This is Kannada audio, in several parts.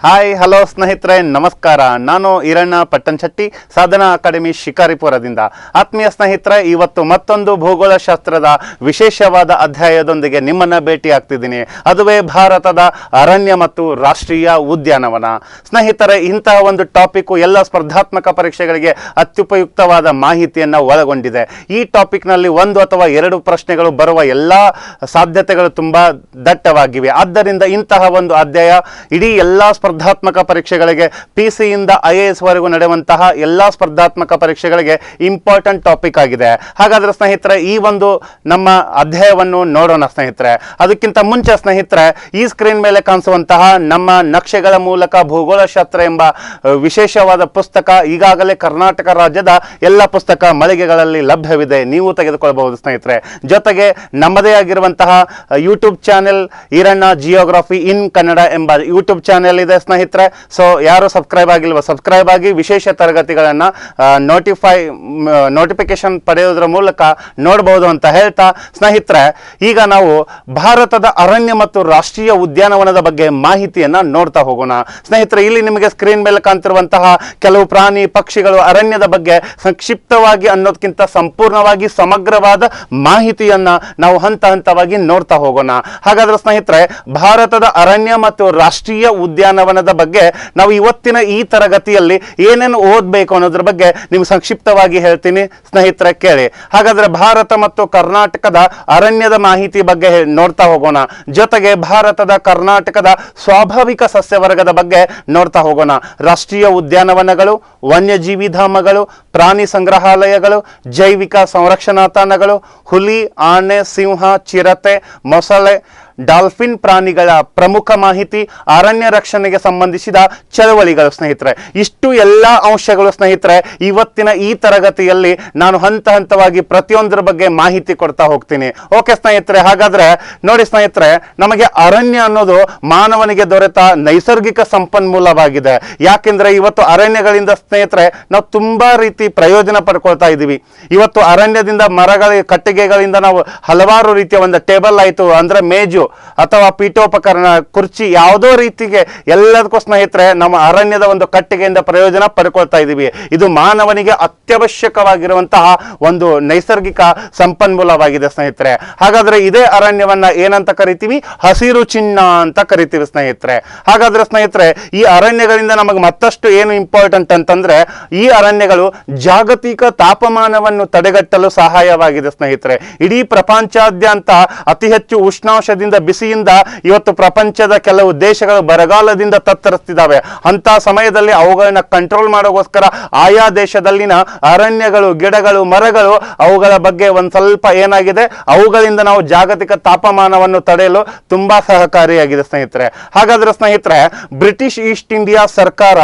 ಹಾಯ್ ಹಲೋ ಸ್ನೇಹಿತರೆ ನಮಸ್ಕಾರ. ನಾನು ಈರಣ್ಣ ಪಟ್ಟಣಶೆಟ್ಟಿ, ಸಾಧನಾ ಅಕಾಡೆಮಿ ಶಿಕಾರಿಪುರದಿಂದ. ಆತ್ಮೀಯ ಸ್ನೇಹಿತರೆ, ಇವತ್ತು ಮತ್ತೊಂದು ಭೂಗೋಳಶಾಸ್ತ್ರದ ವಿಶೇಷವಾದ ಅಧ್ಯಾಯದೊಂದಿಗೆ ನಿಮ್ಮನ್ನ ಭೇಟಿ ಆಗ್ತಿದ್ದೀನಿ. ಅದುವೇ ಭಾರತದ ಅರಣ್ಯ ಮತ್ತು ರಾಷ್ಟ್ರೀಯ ಉದ್ಯಾನವನ. ಸ್ನೇಹಿತರೆ, ಇಂತಹ ಒಂದು ಟಾಪಿಕ್ ಎಲ್ಲ ಸ್ಪರ್ಧಾತ್ಮಕ ಪರೀಕ್ಷೆಗಳಿಗೆ ಅತ್ಯುಪಯುಕ್ತವಾದ ಮಾಹಿತಿಯನ್ನು ಒಳಗೊಂಡಿದೆ. ಈ ಟಾಪಿಕ್ನಲ್ಲಿ ಒಂದು ಅಥವಾ ಎರಡು ಪ್ರಶ್ನೆಗಳು ಬರುವ ಎಲ್ಲ ಸಾಧ್ಯತೆಗಳು ತುಂಬಾ ದಟ್ಟವಾಗಿವೆ. ಆದ್ದರಿಂದ ಇಂತಹ ಒಂದು ಅಧ್ಯಾಯ ಇಡೀ ಎಲ್ಲ ಸ್ಪರ್ಧಾತ್ಮಕ ಪರೀಕ್ಷೆಗಳಿಗೆ, PC ಯಿಂದ IAS ವರೆಗೂ ನಡೆಯುವಂತಹ ಎಲ್ಲ ಸ್ಪರ್ಧಾತ್ಮಕ ಪರೀಕ್ಷೆಗಳಿಗೆ ಇಂಪಾರ್ಟೆಂಟ್ ಟಾಪಿಕ್ ಆಗಿದೆ. ಹಾಗಾದ್ರೆ ಸ್ನೇಹಿತರೆ, ಈ ಒಂದು ನಮ್ಮ ಅಧ್ಯಾಯವನ್ನು ನೋಡೋಣ ಸ್ನೇಹಿತರೆ. ಅದಕ್ಕಿಂತ ಮುಂಚೆ ಸ್ನೇಹಿತರೆ, ಈ ಸ್ಕ್ರೀನ್ ಮೇಲೆ ಕಾಣಿಸುವಂತಹ ನಮ್ಮ ನಕ್ಷೆಗಳ ಮೂಲಕ ಭೂಗೋಳಶಾಸ್ತ್ರ ಎಂಬ ವಿಶೇಷವಾದ ಪುಸ್ತಕ ಈಗಾಗಲೇ ಕರ್ನಾಟಕ ರಾಜ್ಯದ ಎಲ್ಲ ಪುಸ್ತಕ ಮಳಿಗೆಗಳಲ್ಲಿ ಲಭ್ಯವಿದೆ, ನೀವು ತೆಗೆದುಕೊಳ್ಳಬಹುದು ಸ್ನೇಹಿತರೆ. ಜೊತೆಗೆ ನಮ್ಮದೇ ಆಗಿರುವಂತಹ ಯೂಟ್ಯೂಬ್ ಚಾನೆಲ್ ಈರಣ್ಣ ಜಿಯೋಗ್ರಫಿ ಇನ್ ಕನ್ನಡ ಎಂಬ ಯೂಟ್ಯೂಬ್ ಚಾನೆಲ್ ಇದೆ ಸ್ನೇಹಿತರೆ. ಸೊ ಯಾರು ಸಬ್ಸ್ಕ್ರೈಬ್ ಆಗಿಲ್ವ, ಸಬ್ಸ್ಕ್ರೈಬ್ ಆಗಿ ವಿಶೇಷ ತರಗತಿಗಳನ್ನ ನೋಟಿಫಿಕೇಶನ್ ಪಡೆಯೋದ್ರ ಮೂಲಕ ನೋಡಬಹುದು ಅಂತ ಹೇಳ್ತಾ, ಸ್ನೇಹಿತರೆ ಈಗ ನಾವು ಭಾರತದ ಅರಣ್ಯ ಮತ್ತು ರಾಷ್ಟ್ರೀಯ ಉದ್ಯಾನವನದ ಬಗ್ಗೆ ಮಾಹಿತಿಯನ್ನ ನೋಡ್ತಾ ಹೋಗೋಣ. ಸ್ನೇಹಿತರೆ, ಇಲ್ಲಿ ನಿಮಗೆ ಸ್ಕ್ರೀನ್ ಮೇಲೆ ಕಾಣ್ತಿರುವಂತಹ ಕೆಲವು ಪ್ರಾಣಿ ಪಕ್ಷಿಗಳು ಅರಣ್ಯದ ಬಗ್ಗೆ ಸಂಕ್ಷಿಪ್ತವಾಗಿ ಅನ್ನೋದಕ್ಕಿಂತ ಸಂಪೂರ್ಣವಾಗಿ ಸಮಗ್ರವಾದ ಮಾಹಿತಿಯನ್ನ ನಾವು ಹಂತ ಹಂತವಾಗಿ ನೋಡ್ತಾ ಹೋಗೋಣ. ಹಾಗಾದ್ರೆ ಸ್ನೇಹಿತರೆ, ಭಾರತದ ಅರಣ್ಯ ಮತ್ತು ರಾಷ್ಟ್ರೀಯ ಉದ್ಯಾನವನದ ಬಗ್ಗೆ ನಾವು ಇವತ್ತಿನ ಈ ತರಗತಿಯಲ್ಲಿ ಏನೇನು ಓದಬೇಕು ಅನ್ನೋದ್ರ ಬಗ್ಗೆ ನಿಮ್ಗೆ ಸಂಕ್ಷಿಪ್ತವಾಗಿ ಹೇಳ್ತೀನಿ ಸ್ನೇಹಿತರೆ, ಕೇಳಿ. ಹಾಗಾದ್ರೆ ಭಾರತ ಮತ್ತು ಕರ್ನಾಟಕದ ಅರಣ್ಯದ ಮಾಹಿತಿ ಬಗ್ಗೆ ನೋಡ್ತಾ ಹೋಗೋಣ. ಜೊತೆಗೆ ಭಾರತದ ಕರ್ನಾಟಕದ ಸ್ವಾಭಾವಿಕ ಸಸ್ಯವರ್ಗದ ಬಗ್ಗೆ ನೋಡ್ತಾ ಹೋಗೋಣ. ರಾಷ್ಟ್ರೀಯ ಉದ್ಯಾನವನಗಳು, ವನ್ಯಜೀವಿ ಧಾಮಗಳು, ಪ್ರಾಣಿ ಸಂಗ್ರಹಾಲಯಗಳು, ಜೈವಿಕ ಸಂರಕ್ಷಣಾ ತಾಣಗಳು, ಹುಲಿ, ಆನೆ, ಸಿಂಹ, ಚಿರತೆ, ಮೊಸಳೆ, ಡಾಲ್ಫಿನ್ ಪ್ರಾಣಿಗಳ ಪ್ರಮುಖ ಮಾಹಿತಿ, ಅರಣ್ಯ ರಕ್ಷಣೆಗೆ ಸಂಬಂಧಿಸಿದ ಚಳವಳಿಗಳು. ಸ್ನೇಹಿತರೆ, ಇಷ್ಟು ಎಲ್ಲ ಅಂಶಗಳು ಸ್ನೇಹಿತರೆ ಇವತ್ತಿನ ಈ ತರಗತಿಯಲ್ಲಿ ನಾನು ಹಂತ ಹಂತವಾಗಿ ಪ್ರತಿಯೊಂದರ ಬಗ್ಗೆ ಮಾಹಿತಿ ಕೊಡ್ತಾ ಹೋಗ್ತೀನಿ. ಓಕೆ ಸ್ನೇಹಿತರೆ, ಹಾಗಾದ್ರೆ ನೋಡಿ ಸ್ನೇಹಿತರೆ, ನಮಗೆ ಅರಣ್ಯ ಅನ್ನೋದು ಮಾನವನಿಗೆ ದೊರೆತ ನೈಸರ್ಗಿಕ ಸಂಪನ್ಮೂಲವಾಗಿದೆ. ಯಾಕೆಂದ್ರೆ ಇವತ್ತು ಅರಣ್ಯಗಳಿಂದ ಸ್ನೇಹಿತರೆ ನಾವು ತುಂಬಾ ರೀತಿ ಪ್ರಯೋಜನ ಪಡ್ಕೊಳ್ತಾ ಇದ್ದೀವಿ. ಇವತ್ತು ಅರಣ್ಯದಿಂದ ಮರಗಳ ಕಟ್ಟಿಗೆಗಳಿಂದ ನಾವು ಹಲವಾರು ರೀತಿಯ ಒಂದು ಟೇಬಲ್ ಆಯಿತು ಅಂದ್ರೆ ಮೇಜು ಅಥವಾ ಪೀಠೋಪಕರಣ, ಕುರ್ಚಿ, ಯಾವುದೋ ರೀತಿಗೆ ಎಲ್ಲದಕ್ಕೂ ಸ್ನೇಹಿತರೆ ನಮ್ಮ ಅರಣ್ಯದ ಒಂದು ಕಟ್ಟಿಗೆಯಿಂದ ಪ್ರಯೋಜನ ಪಡ್ಕೊಳ್ತಾ ಇದ್ದೀವಿ. ಇದು ಮಾನವನಿಗೆ ಅತ್ಯವಶ್ಯಕವಾಗಿರುವಂತಹ ಒಂದು ನೈಸರ್ಗಿಕ ಸಂಪನ್ಮೂಲವಾಗಿದೆ ಸ್ನೇಹಿತರೆ. ಹಾಗಾದ್ರೆ ಇದೇ ಅರಣ್ಯವನ್ನ ಏನಂತ ಕರಿತೀವಿ? ಹಸಿರು ಚಿನ್ನ ಅಂತ ಕರಿತೀವಿ ಸ್ನೇಹಿತರೆ. ಹಾಗಾದ್ರೆ ಸ್ನೇಹಿತರೆ, ಈ ಅರಣ್ಯಗಳಿಂದ ನಮಗೆ ಮತ್ತಷ್ಟು ಏನು ಇಂಪಾರ್ಟೆಂಟ್ ಅಂತಂದ್ರೆ, ಈ ಅರಣ್ಯಗಳು ಜಾಗತಿಕ ತಾಪಮಾನವನ್ನು ತಡೆಗಟ್ಟಲು ಸಹಾಯವಾಗಿದೆ ಸ್ನೇಹಿತರೆ. ಇಡೀ ಪ್ರಪಂಚಾದ್ಯಂತ ಅತಿ ಹೆಚ್ಚು ಉಷ್ಣಾಂಶದಿಂದ, ಬಿಸಿಯಿಂದ ಇವತ್ತು ಪ್ರಪಂಚದ ಕೆಲವು ದೇಶಗಳು ಬರಗಾಲದಿಂದ ತತ್ತರಿಸ್ತಿದ್ದಾವೆ. ಅಂತ ಸಮಯದಲ್ಲಿ ಅವುಗಳನ್ನ ಕಂಟ್ರೋಲ್ ಮಾಡೋಗೋಸ್ಕರ ಆಯಾ ದೇಶದಲ್ಲಿನ ಅರಣ್ಯಗಳು, ಗಿಡಗಳು, ಮರಗಳು ಅವುಗಳ ಬಗ್ಗೆ ಒಂದ್ ಸ್ವಲ್ಪ ಏನಾಗಿದೆ, ಅವುಗಳಿಂದ ನಾವು ಜಾಗತಿಕ ತಾಪಮಾನವನ್ನು ತಡೆಯಲು ತುಂಬಾ ಸಹಕಾರಿಯಾಗಿದೆ ಸ್ನೇಹಿತರೆ. ಹಾಗಾದ್ರೆ ಸ್ನೇಹಿತರೆ, ಬ್ರಿಟಿಷ್ ಈಸ್ಟ್ ಇಂಡಿಯಾ ಸರ್ಕಾರ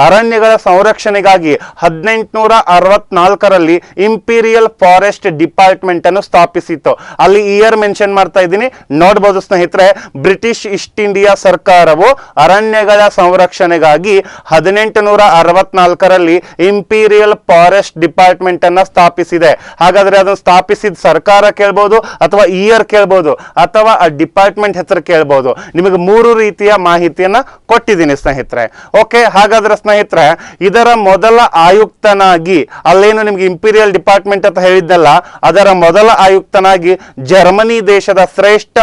ಅರಣ್ಯಗಳ ಸಂರಕ್ಷಣೆಗಾಗಿ 1864ರಲ್ಲಿ ಇಂಪೀರಿಯಲ್ ಫಾರೆಸ್ಟ್ ಡಿಪಾರ್ಟ್ಮೆಂಟ್ ಅನ್ನು ಸ್ಥಾಪಿಸಿತ್ತು. ಅಲ್ಲಿ ಇಯರ್ ಮೆನ್ಷನ್ ಮಾಡ್ತಾ ಇದ್ದೀನಿ, ನೋಡಬಹುದು ಸ್ನೇಹಿತರೆ. ಬ್ರಿಟಿಷ್ ಈಸ್ಟ್ ಇಂಡಿಯಾ ಸರ್ಕಾರವು ಅರಣ್ಯಗಳ ಸಂರಕ್ಷಣೆಗಾಗಿ 1864ರಲ್ಲಿ ಇಂಪೀರಿಯಲ್ ಫಾರೆಸ್ಟ್ ಡಿಪಾರ್ಟ್ಮೆಂಟ್ ಅನ್ನ ಸ್ಥಾಪಿಸಿದೆ. ಹಾಗಾದ್ರೆ ಅದನ್ನು ಸ್ಥಾಪಿಸಿದ ಸರ್ಕಾರ ಕೇಳ್ಬೋದು, ಅಥವಾ ಇಯರ್ ಕೇಳ್ಬೋದು, ಅಥವಾ ಆ ಡಿಪಾರ್ಟ್ಮೆಂಟ್ ಹೆಸರು ಕೇಳ್ಬೋದು. ನಿಮಗೆ ಮೂರು ರೀತಿಯ ಮಾಹಿತಿಯನ್ನ ಕೊಟ್ಟಿದ್ದೀನಿ ಸ್ನೇಹಿತರೆ. ಓಕೆ, ಹಾಗಾದ್ರೆ ಸ್ನೇಹಿತರೆ, ಇದರ ಮೊದಲ ಆಯುಕ್ತನಾಗಿ, ಅಲ್ಲೇನು ನಿಮ್ಗೆ ಇಂಪೀರಿಯಲ್ ಡಿಪಾರ್ಟ್ಮೆಂಟ್ ಅಂತ ಹೇಳಿದ್ನಲ್ಲ, ಅದರ ಮೊದಲ ಆಯುಕ್ತನಾಗಿ ಜರ್ಮನಿ ದೇಶದ ಶ್ರೇಷ್ಠ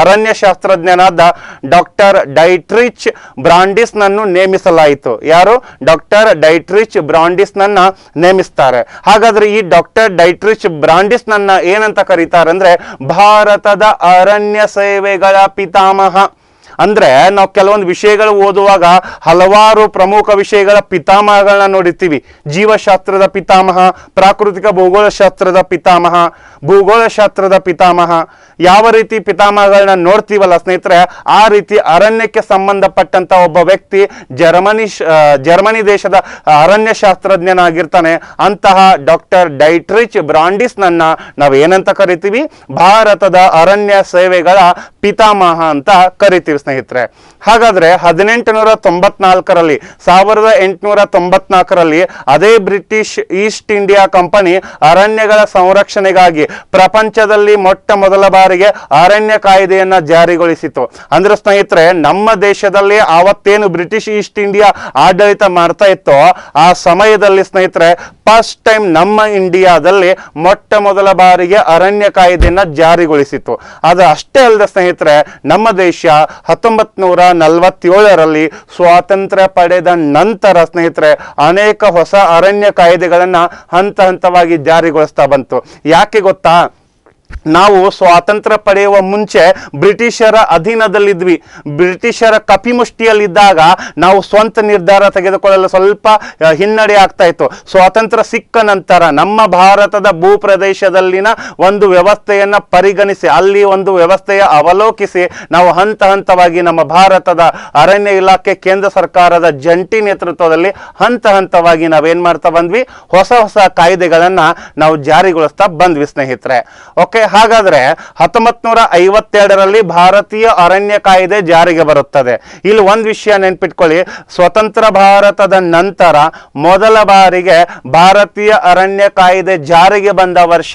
ಅರಣ್ಯ ಶಾಸ್ತ್ರಜ್ಞನಾದ ಡಾಕ್ಟರ್ ಡೈಟ್ರಿಚ್ ಬ್ರಾಂಡಿಸ್ ನನ್ನು ನೇಮಿಸಲಾಯಿತು. ಯಾರು? ಡಾಕ್ಟರ್ ಡೈಟ್ರಿಚ್ ಬ್ರಾಂಡಿಸ್ ನನ್ನ ನೇಮಿಸ್ತಾರೆ. ಹಾಗಾದ್ರೆ ಈ ಡಾಕ್ಟರ್ ಡೈಟ್ರಿಚ್ ಬ್ರಾಂಡಿಸ್ ನನ್ನ ಏನಂತ ಕರೀತಾರೆ ಅಂದ್ರೆ, ಭಾರತದ ಅರಣ್ಯ ಸೇವೆಗಳ ಪಿತಾಮಹ. ಅಂದ್ರೆ ನಾವು ಕೆಲವೊಂದು ವಿಷಯಗಳು ಓದುವಾಗ ಹಲವಾರು ಪ್ರಮುಖ ವಿಷಯಗಳ ಪಿತಾಮಹಗಳನ್ನ ನೋಡಿರ್ತೀವಿ. ಜೀವಶಾಸ್ತ್ರದ ಪಿತಾಮಹ, ಪ್ರಾಕೃತಿಕ ಭೂಗೋಳಶಾಸ್ತ್ರದ ಪಿತಾಮಹ, ಭೂಗೋಳಶಾಸ್ತ್ರದ ಪಿತಾಮಹ, ಯಾವ ರೀತಿ ಪಿತಾಮಹಗಳನ್ನ ನೋಡ್ತೀವಲ್ಲ ಸ್ನೇಹಿತರೆ, ಆ ರೀತಿ ಅರಣ್ಯಕ್ಕೆ ಸಂಬಂಧಪಟ್ಟಂತ ಒಬ್ಬ ವ್ಯಕ್ತಿ ಜರ್ಮನಿ ದೇಶದ ಅರಣ್ಯ ಶಾಸ್ತ್ರಜ್ಞನಾಗಿರ್ತಾನೆ. ಅಂತಹ ಡಾಕ್ಟರ್ ಡೈಟ್ರಿಚ್ ಬ್ರಾಂಡಿಸ್ ನನ್ನ ನಾವೇನಂತ ಕರಿತೀವಿ? ಭಾರತದ ಅರಣ್ಯ ಸೇವೆಗಳ ಪಿತಾಮಹ ಅಂತ ಕರಿತೀವಿ ಸ್ನೇಹಿತರೆ. ಹಾಗಾದ್ರೆ 1894ರಲ್ಲಿ 1894ರಲ್ಲಿ ಅದೇ ಬ್ರಿಟಿಷ್ ಈಸ್ಟ್ ಇಂಡಿಯಾ ಕಂಪನಿ ಅರಣ್ಯಗಳ ಸಂರಕ್ಷಣೆಗಾಗಿ ಪ್ರಪಂಚದಲ್ಲಿ ಮೊಟ್ಟ ಮೊದಲ ಬಾರಿಗೆ ಅರಣ್ಯ ಕಾಯ್ದೆಯನ್ನ ಜಾರಿಗೊಳಿಸಿತು. ಅಂದ್ರೆ ಸ್ನೇಹಿತರೆ, ನಮ್ಮ ದೇಶದಲ್ಲಿ ಆವತ್ತೇನು ಬ್ರಿಟಿಷ್ ಈಸ್ಟ್ ಇಂಡಿಯಾ ಆಡಳಿತ ಮಾಡ್ತಾ ಇತ್ತೋ ಆ ಸಮಯದಲ್ಲಿ ಸ್ನೇಹಿತರೆ ಫಸ್ಟ್ ಟೈಮ್ ನಮ್ಮ ಇಂಡಿಯಾದಲ್ಲಿ ಮೊಟ್ಟ ಮೊದಲ ಬಾರಿಗೆ ಅರಣ್ಯ ಕಾಯ್ದೆಯನ್ನ ಜಾರಿಗೊಳಿಸಿತು. ಅದು ಅಷ್ಟೇ ಅಲ್ಲದೆ ಸ್ನೇಹಿತರೆ, ನಮ್ಮ ದೇಶ 1947ರಲ್ಲಿ ಸ್ವಾತಂತ್ರ್ಯ ಪಡೆದ ನಂತರ ಸ್ನೇಹಿತರೆ ಅನೇಕ ಹೊಸ ಅರಣ್ಯ ಕಾಯ್ದೆಗಳನ್ನ ಹಂತ ಹಂತವಾಗಿ ಜಾರಿಗೊಳಿಸ್ತಾ ಬಂತು. ಯಾಕೆ ಗೊತ್ತಾ? ನಾವು ಸ್ವಾತಂತ್ರ್ಯ ಪಡೆಯುವ ಮುಂಚೆ ಬ್ರಿಟಿಷರ ಅಧೀನದಲ್ಲಿದ್ವಿ. ಬ್ರಿಟಿಷರ ಕಪಿಮುಷ್ಟಿಯಲ್ಲಿದ್ದಾಗ ನಾವು ಸ್ವಂತ ನಿರ್ಧಾರ ತೆಗೆದುಕೊಳ್ಳಲು ಸ್ವಲ್ಪ ಹಿನ್ನಡೆ ಆಗ್ತಾ ಇತ್ತು. ಸ್ವಾತಂತ್ರ್ಯ ಸಿಕ್ಕ ನಂತರ ನಮ್ಮ ಭಾರತದ ಭೂಪ್ರದೇಶದಲ್ಲಿನ ಒಂದು ವ್ಯವಸ್ಥೆಯನ್ನ ಪರಿಗಣಿಸಿ, ಅಲ್ಲಿ ಒಂದು ವ್ಯವಸ್ಥೆಯ ಅವಲೋಕಿಸಿ ನಾವು ಹಂತ ಹಂತವಾಗಿ ನಮ್ಮ ಭಾರತದ ಅರಣ್ಯ ಇಲಾಖೆ ಕೇಂದ್ರ ಸರ್ಕಾರದ ಜಂಟಿ ನೇತೃತ್ವದಲ್ಲಿ ಹಂತ ಹಂತವಾಗಿ ನಾವೇನ್ ಮಾಡ್ತಾ ಬಂದ್ವಿ, ಹೊಸ ಹೊಸ ಕಾಯ್ದೆಗಳನ್ನ ನಾವು ಜಾರಿಗೊಳಿಸ್ತಾ ಬಂದ್ವಿ ಸ್ನೇಹಿತರೆ. ಓಕೆ, ಹಾಗಾದ್ರೆ 1952ರಲ್ಲಿ ಭಾರತೀಯ ಅರಣ್ಯ ಕಾಯ್ದೆ ಜಾರಿಗೆ ಬರುತ್ತದೆ. ಇಲ್ಲಿ ಒಂದು ವಿಷಯ ನೆನ್ಪಿಟ್ಕೊಳ್ಳಿ, ಸ್ವತಂತ್ರ ಭಾರತದ ನಂತರ ಮೊದಲ ಬಾರಿಗೆ ಭಾರತೀಯ ಅರಣ್ಯ ಕಾಯ್ದೆ ಜಾರಿಗೆ ಬಂದ ವರ್ಷ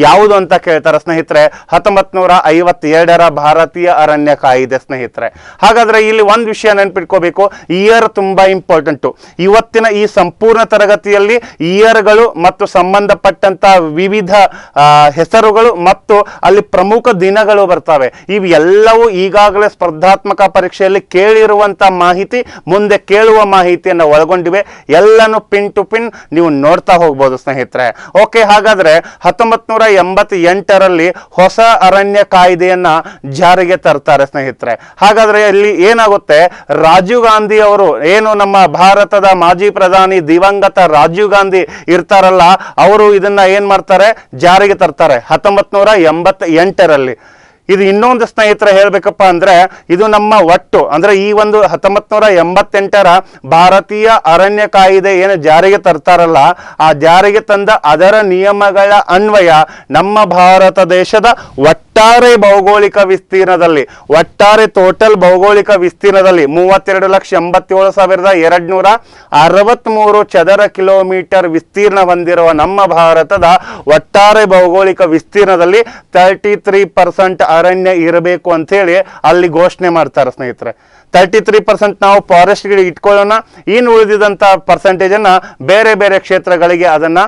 ಯಾವುದು ಅಂತ ಕೇಳ್ತಾರೆ ಸ್ನೇಹಿತರೆ. 1952ರ ಭಾರತೀಯ ಅರಣ್ಯ ಕಾಯ್ದೆ ಸ್ನೇಹಿತರೆ. ಹಾಗಾದ್ರೆ ಇಲ್ಲಿ ಒಂದು ವಿಷಯ ನೆನ್ಪಿಟ್ಕೋಬೇಕು, ಇಯರ್ ತುಂಬಾ ಇಂಪಾರ್ಟೆಂಟು. ಇವತ್ತಿನ ಈ ಸಂಪೂರ್ಣ ತರಗತಿಯಲ್ಲಿ ಇಯರ್ಗಳು ಮತ್ತು ಸಂಬಂಧಪಟ್ಟಂತ ವಿವಿಧ ಹೆಸರುಗಳು ಮತ್ತು ಅಲ್ಲಿ ಪ್ರಮುಖ ದಿನಗಳು ಬರ್ತವೆ. ಇವೆಲ್ಲವೂ ಈಗಾಗಲೇ ಸ್ಪರ್ಧಾತ್ಮಕ ಪರೀಕ್ಷೆಯಲ್ಲಿ ಕೇಳಿರುವಂತ ಮಾಹಿತಿ, ಮುಂದೆ ಕೇಳುವ ಮಾಹಿತಿಯನ್ನು ಒಳಗೊಂಡಿವೆ. ಎಲ್ಲನೂ ಪಿನ್ ಟು ಪಿನ್ ನೀವು ನೋಡ್ತಾ ಹೋಗ್ಬೋದು ಸ್ನೇಹಿತರೆ. ಓಕೆ, ಹಾಗಾದ್ರೆ 1988ರಲ್ಲಿ ಹೊಸ ಅರಣ್ಯ ಕಾಯ್ದೆಯನ್ನ ಜಾರಿಗೆ ತರ್ತಾರೆ ಸ್ನೇಹಿತರೆ. ಹಾಗಾದ್ರೆ ಇಲ್ಲಿ ಏನಾಗುತ್ತೆ, ರಾಜೀವ್ ಗಾಂಧಿ ಅವರು, ಏನು ನಮ್ಮ ಭಾರತದ ಮಾಜಿ ಪ್ರಧಾನಿ ದಿವಂಗತ ರಾಜೀವ್ ಗಾಂಧಿ ಇರ್ತಾರಲ್ಲ, ಅವರು ಇದನ್ನ ಏನ್ ಮಾಡ್ತಾರೆ, ಜಾರಿಗೆ ತರ್ತಾರೆ 1988ರಲ್ಲಿ. ಇದು ಇನ್ನೊಂದು ಸ್ನೇಹಿತರೆ ಹೇಳ್ಬೇಕಪ್ಪ ಅಂದ್ರೆ, ಇದು ನಮ್ಮ ಒಟ್ಟು ಅಂದ್ರೆ ಈ ಒಂದು 1988ರ ಭಾರತೀಯ ಅರಣ್ಯ ಕಾಯ್ದೆ ಏನು ಜಾರಿಗೆ ತರ್ತಾರಲ್ಲ, ಆ ಜಾರಿಗೆ ತಂದ ಅದರ ನಿಯಮಗಳ ಅನ್ವಯ ನಮ್ಮ ಭಾರತ ದೇಶದ ಒಟ್ಟಾರೆ ಭೌಗೋಳಿಕ ವಿಸ್ತೀರ್ಣದಲ್ಲಿ, ಒಟ್ಟಾರೆ ಟೋಟಲ್ ಭೌಗೋಳಿಕ ವಿಸ್ತೀರ್ಣದಲ್ಲಿ 32,87,263 ಚದರ ಕಿಲೋಮೀಟರ್ ವಿಸ್ತೀರ್ಣ ಹೊಂದಿರುವ ನಮ್ಮ ಭಾರತದ ಒಟ್ಟಾರೆ ಭೌಗೋಳಿಕ ವಿಸ್ತೀರ್ಣದಲ್ಲಿ 33% ಅರಣ್ಯ ಇರಬೇಕು ಅಂತ ಹೇಳಿ ಅಲ್ಲಿ ಘೋಷಣೆ ಮಾಡ್ತಾರೆ ಸ್ನೇಹಿತರೆ. 33% ನಾವು ಫಾರೆಸ್ಟ್ ಗೆ ಇಟ್ಕೊಳ್ಳೋಣ, ಇನ್ನು ಉಳಿದಿದಂತ ಪರ್ಸೆಂಟೇಜ್ ಅನ್ನ ಬೇರೆ ಬೇರೆ ಕ್ಷೇತ್ರಗಳಿಗೆ ಅದನ್ನ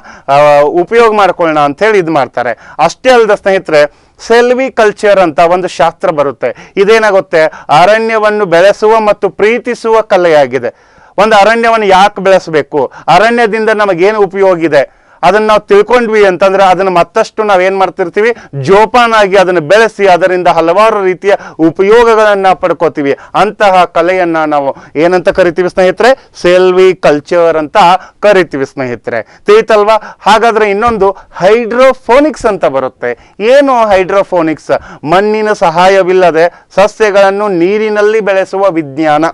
ಉಪಯೋಗ ಮಾಡ್ಕೊಳ್ಳೋಣ ಅಂತ ಹೇಳಿ ಇದು ಮಾಡ್ತಾರೆ. ಅಷ್ಟೇ ಅಲ್ಲದೆ ಸ್ನೇಹಿತರೆ, ಸೆಲ್ವಿ ಕಲ್ಚರ್ ಅಂತ ಒಂದು ಶಾಸ್ತ್ರ ಬರುತ್ತೆ. ಇದೇನಾಗುತ್ತೆ, ಅರಣ್ಯವನ್ನು ಬೆಳೆಸುವ ಮತ್ತು ಪ್ರೀತಿಸುವ ಕಲೆಯಾಗಿದೆ. ಒಂದು ಅರಣ್ಯವನ್ನು ಯಾಕೆ ಬೆಳೆಸಬೇಕು, ಅರಣ್ಯದಿಂದ ನಮಗೇನು ಉಪಯೋಗ ಇದೆ ಅದನ್ನ ನಾವು ತಿಳ್ಕೊಂಡ್ವಿ ಅಂತಂದ್ರೆ ಅದನ್ನ ಮತ್ತಷ್ಟು ನಾವೇನ್ ಮಾಡ್ತಿರ್ತೀವಿ, ಜೋಪಾನಾಗಿ ಅದನ್ನು ಬೆಳೆಸಿ ಅದರಿಂದ ಹಲವಾರು ರೀತಿಯ ಉಪಯೋಗಗಳನ್ನ ಪಡ್ಕೋತೀವಿ. ಅಂತಹ ಕಲೆಯನ್ನ ನಾವು ಏನಂತ ಕರಿತೀವಿ ಸ್ನೇಹಿತರೆ, ಸೆಲ್ವಿ ಕಲ್ಚರ್ ಅಂತ ಕರಿತೀವಿ ಸ್ನೇಹಿತರೆ. ತಿಳಿತಲ್ವಾ? ಹಾಗಾದ್ರೆ ಇನ್ನೊಂದು ಹೈಡ್ರೋಫೋನಿಕ್ಸ್ ಅಂತ ಬರುತ್ತೆ. ಏನು ಹೈಡ್ರೋಫೋನಿಕ್ಸ್? ಮಣ್ಣಿನ ಸಹಾಯವಿಲ್ಲದೆ ಸಸ್ಯಗಳನ್ನು ನೀರಿನಲ್ಲಿ ಬೆಳೆಸುವ ವಿಜ್ಞಾನ.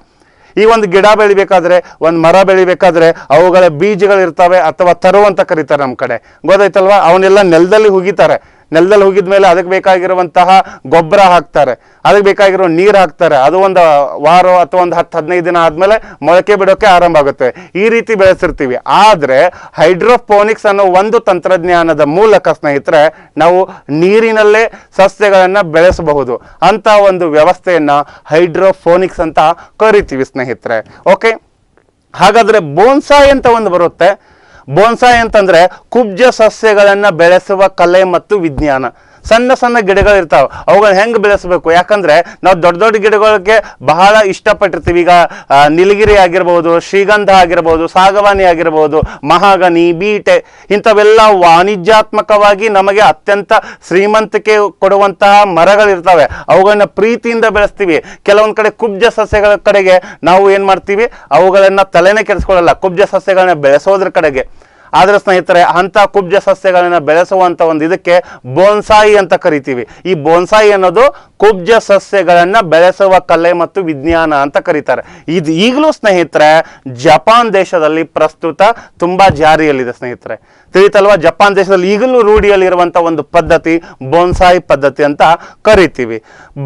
ಈ ಒಂದು ಗಿಡ ಬೆಳಿಬೇಕಾದ್ರೆ, ಒಂದು ಮರ ಬೆಳಿಬೇಕಾದ್ರೆ ಅವುಗಳ ಬೀಜಗಳಿರ್ತವೆ ಅಥವಾ ತರು ಅಂತ ಕರೀತಾರೆ ನಮ್ಮ ಕಡೆ, ಗೊತ್ತಾಯ್ತಲ್ವಾ? ಅವನ್ನೆಲ್ಲ ನೆಲದಲ್ಲಿ ಹುಗಿತಾರೆ. ನೆಲದಲ್ಲಿ ಹುಗಿದ ಮೇಲೆ ಅದಕ್ಕೆ ಬೇಕಾಗಿರುವಂತಹ ಗೊಬ್ಬರ ಹಾಕ್ತಾರೆ, ಅದಕ್ಕೆ ಬೇಕಾಗಿರೋ ನೀರು ಹಾಕ್ತಾರೆ. ಅದು ಒಂದು ವಾರ ಅಥವಾ ಒಂದು 10-15 ದಿನ ಆದ್ಮೇಲೆ ಮೊಳಕೆ ಬಿಡೋಕೆ ಆರಂಭ ಆಗುತ್ತೆ. ಈ ರೀತಿ ಬೆಳೆಸಿರ್ತೀವಿ. ಆದ್ರೆ ಹೈಡ್ರೋಫೋನಿಕ್ಸ್ ಅನ್ನೋ ಒಂದು ತಂತ್ರಜ್ಞಾನದ ಮೂಲಕ ಸ್ನೇಹಿತರೆ ನಾವು ನೀರಿನಲ್ಲೇ ಸಸ್ಯಗಳನ್ನ ಬೆಳೆಸಬಹುದು. ಅಂತ ಒಂದು ವ್ಯವಸ್ಥೆಯನ್ನ ಹೈಡ್ರೋಫೋನಿಕ್ಸ್ ಅಂತ ಕರಿತೀವಿ ಸ್ನೇಹಿತರೆ. ಓಕೆ, ಹಾಗಾದ್ರೆ ಬೋನ್ಸಾಯ್ ಅಂತ ಒಂದು ಬರುತ್ತೆ. ಬೋನ್ಸಾಯ್ ಅಂತಂದ್ರೆ ಕುಬ್ಜ ಸಸ್ಯಗಳನ್ನ ಬೆಳೆಸುವ ಕಲೆ ಮತ್ತು ವಿಜ್ಞಾನ. ಸಣ್ಣ ಸಣ್ಣ ಗಿಡಗಳಿರ್ತಾವೆ, ಅವುಗಳನ್ನ ಹೆಂಗೆ ಬೆಳೆಸಬೇಕು? ಯಾಕಂದ್ರೆ ನಾವು ದೊಡ್ಡ ದೊಡ್ಡ ಗಿಡಗಳಿಗೆ ಬಹಳ ಇಷ್ಟಪಟ್ಟಿರ್ತೀವಿ. ಈಗ ನೀಲಗಿರಿ ಆಗಿರ್ಬೋದು, ಶ್ರೀಗಂಧ ಆಗಿರ್ಬೋದು, ಸಾಗವಾನಿ ಆಗಿರ್ಬೋದು, ಮಹಾಗನಿ, ಬೀಟೆ, ಇಂಥವೆಲ್ಲ ವಾಣಿಜ್ಯಾತ್ಮಕವಾಗಿ ನಮಗೆ ಅತ್ಯಂತ ಶ್ರೀಮಂತಿಕೆ ಕೊಡುವಂತಹ ಮರಗಳಿರ್ತವೆ. ಅವುಗಳನ್ನ ಪ್ರೀತಿಯಿಂದ ಬೆಳೆಸ್ತೀವಿ. ಕೆಲವೊಂದು ಕಡೆ ಕುಬ್ಜ ಸಸ್ಯಗಳ ಕಡೆಗೆ ನಾವು ಏನ್ ಮಾಡ್ತೀವಿ, ಅವುಗಳನ್ನ ತಲೆನೇ ಕೆಡಿಸ್ಕೊಳ್ಳಲ್ಲ, ಕುಬ್ಜ ಸಸ್ಯಗಳನ್ನ ಬೆಳೆಸೋದ್ರ ಕಡೆಗೆ. ಆದ್ರೆ ಸ್ನೇಹಿತರೆ ಅಂತ ಕುಬ್ಜ ಸಸ್ಯಗಳನ್ನ ಬೆಳೆಸುವಂತ ಒಂದು ಇದಕ್ಕೆ ಬೋನ್ಸಾಯಿ ಅಂತ ಕರಿತೀವಿ. ಈ ಬೋನ್ಸಾಯಿ ಅನ್ನೋದು ಕುಬ್ಜ ಸಸ್ಯಗಳನ್ನ ಬೆಳೆಸುವ ಕಲೆ ಮತ್ತು ವಿಜ್ಞಾನ ಅಂತ ಕರೀತಾರೆ. ಇದು ಈಗಲೂ ಸ್ನೇಹಿತರೆ ಜಪಾನ್ ದೇಶದಲ್ಲಿ ಪ್ರಸ್ತುತ ತುಂಬಾ ಜಾರಿಯಲ್ಲಿದೆ ಸ್ನೇಹಿತರೆ. ತಿಳಿತಲ್ವಾ? ಜಪಾನ್ ದೇಶದಲ್ಲಿ ಈಗಲೂ ರೂಢಿಯಲ್ಲಿರುವಂತ ಒಂದು ಪದ್ಧತಿ ಬೋನ್ಸಾಯಿ ಪದ್ಧತಿ ಅಂತ ಕರಿತೀವಿ.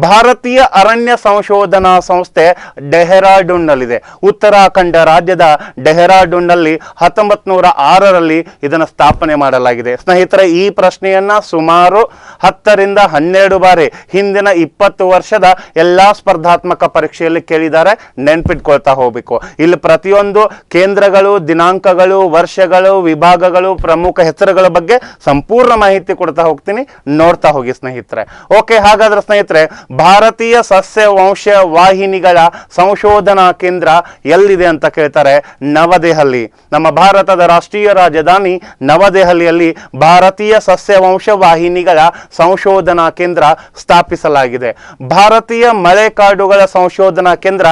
ಭಾರತೀಯ ಅರಣ್ಯ ಸಂಶೋಧನಾ ಸಂಸ್ಥೆ ಡೆಹ್ರಾಡೂನ್ ನಲ್ಲಿದೆ. ಉತ್ತರಾಖಂಡ ರಾಜ್ಯದ ಡೆಹ್ರಾಡೂನ್ ನಲ್ಲಿ 1906ರಲ್ಲಿ ಇದನ್ನು ಸ್ಥಾಪನೆ ಮಾಡಲಾಗಿದೆ. ಸ್ನೇಹಿತರೆ, ಈ ಪ್ರಶ್ನೆಯನ್ನ ಸುಮಾರು 10 ರಿಂದ 12 ಬಾರಿ ಹಿಂದಿನ 20 ವರ್ಷದ ಎಲ್ಲಾ ಸ್ಪರ್ಧಾತ್ಮಕ ಪರೀಕ್ಷೆಯಲ್ಲಿ ಕೇಳಿದ್ದಾರೆ. ನೆನ್ಪಿಟ್ಕೊಳ್ತಾ ಹೋಗ್ಬೇಕು. ಇಲ್ಲಿ ಪ್ರತಿಯೊಂದು ಕೇಂದ್ರಗಳು, ದಿನಾಂಕಗಳು, ವರ್ಷಗಳು, ವಿಭಾಗಗಳು, ಪ್ರಮುಖ ಹೆಸರುಗಳ ಬಗ್ಗೆ ಸಂಪೂರ್ಣ ಮಾಹಿತಿ ಕೊಡ್ತಾ ಹೋಗ್ತೀನಿ, ನೋಡ್ತಾ ಹೋಗಿ ಸ್ನೇಹಿತರೆ. ಓಕೆ, ಹಾಗಾದ್ರೆ ಸ್ನೇಹಿತರೆ, ಭಾರತೀಯ ಸಸ್ಯ ವಂಶ ವಾಹಿನಿಗಳ ಸಂಶೋಧನಾ ಕೇಂದ್ರ ಎಲ್ಲಿದೆ ಅಂತ ಕೇಳ್ತಾರೆ. ನವದೆಹಲಿ. ನಮ್ಮ ಭಾರತದ ರಾಷ್ಟ್ರೀಯ ರಾಜಧಾನಿ ನವದೆಹಲಿಯಲ್ಲಿ ಭಾರತೀಯ ಸಸ್ಯ ವಂಶ ವಾಹಿನಿಗಳ ಸಂಶೋಧನಾ ಕೇಂದ್ರ ಸ್ಥಾಪಿಸಲಾಗಿದೆ. ಭಾರತೀಯ ಮಳೆಕಾಡುಗಳ ಸಂಶೋಧನಾ ಕೇಂದ್ರ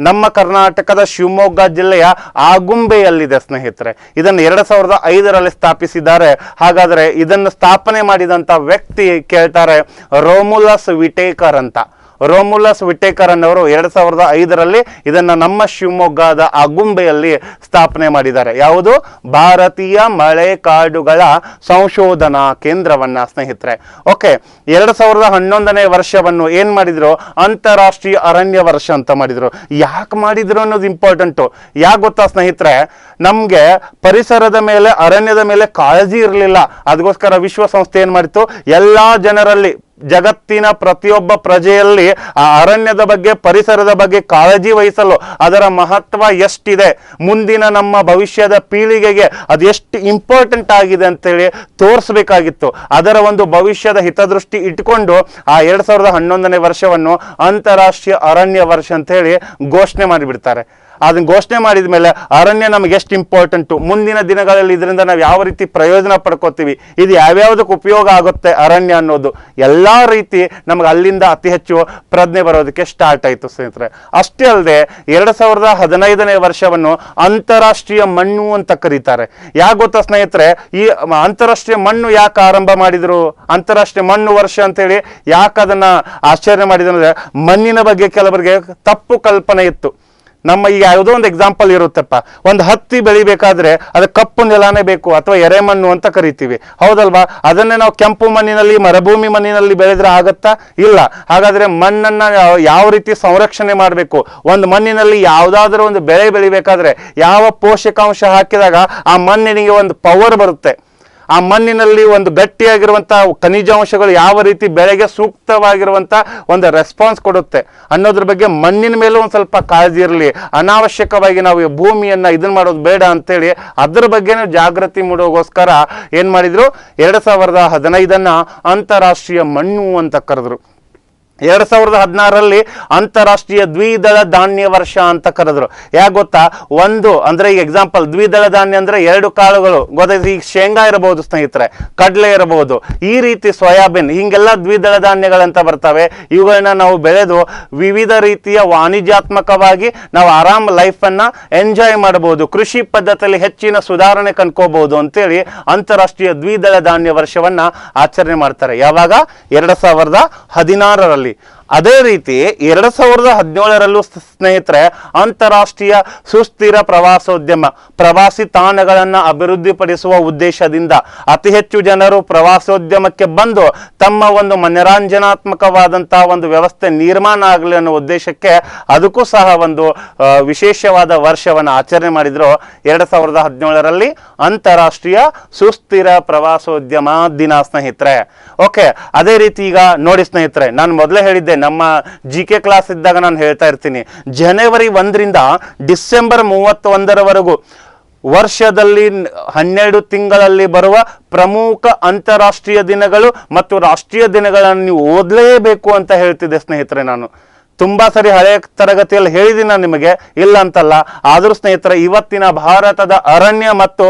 ನಮ್ಮ ಕರ್ನಾಟಕದ ಶಿವಮೊಗ್ಗ ಜಿಲ್ಲೆಯ ಆಗುಂಬೆಯಲ್ಲಿದೆ ಸ್ನೇಹಿತರೆ. ಇದನ್ನು 2005ರಲ್ಲಿ ಸ್ಥಾಪಿಸಿದ್ದಾರೆ. ಹಾಗಾದ್ರೆ ಇದನ್ನು ಸ್ಥಾಪನೆ ಮಾಡಿದಂತ ವ್ಯಕ್ತಿ ಕೇಳ್ತಾರೆ ರೋಮುಲಸ್ ವಿಟೇಕರ್ ಅಂತ. ರೋಮುಲಸ್ ವಿಟೇಕರ್ ಅನ್ನವರು 2005ರಲ್ಲಿ ಇದನ್ನ ನಮ್ಮ ಶಿವಮೊಗ್ಗದ ಆಗುಂಬೆಯಲ್ಲಿ ಸ್ಥಾಪನೆ ಮಾಡಿದ್ದಾರೆ. ಯಾವುದು? ಭಾರತೀಯ ಮಳೆಕಾಡುಗಳ ಸಂಶೋಧನಾ ಕೇಂದ್ರವನ್ನ ಸ್ನೇಹಿತರೆ. ಓಕೆ, 2011ನೇ ವರ್ಷವನ್ನು ಏನ್ ಮಾಡಿದ್ರು? ಅಂತಾರಾಷ್ಟ್ರೀಯ ಅರಣ್ಯ ವರ್ಷ ಅಂತ ಮಾಡಿದ್ರು. ಯಾಕೆ ಮಾಡಿದ್ರು ಅನ್ನೋದು ಇಂಪಾರ್ಟೆಂಟು. ಯಾಕೆ ಗೊತ್ತಾ ಸ್ನೇಹಿತರೆ? ನಮ್ಗೆ ಪರಿಸರದ ಮೇಲೆ, ಅರಣ್ಯದ ಮೇಲೆ ಕಾಳಜಿ ಇರಲಿಲ್ಲ. ಅದಕ್ಕೋಸ್ಕರ ವಿಶ್ವಸಂಸ್ಥೆ ಏನ್ ಮಾಡಿತ್ತು? ಎಲ್ಲಾ ಜನರಲ್ಲಿ, ಜಗತ್ತಿನ ಪ್ರತಿಯೊಬ್ಬ ಪ್ರಜೆಯಲ್ಲಿ ಆ ಅರಣ್ಯದ ಬಗ್ಗೆ, ಪರಿಸರದ ಬಗ್ಗೆ ಕಾಳಜಿ ವಹಿಸಲು, ಅದರ ಮಹತ್ವ ಎಷ್ಟಿದೆ, ಮುಂದಿನ ನಮ್ಮ ಭವಿಷ್ಯದ ಪೀಳಿಗೆಗೆ ಅದು ಎಷ್ಟು ಇಂಪಾರ್ಟೆಂಟ್ ಆಗಿದೆ ಅಂತೇಳಿ ತೋರಿಸ್ಬೇಕಾಗಿತ್ತು. ಅದರ ಒಂದು ಭವಿಷ್ಯದ ಹಿತದೃಷ್ಟಿ ಇಟ್ಕೊಂಡು ಆ 2011ನೇ ವರ್ಷವನ್ನು ಅಂತಾರಾಷ್ಟ್ರೀಯ ಅರಣ್ಯ ವರ್ಷ ಅಂತ ಹೇಳಿ ಘೋಷಣೆ ಮಾಡಿಬಿಡ್ತಾರೆ. ಅದನ್ನ ಘೋಷಣೆ ಮಾಡಿದ ಮೇಲೆ ಅರಣ್ಯ ನಮ್ಗೆ ಎಷ್ಟು ಇಂಪಾರ್ಟೆಂಟು, ಮುಂದಿನ ದಿನಗಳಲ್ಲಿ ಇದರಿಂದ ನಾವು ಯಾವ ರೀತಿ ಪ್ರಯೋಜನ ಪಡ್ಕೋತೀವಿ, ಇದು ಯಾವ್ಯಾವುದಕ್ಕೆ ಉಪಯೋಗ ಆಗುತ್ತೆ ಅರಣ್ಯ ಅನ್ನೋದು, ಎಲ್ಲಾ ರೀತಿ ನಮ್ಗೆ ಅಲ್ಲಿಂದ ಅತಿ ಹೆಚ್ಚು ಪ್ರಜ್ಞೆ ಬರೋದಕ್ಕೆ ಸ್ಟಾರ್ಟ್ ಆಯ್ತು ಸ್ನೇಹಿತರೆ. ಅಷ್ಟೇ ಅಲ್ಲದೆ 2015ನೇ ವರ್ಷವನ್ನು ಅಂತಾರಾಷ್ಟ್ರೀಯ ಮಣ್ಣು ಅಂತ ಕರೀತಾರೆ. ಯಾಕೆ ಗೊತ್ತಾ ಸ್ನೇಹಿತರೆ? ಈ ಅಂತಾರಾಷ್ಟ್ರೀಯ ಮಣ್ಣು ಯಾಕೆ ಆರಂಭ ಮಾಡಿದ್ರು? ಅಂತಾರಾಷ್ಟ್ರೀಯ ಮಣ್ಣು ವರ್ಷ ಅಂತೇಳಿ ಯಾಕೆ ಅದನ್ನ ಆಶ್ಚರ್ಯ ಮಾಡಿದ್ರು ಅಂದ್ರೆ, ಮಣ್ಣಿನ ಬಗ್ಗೆ ಕೆಲವರಿಗೆ ತಪ್ಪು ಕಲ್ಪನೆ ಇತ್ತು. ನಮ್ಮ ಈಗ ಯಾವುದೋ ಒಂದು ಎಕ್ಸಾಂಪಲ್ ಇರುತ್ತಪ್ಪ, ಒಂದು ಹತ್ತಿ ಬೆಳಿಬೇಕಾದ್ರೆ ಅದು ಕಪ್ಪು ನೆಲನೇ ಬೇಕು ಅಥವಾ ಎರೆಮಣ್ಣು ಅಂತ ಕರಿತೀವಿ, ಹೌದಲ್ವಾ? ಅದನ್ನೇ ನಾವು ಕೆಂಪು ಮಣ್ಣಿನಲ್ಲಿ, ಮರುಭೂಮಿ ಮಣ್ಣಿನಲ್ಲಿ ಬೆಳೆದ್ರೆ ಆಗತ್ತಾ? ಇಲ್ಲ. ಹಾಗಾದ್ರೆ ಮಣ್ಣನ್ನ ಯಾವ ರೀತಿ ಸಂರಕ್ಷಣೆ ಮಾಡಬೇಕು? ಒಂದು ಮಣ್ಣಿನಲ್ಲಿ ಯಾವುದಾದ್ರೂ ಒಂದು ಬೆಳೆ ಬೆಳಿಬೇಕಾದ್ರೆ ಯಾವ ಪೋಷಕಾಂಶ ಹಾಕಿದಾಗ ಆ ಮಣ್ಣಿನಿಗೆ ಒಂದು ಪವರ್ ಬರುತ್ತೆ, ಆ ಮಣ್ಣಿನಲ್ಲಿ ಒಂದು ಗಟ್ಟಿಯಾಗಿರುವಂತಹ ಖನಿಜಾಂಶಗಳು ಯಾವ ರೀತಿ ಬೆಳೆಗೆ ಸೂಕ್ತವಾಗಿರುವಂತ ಒಂದು ರೆಸ್ಪಾನ್ಸ್ ಕೊಡುತ್ತೆ ಅನ್ನೋದ್ರ ಬಗ್ಗೆ ಮಣ್ಣಿನ ಮೇಲೂ ಒಂದು ಸ್ವಲ್ಪ ಕಾಳಜಿ ಇರಲಿ. ಅನಾವಶ್ಯಕವಾಗಿ ನಾವು ಭೂಮಿಯನ್ನ ಇದನ್ನ ಮಾಡೋದು ಬೇಡ ಅಂತೇಳಿ ಅದ್ರ ಬಗ್ಗೆ ಜಾಗೃತಿ ಮೂಡೋಗೋಸ್ಕರ ಏನ್ ಮಾಡಿದ್ರು? 2015ನ್ನ ಅಂತಾರಾಷ್ಟ್ರೀಯ ಮಣ್ಣು ಅಂತ ಕರೆದ್ರು. 2016ರಲ್ಲಿ ಅಂತಾರಾಷ್ಟ್ರೀಯ ದ್ವಿದಳ ಧಾನ್ಯ ವರ್ಷ ಅಂತ ಕರೆದ್ರು. ಯಾಕೆ ಗೊತ್ತಾ? ಒಂದು ಅಂದ್ರೆ ಈಗ ಎಕ್ಸಾಂಪಲ್, ದ್ವಿದಳ ಧಾನ್ಯ ಅಂದ್ರೆ 2 ಕಾಳುಗಳು ಗೊತ್ತಾಯ್ತು. ಈಗ ಶೇಂಗಾ ಇರಬಹುದು ಸ್ನೇಹಿತರೆ, ಕಡಲೆ ಇರಬಹುದು, ಈ ರೀತಿ ಸೋಯಾಬೀನ್, ಹಿಂಗೆಲ್ಲ ದ್ವಿದಳ ಧಾನ್ಯಗಳಂತ ಬರ್ತವೆ. ಇವುಗಳನ್ನ ನಾವು ಬೆಳೆದು ವಿವಿಧ ರೀತಿಯ ವಾಣಿಜ್ಯಾತ್ಮಕವಾಗಿ ನಾವು ಆರಾಮ್ ಲೈಫ್ ಅನ್ನ ಎಂಜಾಯ್ ಮಾಡಬಹುದು, ಕೃಷಿ ಪದ್ಧತಿಯಲ್ಲಿ ಹೆಚ್ಚಿನ ಸುಧಾರಣೆ ಕಂಡ್ಕೋಬಹುದು ಅಂತೇಳಿ ಅಂತಾರಾಷ್ಟ್ರೀಯ ದ್ವಿದಳ ಧಾನ್ಯ ವರ್ಷವನ್ನ ಆಚರಣೆ ಮಾಡ್ತಾರೆ. ಯಾವಾಗ? 2016ರಲ್ಲಿ. ಅದೇ ರೀತಿ 2017ರಲ್ಲೂ ಸ್ನೇಹಿತರೆ ಅಂತಾರಾಷ್ಟ್ರೀಯ ಸುಸ್ಥಿರ ಪ್ರವಾಸೋದ್ಯಮ, ಪ್ರವಾಸಿ ತಾಣಗಳನ್ನು ಅಭಿವೃದ್ಧಿಪಡಿಸುವ ಉದ್ದೇಶದಿಂದ ಅತಿ ಹೆಚ್ಚು ಜನರು ಪ್ರವಾಸೋದ್ಯಮಕ್ಕೆ ಬಂದು ತಮ್ಮ ಒಂದು ಮನರಂಜನಾತ್ಮಕವಾದಂತಹ ಒಂದು ವ್ಯವಸ್ಥೆ ನಿರ್ಮಾಣ ಆಗಲಿ ಅನ್ನೋ ಉದ್ದೇಶಕ್ಕೆ ಅದಕ್ಕೂ ಸಹ ಒಂದು ವಿಶೇಷವಾದ ವರ್ಷವನ್ನು ಆಚರಣೆ ಮಾಡಿದ್ರು 2017ರಲ್ಲಿ ಅಂತಾರಾಷ್ಟ್ರೀಯ ಸುಸ್ಥಿರ ಪ್ರವಾಸೋದ್ಯಮ ದಿನ ಸ್ನೇಹಿತರೆ. ಓಕೆ, ಅದೇ ರೀತಿ ಈಗ ನೋಡಿ ಸ್ನೇಹಿತರೆ, ನಾನು ಮೊದಲೇ ಹೇಳಿದ್ದೆ, ನಮ್ಮ GK ಕ್ಲಾಸ್ ಇದ್ದಾಗ ನಾನು ಹೇಳ್ತಾ ಇರ್ತೀನಿ, ಜನವರಿ 1ರಿಂದ ಡಿಸೆಂಬರ್ 31ರವರೆಗೂ ವರ್ಷದಲ್ಲಿ 12 ತಿಂಗಳಲ್ಲಿ ಬರುವ ಪ್ರಮುಖ ಅಂತಾರಾಷ್ಟ್ರೀಯ ದಿನಗಳು ಮತ್ತು ರಾಷ್ಟ್ರೀಯ ದಿನಗಳನ್ನು ನೀವು ಓದಲೇಬೇಕು ಅಂತ ಹೇಳ್ತಿದ್ದೆ ಸ್ನೇಹಿತರೆ. ನಾನು ತುಂಬಾ ಸರಿ ಹಳೆ ತರಗತಿಯಲ್ಲಿ ಹೇಳಿದೀನಿ ನಾನು ನಿಮಗೆ, ಇಲ್ಲ ಅಂತಲ್ಲ. ಆದರೂ ಸ್ನೇಹಿತರೆ, ಇವತ್ತಿನ ಭಾರತದ ಅರಣ್ಯ ಮತ್ತು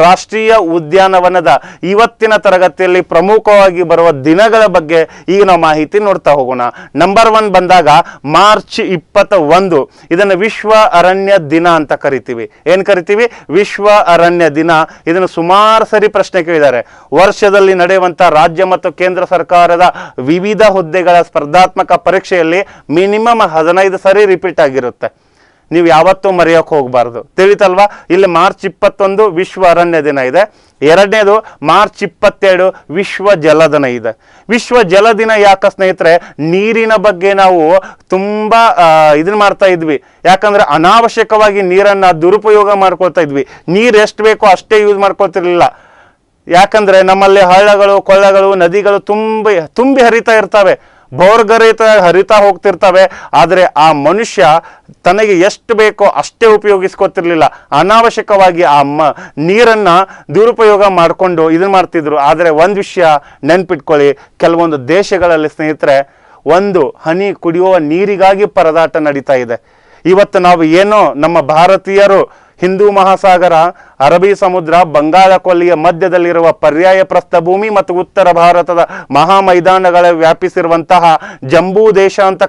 ರಾಷ್ಟ್ರೀಯ ಉದ್ಯಾನವನದ ಇವತ್ತಿನ ತರಗತಿಯಲ್ಲಿ ಪ್ರಮುಖವಾಗಿ ಬರುವ ದಿನಗಳ ಬಗ್ಗೆ ಈಗ ನಾವು ಮಾಹಿತಿ ನೋಡ್ತಾ ಹೋಗೋಣ. ನಂಬರ್ 1 ಬಂದಾಗ ಮಾರ್ಚ್ 21, ಇದನ್ನು ವಿಶ್ವ ಅರಣ್ಯ ದಿನ ಅಂತ ಕರಿತೀವಿ. ಏನ್ ಕರಿತೀವಿ? ವಿಶ್ವ ಅರಣ್ಯ ದಿನ. ಇದನ್ನು ಸುಮಾರು ಸರಿ ಪ್ರಶ್ನೆ ಕೇಳಿದ್ದಾರೆ. ವರ್ಷದಲ್ಲಿ ನಡೆಯುವಂತಹ ರಾಜ್ಯ ಮತ್ತು ಕೇಂದ್ರ ಸರ್ಕಾರದ ವಿವಿಧ ಹುದ್ದೆಗಳ ಸ್ಪರ್ಧಾತ್ಮಕ ಪರೀಕ್ಷೆಯಲ್ಲಿ ಮಿನಿಮಮ್ 15 ಸರಿ ರಿಪೀಟ್ ಆಗಿರುತ್ತೆ. ನೀವು ಯಾವತ್ತೂ ಮರೆಯೋಕೆ ಹೋಗಬಾರ್ದು. ತಿಳಿತಲ್ವಾ? ಇಲ್ಲಿ ಮಾರ್ಚ್ 21 ವಿಶ್ವ ಅರಣ್ಯ ದಿನ ಇದೆ. ಎರಡನೇದು ಮಾರ್ಚ್ 22 ವಿಶ್ವ ಜಲ ದಿನ ಇದೆ. ವಿಶ್ವ ಜಲ ದಿನ ಯಾಕೆ ಸ್ನೇಹಿತರೆ? ನೀರಿನ ಬಗ್ಗೆ ನಾವು ತುಂಬಾ ಇದನ್ನ ಮಾಡ್ತಾ ಇದ್ವಿ. ಯಾಕಂದ್ರೆ ಅನಾವಶ್ಯಕವಾಗಿ ನೀರನ್ನ ದುರುಪಯೋಗ ಮಾಡ್ಕೊಳ್ತಾ ಇದ್ವಿ. ನೀರು ಎಷ್ಟು ಬೇಕೋ ಅಷ್ಟೇ ಯೂಸ್ ಮಾಡ್ಕೊಳ್ತಿರ್ಲಿಲ್ಲ. ಯಾಕಂದ್ರೆ ನಮ್ಮಲ್ಲಿ ಹಳ್ಳಗಳು, ಕೊಳ್ಳಗಳು, ನದಿಗಳು ತುಂಬಿ ಹರಿತಾ ಇರ್ತವೆ, ಬೋರ್ಗರಿತ ಹರಿತಾ ಹೋಗ್ತಿರ್ತವೆ. ಆದರೆ ಆ ಮನುಷ್ಯ ತನಗೆ ಎಷ್ಟು ಬೇಕೋ ಅಷ್ಟೇ ಉಪಯೋಗಿಸ್ಕೊತಿರ್ಲಿಲ್ಲ. ಅನಾವಶ್ಯಕವಾಗಿ ಆ ನೀರನ್ನ ದುರುಪಯೋಗ ಮಾಡಿಕೊಂಡು ಇದನ್ನ ಮಾಡ್ತಿದ್ರು. ಆದರೆ ಒಂದು ವಿಷಯ ನೆನ್ಪಿಟ್ಕೊಳ್ಳಿ, ಕೆಲವೊಂದು ದೇಶಗಳಲ್ಲಿ ಸ್ನೇಹಿತರೆ ಒಂದು ಹನಿ ಕುಡಿಯುವ ನೀರಿಗಾಗಿ ಪರದಾಟ ನಡೀತಾ ಇದೆ. ಇವತ್ತು ನಾವು ಏನೋ ನಮ್ಮ ಭಾರತೀಯರು ಹಿಂದೂ ಮಹಾಸಾಗರ, ಅರಬ್ಬಿ ಸಮುದ್ರ, ಬಂಗಾಳ ಕೊಲ್ಲಿಯ ಮಧ್ಯದಲ್ಲಿರುವ ಪರ್ಯಾಯ ಪ್ರಸ್ಥಭೂಮಿ ಮತ್ತು ಉತ್ತರ ಭಾರತದ ಮಹಾ ಮೈದಾನಗಳ ವ್ಯಾಪಿಸಿರುವಂತಹ ಜಂಬೂ ದೇಶ ಅಂತ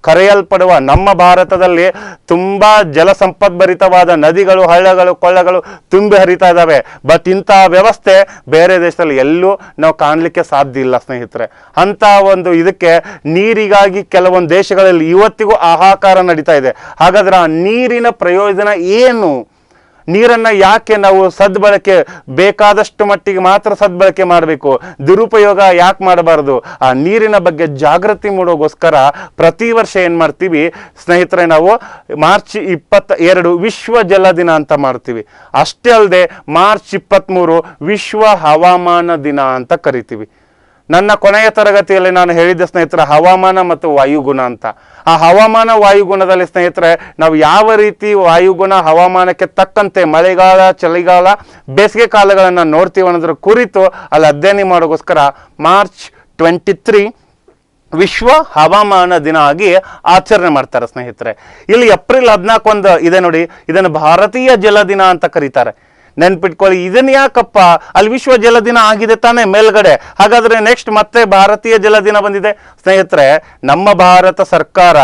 ಕರೆಯಲ್ಪಡುವ ನಮ್ಮ ಭಾರತದಲ್ಲಿ ತುಂಬಾ ಜಲ ಸಂಪದ್ಭರಿತವಾದ ನದಿಗಳು, ಹಳ್ಳಗಳು, ಕೊಳ್ಳಗಳು ತುಂಬಿ ಹರಿತಾ ಇದ್ದಾವೆ. ಬಟ್ ಇಂತಹ ವ್ಯವಸ್ಥೆ ಬೇರೆ ದೇಶದಲ್ಲಿ ಎಲ್ಲೂ ನಾವು ಕಾಣಲಿಕ್ಕೆ ಸಾಧ್ಯ ಇಲ್ಲ ಸ್ನೇಹಿತರೆ. ಅಂತ ಒಂದು ಇದಕ್ಕೆ ನೀರಿಗಾಗಿ ಕೆಲವೊಂದು ದೇಶಗಳಲ್ಲಿ ಇವತ್ತಿಗೂ ಹಾಹಾಕಾರ ನಡೀತಾ ಇದೆ. ಹಾಗಾದ್ರೆ ಆ ನೀರಿನ ಪ್ರಯೋಜನ ಏನು? ನೀರನ್ನ ಯಾಕೆ ನಾವು ಸದ್ಬಳಕೆ, ಬೇಕಾದಷ್ಟು ಮಟ್ಟಿಗೆ ಮಾತ್ರ ಸದ್ಬಳಕೆ ಮಾಡಬೇಕು, ದುರುಪಯೋಗ ಯಾಕೆ ಮಾಡಬಾರ್ದು? ಆ ನೀರಿನ ಬಗ್ಗೆ ಜಾಗೃತಿ ಮೂಡೋಗೋಸ್ಕರ ಪ್ರತಿ ವರ್ಷ ಏನ್ ಮಾಡ್ತೀವಿ ಸ್ನೇಹಿತರೆ, ನಾವು ಮಾರ್ಚ್ 22 ವಿಶ್ವ ಜಲ ದಿನ ಅಂತ ಮಾಡ್ತೀವಿ. ಅಷ್ಟೇ ಅಲ್ಲದೆ ಮಾರ್ಚ್ 23 ವಿಶ್ವ ಹವಾಮಾನ ದಿನ ಅಂತ ಕರಿತೀವಿ. ನನ್ನ ಕೊನೆಯ ತರಗತಿಯಲ್ಲಿ ನಾನು ಹೇಳಿದ್ದೆ ಸ್ನೇಹಿತರೆ, ಹವಾಮಾನ ಮತ್ತು ವಾಯುಗುಣ ಅಂತ. ಆ ಹವಾಮಾನ ವಾಯುಗುಣದಲ್ಲಿ ಸ್ನೇಹಿತರೆ ನಾವು ಯಾವ ರೀತಿ ವಾಯುಗುಣ ಹವಾಮಾನಕ್ಕೆ ತಕ್ಕಂತೆ ಮಳೆಗಾಲ, ಚಳಿಗಾಲ, ಬೇಸಿಗೆ ಕಾಲಗಳನ್ನು ನೋಡ್ತೀವಿ ಅನ್ನೋದ್ರ ಕುರಿತು ಅಲ್ಲಿ ಅಧ್ಯಯನ ಮಾಡೋಕ್ಕೋಸ್ಕರ ಮಾರ್ಚ್ 23 ವಿಶ್ವ ಹವಾಮಾನ ದಿನ ಆಗಿ ಆಚರಣೆ ಮಾಡ್ತಾರೆ ಸ್ನೇಹಿತರೆ. ಇಲ್ಲಿ ಏಪ್ರಿಲ್ 14 ಇದೆ ನೋಡಿ, ಇದನ್ನು ಭಾರತೀಯ ಜಲ ದಿನ ಅಂತ ಕರೀತಾರೆ. ನೆನ್ಪಿಟ್ಕೊಳ್ಳಿ. ಇದನ್ನ ಯಾಕಪ್ಪ, ಅಲ್ಲಿ ವಿಶ್ವ ಜಲ ದಿನ ಆಗಿದೆ ತಾನೇ ಮೇಲ್ಗಡೆ, ಹಾಗಾದ್ರೆ ನೆಕ್ಸ್ಟ್ ಮತ್ತೆ ಭಾರತೀಯ ಜಲ ದಿನ ಬಂದಿದೆ ಸ್ನೇಹಿತರೆ. ನಮ್ಮ ಭಾರತ ಸರ್ಕಾರ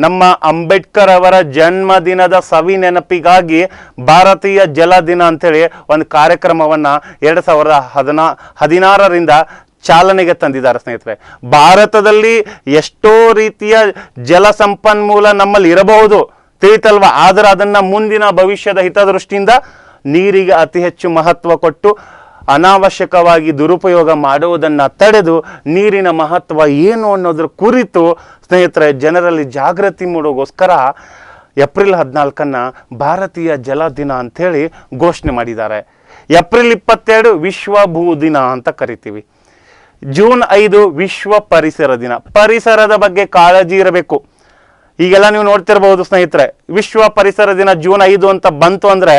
ನಮ್ಮ ಅಂಬೇಡ್ಕರ್ ಅವರ ಜನ್ಮದಿನದ ಸವಿ ನೆನಪಿಗಾಗಿ ಭಾರತೀಯ ಜಲ ದಿನ ಅಂತೇಳಿ ಒಂದು ಕಾರ್ಯಕ್ರಮವನ್ನ 2016ರಿಂದ ಚಾಲನೆಗೆ ತಂದಿದ್ದಾರೆ ಸ್ನೇಹಿತರೆ. ಭಾರತದಲ್ಲಿ ಎಷ್ಟೋ ರೀತಿಯ ಜಲ ಸಂಪನ್ಮೂಲ ನಮ್ಮಲ್ಲಿ ಇರಬಹುದು, ತಿಳಿತಲ್ವಾ? ಆದ್ರೆ ಅದನ್ನ ಮುಂದಿನ ಭವಿಷ್ಯದ ಹಿತದೃಷ್ಟಿಯಿಂದ ನೀರಿಗೆ ಅತಿ ಹೆಚ್ಚು ಮಹತ್ವ ಕೊಟ್ಟು ಅನಾವಶ್ಯಕವಾಗಿ ದುರುಪಯೋಗ ಮಾಡುವುದನ್ನು ತಡೆದು ನೀರಿನ ಮಹತ್ವ ಏನು ಅನ್ನೋದ್ರ ಕುರಿತು ಸ್ನೇಹಿತರೆ ಜನರಲ್ಲಿ ಜಾಗೃತಿ ಮೂಡೋಗೋಸ್ಕರ ಏಪ್ರಿಲ್ 14 ಭಾರತೀಯ ಜಲ ದಿನ ಅಂಥೇಳಿ ಘೋಷಣೆ ಮಾಡಿದ್ದಾರೆ. ಏಪ್ರಿಲ್ 22 ವಿಶ್ವ ಭೂ ದಿನ ಅಂತ ಕರಿತೀವಿ. ಜೂನ್ 5 ವಿಶ್ವ ಪರಿಸರ ದಿನ. ಪರಿಸರದ ಬಗ್ಗೆ ಕಾಳಜಿ ಇರಬೇಕು. ಈಗೆಲ್ಲ ನೀವು ನೋಡ್ತಿರ್ಬಹುದು ಸ್ನೇಹಿತರೆ, ವಿಶ್ವ ಪರಿಸರ ದಿನ ಜೂನ್ 5 ಅಂತ ಬಂತು ಅಂದ್ರೆ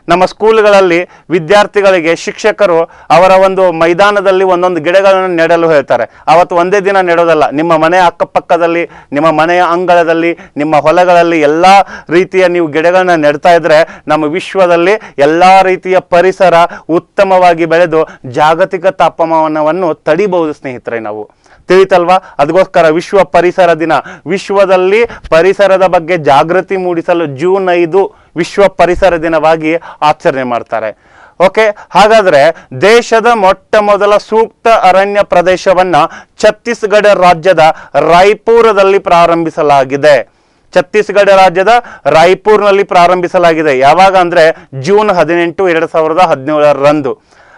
ನಮ್ಮ ಸ್ಕೂಲ್ಗಳಲ್ಲಿ ವಿದ್ಯಾರ್ಥಿಗಳಿಗೆ ಶಿಕ್ಷಕರು ಅವರ ಒಂದು ಮೈದಾನದಲ್ಲಿ ಒಂದೊಂದು ಗಿಡಗಳನ್ನು ನೆಡಲು ಹೇಳ್ತಾರೆ. ಅವತ್ತು ಒಂದೇ ದಿನ ನೆಡೋದಲ್ಲ, ನಿಮ್ಮ ಮನೆಯ ಅಕ್ಕಪಕ್ಕದಲ್ಲಿ, ನಿಮ್ಮ ಮನೆಯ ಅಂಗಳದಲ್ಲಿ, ನಿಮ್ಮ ಹೊಲಗಳಲ್ಲಿ ಎಲ್ಲ ರೀತಿಯ ನೀವು ಗಿಡಗಳನ್ನ ನೆಡ್ತಾ ಇದ್ರೆ ನಮ್ಮ ವಿಶ್ವದಲ್ಲಿ ಎಲ್ಲ ರೀತಿಯ ಪರಿಸರ ಉತ್ತಮವಾಗಿ ಬೆಳೆದು ಜಾಗತಿಕ ತಾಪಮಾನವನ್ನು ತಡಿಬಹುದು ಸ್ನೇಹಿತರೆ. ನಾವು ತಿಳಿತಲ್ವಾ? ಅದಕ್ಕೋಸ್ಕರ ವಿಶ್ವ ಪರಿಸರ ದಿನ, ವಿಶ್ವದಲ್ಲಿ ಪರಿಸರದ ಬಗ್ಗೆ ಜಾಗೃತಿ ಮೂಡಿಸಲು ಜೂನ್ 5 ವಿಶ್ವ ಪರಿಸರ ದಿನವಾಗಿ ಆಚರಣೆ ಮಾಡ್ತಾರೆ. ಓಕೆ, ಹಾಗಾದ್ರೆ ದೇಶದ ಮೊಟ್ಟ ಮೊದಲ ಸೂಕ್ತ ಅರಣ್ಯ ಪ್ರದೇಶವನ್ನ ಛತ್ತೀಸ್ಗಢ ರಾಜ್ಯದ ರಾಯ್ಪುರದಲ್ಲಿ ಪ್ರಾರಂಭಿಸಲಾಗಿದೆ. ಛತ್ತೀಸ್ಗಢ ರಾಜ್ಯದ ರಾಯ್ಪುರ್ನಲ್ಲಿ ಪ್ರಾರಂಭಿಸಲಾಗಿದೆ. ಯಾವಾಗ ಅಂದ್ರೆ ಜೂನ್ 18, 2017ರಂದು.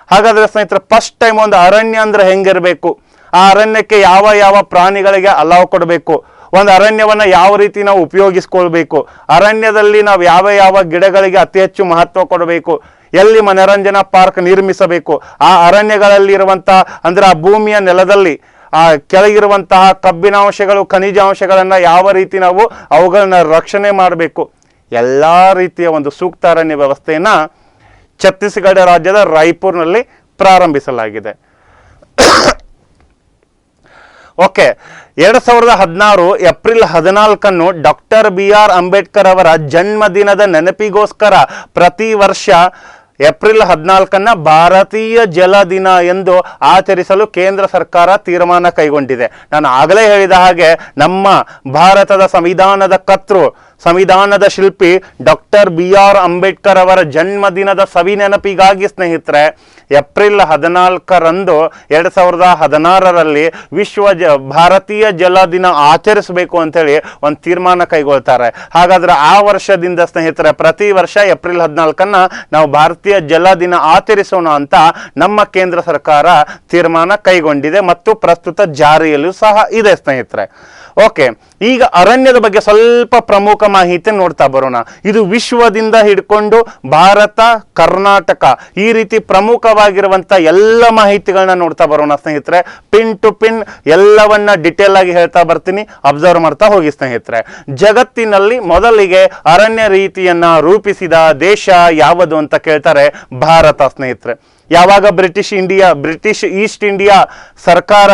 ಹಾಗಾದ್ರೆ ಸ್ನೇಹಿತರೆ, ಫಸ್ಟ್ ಟೈಮ್ ಒಂದು ಅರಣ್ಯ ಅಂದ್ರೆ ಹೆಂಗಿರ್ಬೇಕು, ಆ ಅರಣ್ಯಕ್ಕೆ ಯಾವ ಯಾವ ಪ್ರಾಣಿಗಳಿಗೆ ಅಲಾವ್ ಕೊಡಬೇಕು, ಒಂದು ಅರಣ್ಯವನ್ನ ಯಾವ ರೀತಿ ನಾವು ಉಪಯೋಗಿಸ್ಕೊಳ್ಬೇಕು, ಅರಣ್ಯದಲ್ಲಿ ನಾವು ಯಾವ ಯಾವ ಗಿಡಗಳಿಗೆ ಅತಿ ಹೆಚ್ಚು ಮಹತ್ವ ಕೊಡಬೇಕು, ಎಲ್ಲಿ ಮನರಂಜನಾ ಪಾರ್ಕ್ ನಿರ್ಮಿಸಬೇಕು, ಆ ಅರಣ್ಯಗಳಲ್ಲಿ ಇರುವಂತಹ ಅಂದ್ರೆ ಆ ಭೂಮಿಯ ನೆಲದಲ್ಲಿ ಆ ಕೆಳಗಿರುವಂತಹ ಕಬ್ಬಿನಾಂಶಗಳು, ಖನಿಜಾಂಶಗಳನ್ನ ಯಾವ ರೀತಿ ನಾವು ಅವುಗಳನ್ನ ರಕ್ಷಣೆ ಮಾಡಬೇಕು, ಎಲ್ಲಾ ರೀತಿಯ ಒಂದು ಸೂಕ್ತ ಅರಣ್ಯ ವ್ಯವಸ್ಥೆಯನ್ನ ಛತ್ತೀಸ್ಗಢ ರಾಜ್ಯದ ರಾಯ್ಪುರ್ನಲ್ಲಿ ಪ್ರಾರಂಭಿಸಲಾಗಿದೆ. Okay, 2016 April 14 doctor BR Ambedkar ಅವರ ಜನ್ಮದಿನದ ನೆನಪಿಗೋಸ್ಕರ ಪ್ರತಿ ವರ್ಷ ಏಪ್ರಿಲ್ 14 ಭಾರತೀಯ ಜಲ ದಿನ ಎಂದು ಆಚರಿಸಲು ಕೇಂದ್ರ ಸರ್ಕಾರ ತೀರ್ಮಾನ ಕೈಗೊಂಡಿದೆ. ನಾನು ಆಗಲೇ ಹೇಳಿದ ಹಾಗೆ ನಮ್ಮ ಭಾರತದ ಸಂವಿಧಾನದ ಕರ್ತೃ, ಸಂವಿಧಾನದ ಶಿಲ್ಪಿ ಡಾಕ್ಟರ್ BR ಅಂಬೇಡ್ಕರ್ ಅವರ ಜನ್ಮದಿನದ ಸವಿ ನೆನಪಿಗಾಗಿ ಸ್ನೇಹಿತರೆ ಏಪ್ರಿಲ್ 14 2016 ಭಾರತೀಯ ಜಲ ದಿನ ಆಚರಿಸಬೇಕು ಅಂತೇಳಿ ಒಂದು ತೀರ್ಮಾನ ಕೈಗೊಳ್ತಾರೆ. ಹಾಗಾದ್ರೆ ಆ ವರ್ಷದಿಂದ ಸ್ನೇಹಿತರೆ ಪ್ರತಿ ವರ್ಷ ಏಪ್ರಿಲ್ 14 ನಾವು ಭಾರತೀಯ ಜಲ ದಿನ ಆಚರಿಸೋಣ ಅಂತ ನಮ್ಮ ಕೇಂದ್ರ ಸರ್ಕಾರ ತೀರ್ಮಾನ ಕೈಗೊಂಡಿದೆ ಮತ್ತು ಪ್ರಸ್ತುತ ಜಾರಿಯಲ್ಲೂ ಸಹ ಇದೆ ಸ್ನೇಹಿತರೆ. ಓಕೆ, ಈಗ ಅರಣ್ಯದ ಬಗ್ಗೆ ಸ್ವಲ್ಪ ಪ್ರಮುಖ ಮಾಹಿತಿ ನೋಡ್ತಾ ಬರೋಣ. ಇದು ವಿಶ್ವದಿಂದ ಹಿಡ್ಕೊಂಡು ಭಾರತ, ಕರ್ನಾಟಕ ಈ ರೀತಿ ಪ್ರಮುಖವಾಗಿರುವಂತ ಎಲ್ಲ ಮಾಹಿತಿಗಳನ್ನ ನೋಡ್ತಾ ಬರೋಣ ಸ್ನೇಹಿತರೆ. ಪಿನ್ ಟು ಪಿನ್ ಎಲ್ಲವನ್ನ ಡಿಟೇಲ್ ಆಗಿ ಹೇಳ್ತಾ ಬರ್ತೀನಿ, ಅಬ್ಸರ್ವ್ ಮಾಡ್ತಾ ಹೋಗಿ ಸ್ನೇಹಿತರೆ. ಜಗತ್ತಿನಲ್ಲಿ ಮೊದಲಿಗೆ ಅರಣ್ಯ ರೀತಿಯನ್ನ ರೂಪಿಸಿದ ದೇಶ ಯಾವುದು ಅಂತ ಕೇಳ್ತಾರೆ, ಭಾರತ ಸ್ನೇಹಿತರೆ. ಯಾವಾಗ ಬ್ರಿಟಿಷ್ ಈಸ್ಟ್ ಇಂಡಿಯಾ ಸರ್ಕಾರ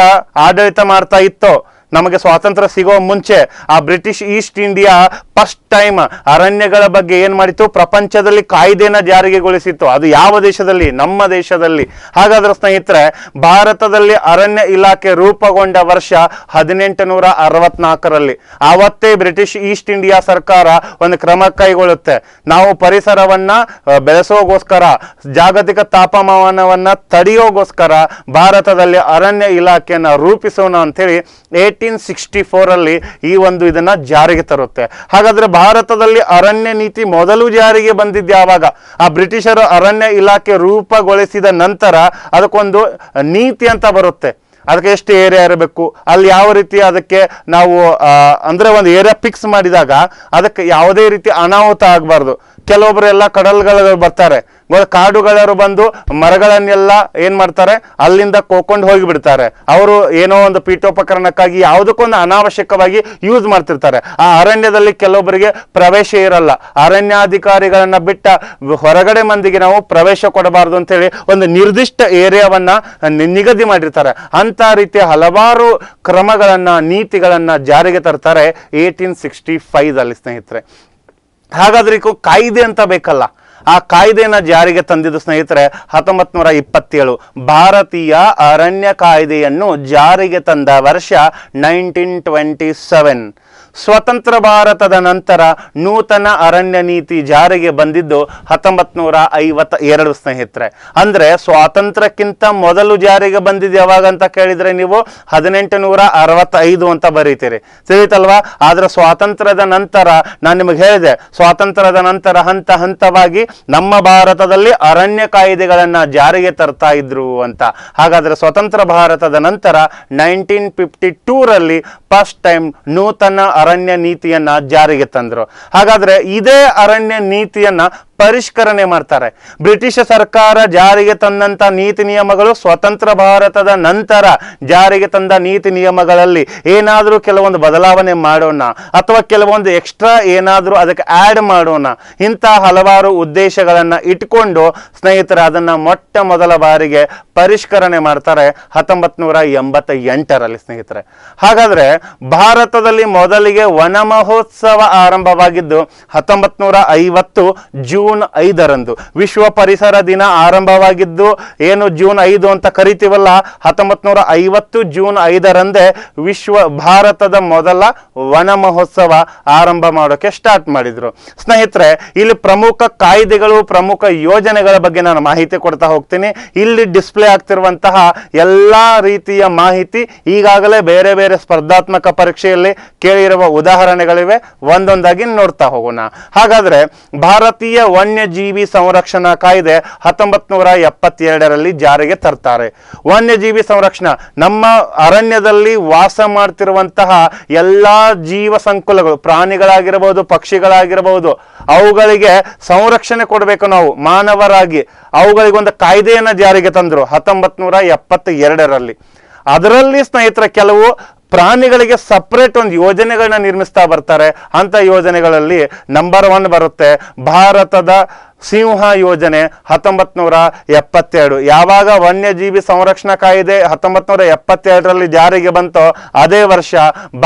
ಆಡಳಿತ ಮಾಡ್ತಾ ಇತ್ತೋ, ನಮಗೆ ಸ್ವಾತಂತ್ರ್ಯ ಸಿಗೋ ಮುಂಚೆ ಆ British East India first time ಅರಣ್ಯಗಳ ಬಗ್ಗೆ ಏನ್ ಮಾಡಿತ್ತು, ಪ್ರಪಂಚದಲ್ಲಿ ಕಾಯ್ದೆನ ಜಾರಿಗೆಗೊಳಿಸಿತ್ತು. ಅದು ಯಾವ ದೇಶದಲ್ಲಿ? ನಮ್ಮ ದೇಶದಲ್ಲಿ. ಹಾಗಾದ್ರೆ ಸ್ನೇಹಿತರೆ ಭಾರತದಲ್ಲಿ ಅರಣ್ಯ ಇಲಾಖೆ ರೂಪುಗೊಂಡ ವರ್ಷ 1864. ಆವತ್ತೇ ಬ್ರಿಟಿಷ್ ಈಸ್ಟ್ ಇಂಡಿಯಾ ಸರ್ಕಾರ ಒಂದು ಕ್ರಮ ಕೈಗೊಳ್ಳುತ್ತೆ. ನಾವು ಪರಿಸರವನ್ನ ಬೆಳೆಸೋಗೋಸ್ಕರ, ಜಾಗತಿಕ ತಾಪಮಾನವನ್ನ ತಡೆಯೋಗೋಸ್ಕರ ಭಾರತದಲ್ಲಿ ಅರಣ್ಯ ಇಲಾಖೆಯನ್ನ ರೂಪಿಸೋಣ ಅಂತೇಳಿ 1864 ಈ ಒಂದು ಇದನ್ನ ಜಾರಿಗೆ ತರುತ್ತೆ. ಹಾಗಾದ್ರೆ ಭಾರತದಲ್ಲಿ ಅರಣ್ಯ ನೀತಿ ಮೊದಲು ಜಾರಿಗೆ ಬಂದಿದ್ದು ಯಾವಾಗ? ಆ ಬ್ರಿಟಿಷರು ಅರಣ್ಯ ಇಲಾಖೆ ರೂಪುಗೊಳಿಸಿದ ನಂತರ ಅದಕ್ಕೊಂದು ನೀತಿ ಅಂತ ಬರುತ್ತೆ. ಅದಕ್ಕೆ ಎಷ್ಟು ಏರಿಯಾ ಇರಬೇಕು, ಅಲ್ಲಿ ಯಾವ ರೀತಿ ಅದಕ್ಕೆ ನಾವು ಅಂದ್ರೆ ಒಂದು ಏರಿಯಾ ಫಿಕ್ಸ್ ಮಾಡಿದಾಗ ಅದಕ್ಕೆ ಯಾವುದೇ ರೀತಿ ಅನಾಹುತ ಆಗಬಾರ್ದು. ಕೆಲವೊಬ್ಬರೆಲ್ಲ ಕಡಲ್ಗಳು ಬರ್ತಾರೆ, ಕಾಡುಗಳವರು ಬಂದು ಮರಗಳನ್ನೆಲ್ಲ ಏನ್ ಮಾಡ್ತಾರೆ, ಅಲ್ಲಿಂದ ಕೋಕೊಂಡು ಹೋಗಿಬಿಡ್ತಾರೆ. ಅವರು ಏನೋ ಒಂದು ಪೀಠೋಪಕರಣಕ್ಕಾಗಿ ಯಾವುದಕ್ಕೊಂದು ಅನಾವಶ್ಯಕವಾಗಿ ಯೂಸ್ ಮಾಡ್ತಿರ್ತಾರೆ. ಆ ಅರಣ್ಯದಲ್ಲಿ ಕೆಲವೊಬ್ಬರಿಗೆ ಪ್ರವೇಶ ಇರಲ್ಲ. ಅರಣ್ಯಾಧಿಕಾರಿಗಳನ್ನ ಬಿಟ್ಟ ಹೊರಗಡೆ ಮಂದಿಗೆ ನಾವು ಪ್ರವೇಶ ಕೊಡಬಾರ್ದು ಅಂತೇಳಿ ಒಂದು ನಿರ್ದಿಷ್ಟ ಏರಿಯಾವನ್ನ ನಿಗದಿ ಮಾಡಿರ್ತಾರೆ. ಅಂತ ರೀತಿಯ ಹಲವಾರು ಕ್ರಮಗಳನ್ನ, ನೀತಿಗಳನ್ನ ಜಾರಿಗೆ ತರ್ತಾರೆ 1865 ಸ್ನೇಹಿತರೆ. ಹಾಗಾದ್ರೆ ಕಾಯ್ದೆ ಅಂತ ಬೇಕಲ್ಲ, ಆ ಕಾಯ್ದೆನ ಜಾರಿಗೆ ತಂದಿದ್ದು ಸ್ನೇಹಿತರೆ 1927. ಭಾರತೀಯ ಅರಣ್ಯ ಕಾಯ್ದೆಯನ್ನು ಜಾರಿಗೆ ತಂದ ವರ್ಷ 1927. ಸ್ವತಂತ್ರ ಭಾರತದ ನಂತರ ನೂತನ ಅರಣ್ಯ ನೀತಿ ಜಾರಿಗೆ ಬಂದಿದ್ದು 1952 ಸ್ನೇಹಿತರೆ. ಅಂದ್ರೆ ಸ್ವಾತಂತ್ರ್ಯಕ್ಕಿಂತ ಮೊದಲು ಜಾರಿಗೆ ಬಂದಿದ್ದು ಯಾವಾಗ ಅಂತ ಕೇಳಿದ್ರೆ ನೀವು 1865 ಅಂತ ಬರೀತೀರಿ, ತಿಳಿತಲ್ವಾ? ಆದ್ರೆ ಸ್ವಾತಂತ್ರ್ಯದ ನಂತರ ನಾನು ನಿಮಗೆ ಹೇಳಿದೆ, ಸ್ವಾತಂತ್ರ್ಯದ ನಂತರ ಹಂತ ಹಂತವಾಗಿ ನಮ್ಮ ಭಾರತದಲ್ಲಿ ಅರಣ್ಯ ಕಾಯ್ದೆಗಳನ್ನ ಜಾರಿಗೆ ತರ್ತಾ ಇದ್ರು ಅಂತ. ಹಾಗಾದ್ರೆ ಸ್ವತಂತ್ರ ಭಾರತದ ನಂತರ 1952 ಫಸ್ಟ್ ಟೈಮ್ ನೂತನ ಅರಣ್ಯ ನೀತಿಯನ್ನ ಜಾರಿಗೆ ತಂದ್ರು. ಹಾಗಾದ್ರೆ ಇದೇ ಅರಣ್ಯ ನೀತಿಯನ್ನ ಪರಿಷ್ಕರಣೆ ಮಾಡ್ತಾರೆ. ಬ್ರಿಟಿಷ್ ಸರ್ಕಾರ ಜಾರಿಗೆ ತಂದಂತ ನೀತಿ ನಿಯಮಗಳು ಸ್ವತಂತ್ರ ಭಾರತದ ನಂತರ ಜಾರಿಗೆ ತಂದ ನೀತಿ ನಿಯಮಗಳಲ್ಲಿ ಏನಾದರೂ ಕೆಲವೊಂದು ಬದಲಾವಣೆ ಮಾಡೋಣ ಅಥವಾ ಕೆಲವೊಂದು ಎಕ್ಸ್ಟ್ರಾ ಏನಾದರೂ ಅದಕ್ಕೆ ಆಡ್ ಮಾಡೋಣ, ಇಂಥ ಹಲವಾರು ಉದ್ದೇಶಗಳನ್ನ ಇಟ್ಕೊಂಡು ಸ್ನೇಹಿತರೆ ಅದನ್ನ ಮೊಟ್ಟ ಮೊದಲ ಬಾರಿಗೆ ಪರಿಷ್ಕರಣೆ ಮಾಡ್ತಾರೆ 1988 ಸ್ನೇಹಿತರೆ. ಹಾಗಾದ್ರೆ ಭಾರತದಲ್ಲಿ ಮೊದಲಿಗೆ ವನ ಮಹೋತ್ಸವ ಆರಂಭವಾಗಿದ್ದು 1950 ಜೂನ್ 5 ವಿಶ್ವ ಪರಿಸರ ದಿನ ಆರಂಭವಾಗಿದ್ದು ಏನು ಜೂನ್ 5 ಅಂತ ಕರಿತೀವಲ್ಲ, 1950 ಜೂನ್ 5 ವಿಶ್ವ ಭಾರತದ ಮೊದಲ ವನ ಮಹೋತ್ಸವ ಆರಂಭ ಮಾಡೋಕೆ ಸ್ಟಾರ್ಟ್ ಮಾಡಿದ್ರು ಸ್ನೇಹಿತರೆ. ಇಲ್ಲಿ ಪ್ರಮುಖ ಕಾಯ್ದೆಗಳು, ಪ್ರಮುಖ ಯೋಜನೆಗಳ ಬಗ್ಗೆ ನಾನು ಮಾಹಿತಿ ಕೊಡ್ತಾ ಹೋಗ್ತೀನಿ. ಇಲ್ಲಿ ಡಿಸ್ಪ್ಲೇ ಆಗ್ತಿರುವಂತಹ ಎಲ್ಲಾ ರೀತಿಯ ಮಾಹಿತಿ ಈಗಾಗಲೇ ಬೇರೆ ಬೇರೆ ಸ್ಪರ್ಧಾತ್ಮಕ ಪರೀಕ್ಷೆಯಲ್ಲಿ ಕೇಳಿರುವ ಉದಾಹರಣೆಗಳಿವೆ, ಒಂದೊಂದಾಗಿ ನೋಡ್ತಾ ಹೋಗೋಣ. ಹಾಗಾದ್ರೆ ಭಾರತೀಯ ವನ್ಯಜೀವಿ ಸಂರಕ್ಷಣಾ ಕಾಯ್ದೆ 1972 ಜಾರಿಗೆ ತರ್ತಾರೆ. ವನ್ಯಜೀವಿ ಸಂರಕ್ಷಣಾ, ನಮ್ಮ ಅರಣ್ಯದಲ್ಲಿ ವಾಸ ಮಾಡ್ತಿರುವಂತಹ ಎಲ್ಲಾ ಜೀವ ಸಂಕುಲಗಳು, ಪ್ರಾಣಿಗಳಾಗಿರಬಹುದು, ಪಕ್ಷಿಗಳಾಗಿರಬಹುದು, ಅವುಗಳಿಗೆ ಸಂರಕ್ಷಣೆ ಕೊಡಬೇಕು ನಾವು ಮಾನವರಾಗಿ. ಅವುಗಳಿಗೊಂದು ಕಾಯ್ದೆಯನ್ನ ಜಾರಿಗೆ ತಂದ್ರು 1972. ಅದರಲ್ಲಿ ಸ್ನೇಹಿತರೆ ಕೆಲವು ಪ್ರಾಣಿಗಳಿಗೆ ಸಪರೇಟ್ ಒಂದು ಯೋಜನೆಗಳನ್ನ ನಿರ್ಮಿಸ್ತಾ ಬರ್ತಾರೆ. ಅಂತ ಯೋಜನೆಗಳಲ್ಲಿ ನಂಬರ್ 1 ಬರುತ್ತೆ ಭಾರತದ ಸಿಂಹ ಯೋಜನೆ 1972. ಯಾವಾಗ ವನ್ಯಜೀವಿ ಸಂರಕ್ಷಣಾ ಕಾಯ್ದೆ 1972ರಲ್ಲಿ ಜಾರಿಗೆ ಬಂತೋ ಅದೇ ವರ್ಷ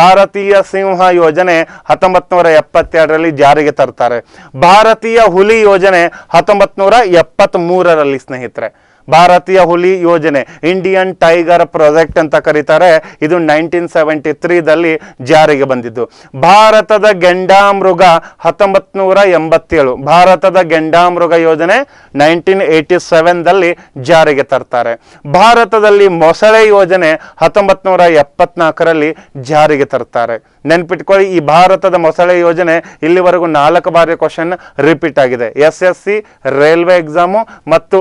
ಭಾರತೀಯ ಸಿಂಹ ಯೋಜನೆ 1972ರಲ್ಲಿ ಜಾರಿಗೆ ತರ್ತಾರೆ. ಭಾರತೀಯ ಹುಲಿ ಯೋಜನೆ 1973ರಲ್ಲಿ ಸ್ನೇಹಿತರೆ. ಭಾರತೀಯ ಹುಲಿ ಯೋಜನೆ, ಇಂಡಿಯನ್ ಟೈಗರ್ ಪ್ರಾಜೆಕ್ಟ್ ಅಂತ ಕರೀತಾರೆ. ಇದು 1973ದಲ್ಲಿ ಜಾರಿಗೆ ಬಂದಿದ್ದು. ಭಾರತದ ಗೆಂಡಾಮೃಗ 1987. ಭಾರತದ ಗೆಂಡಾಮೃಗ ಯೋಜನೆ 1987ದಲ್ಲಿ ಜಾರಿಗೆ ತರ್ತಾರೆ. ಭಾರತದಲ್ಲಿ ಮೊಸಳೆ ಯೋಜನೆ 1974ರಲ್ಲಿ ಜಾರಿಗೆ ತರ್ತಾರೆ. ನೆನ್ಪಿಟ್ಕೊಳ್ಳಿ, ಈ ಭಾರತದ ಮೊಸಳೆ ಯೋಜನೆ ಇಲ್ಲಿವರೆಗೂ 4 ಬಾರಿ ಕ್ವಶನ್ ರಿಪೀಟ್ ಆಗಿದೆ. SSC, ರೈಲ್ವೆ ಎಕ್ಸಾಮು ಮತ್ತು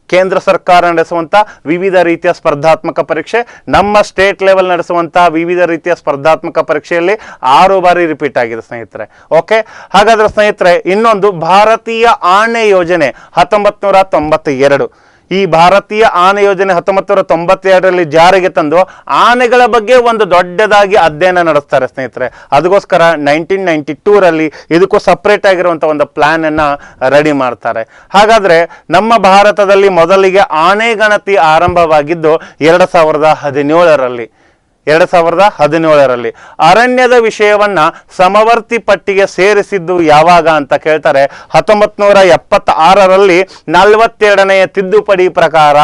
ಕೇಂದ್ರ ಸರ್ಕಾರ ನಡೆಸುವಂಥ ವಿವಿಧ ರೀತಿಯ ಸ್ಪರ್ಧಾತ್ಮಕ ಪರೀಕ್ಷೆ, ನಮ್ಮ ಸ್ಟೇಟ್ ಲೆವೆಲ್ ನಡೆಸುವಂತಹ ವಿವಿಧ ರೀತಿಯ ಸ್ಪರ್ಧಾತ್ಮಕ ಪರೀಕ್ಷೆಯಲ್ಲಿ 6 ಬಾರಿ ರಿಪೀಟ್ ಆಗಿದೆ ಸ್ನೇಹಿತರೆ. ಓಕೆ, ಹಾಗಾದ್ರೆ ಸ್ನೇಹಿತರೆ ಇನ್ನೊಂದು ಭಾರತೀಯ ಆನೆ ಯೋಜನೆ 1992. ಈ ಭಾರತೀಯ ಆನೆ ಯೋಜನೆ 1992ರಲ್ಲಿ ಜಾರಿಗೆ ತಂದು ಆನೆಗಳ ಬಗ್ಗೆ ಒಂದು ದೊಡ್ಡದಾಗಿ ಅಧ್ಯಯನ ನಡೆಸ್ತಾರೆ ಸ್ನೇಹಿತರೆ. ಅದಕ್ಕೋಸ್ಕರ 1992ರಲ್ಲಿ ಇದಕ್ಕೂ ಸಪ್ರೇಟ್ ಆಗಿರುವಂಥ ಒಂದು ಪ್ಲಾನ್ ಅನ್ನ ರೆಡಿ ಮಾಡ್ತಾರೆ. ಹಾಗಾದ್ರೆ ನಮ್ಮ ಭಾರತದಲ್ಲಿ ಮೊದಲಿಗೆ ಆನೆ ಗಣತಿ ಆರಂಭವಾಗಿದ್ದು 2017ರಲ್ಲಿ. 2017ರಲ್ಲಿ ಅರಣ್ಯದ ವಿಷಯವನ್ನ ಸಮವರ್ತಿ ಪಟ್ಟಿಗೆ ಸೇರಿಸಿದ್ದು ಯಾವಾಗ ಅಂತ ಕೇಳ್ತಾರೆ. 1976ರಲ್ಲಿ 42ನೇ ತಿದ್ದುಪಡಿ ಪ್ರಕಾರ,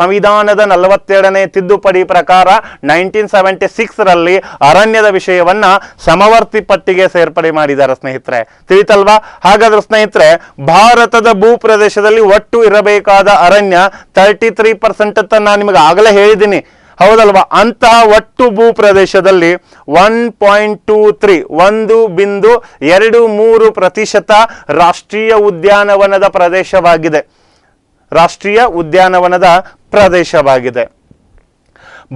ಸಂವಿಧಾನದ 42ನೇ ತಿದ್ದುಪಡಿ ಪ್ರಕಾರ 1976ರಲ್ಲಿ ಅರಣ್ಯದ ವಿಷಯವನ್ನ ಸಮವರ್ತಿ ಪಟ್ಟಿಗೆ ಸೇರ್ಪಡೆ ಮಾಡಿದ್ದಾರೆ ಸ್ನೇಹಿತರೆ. ತಿಳಿತಲ್ವಾ? ಹಾಗಾದ್ರೆ ಸ್ನೇಹಿತರೆ ಭಾರತದ ಭೂ ಪ್ರದೇಶದಲ್ಲಿ ಒಟ್ಟು ಇರಬೇಕಾದ ಅರಣ್ಯ 33% ಅಂತ ನಾನು ನಿಮಗೆ ಆಗಲೇ ಹೇಳಿದ್ದೀನಿ, ಹೌದಲ್ವಾ? ಅಂತಹ ಒಟ್ಟು ಭೂ ಪ್ರದೇಶದಲ್ಲಿ 1.23 1.23% ರಾಷ್ಟ್ರೀಯ ಉದ್ಯಾನವನದ ಪ್ರದೇಶವಾಗಿದೆ. ರಾಷ್ಟ್ರೀಯ ಉದ್ಯಾನವನದ ಪ್ರದೇಶವಾಗಿದೆ.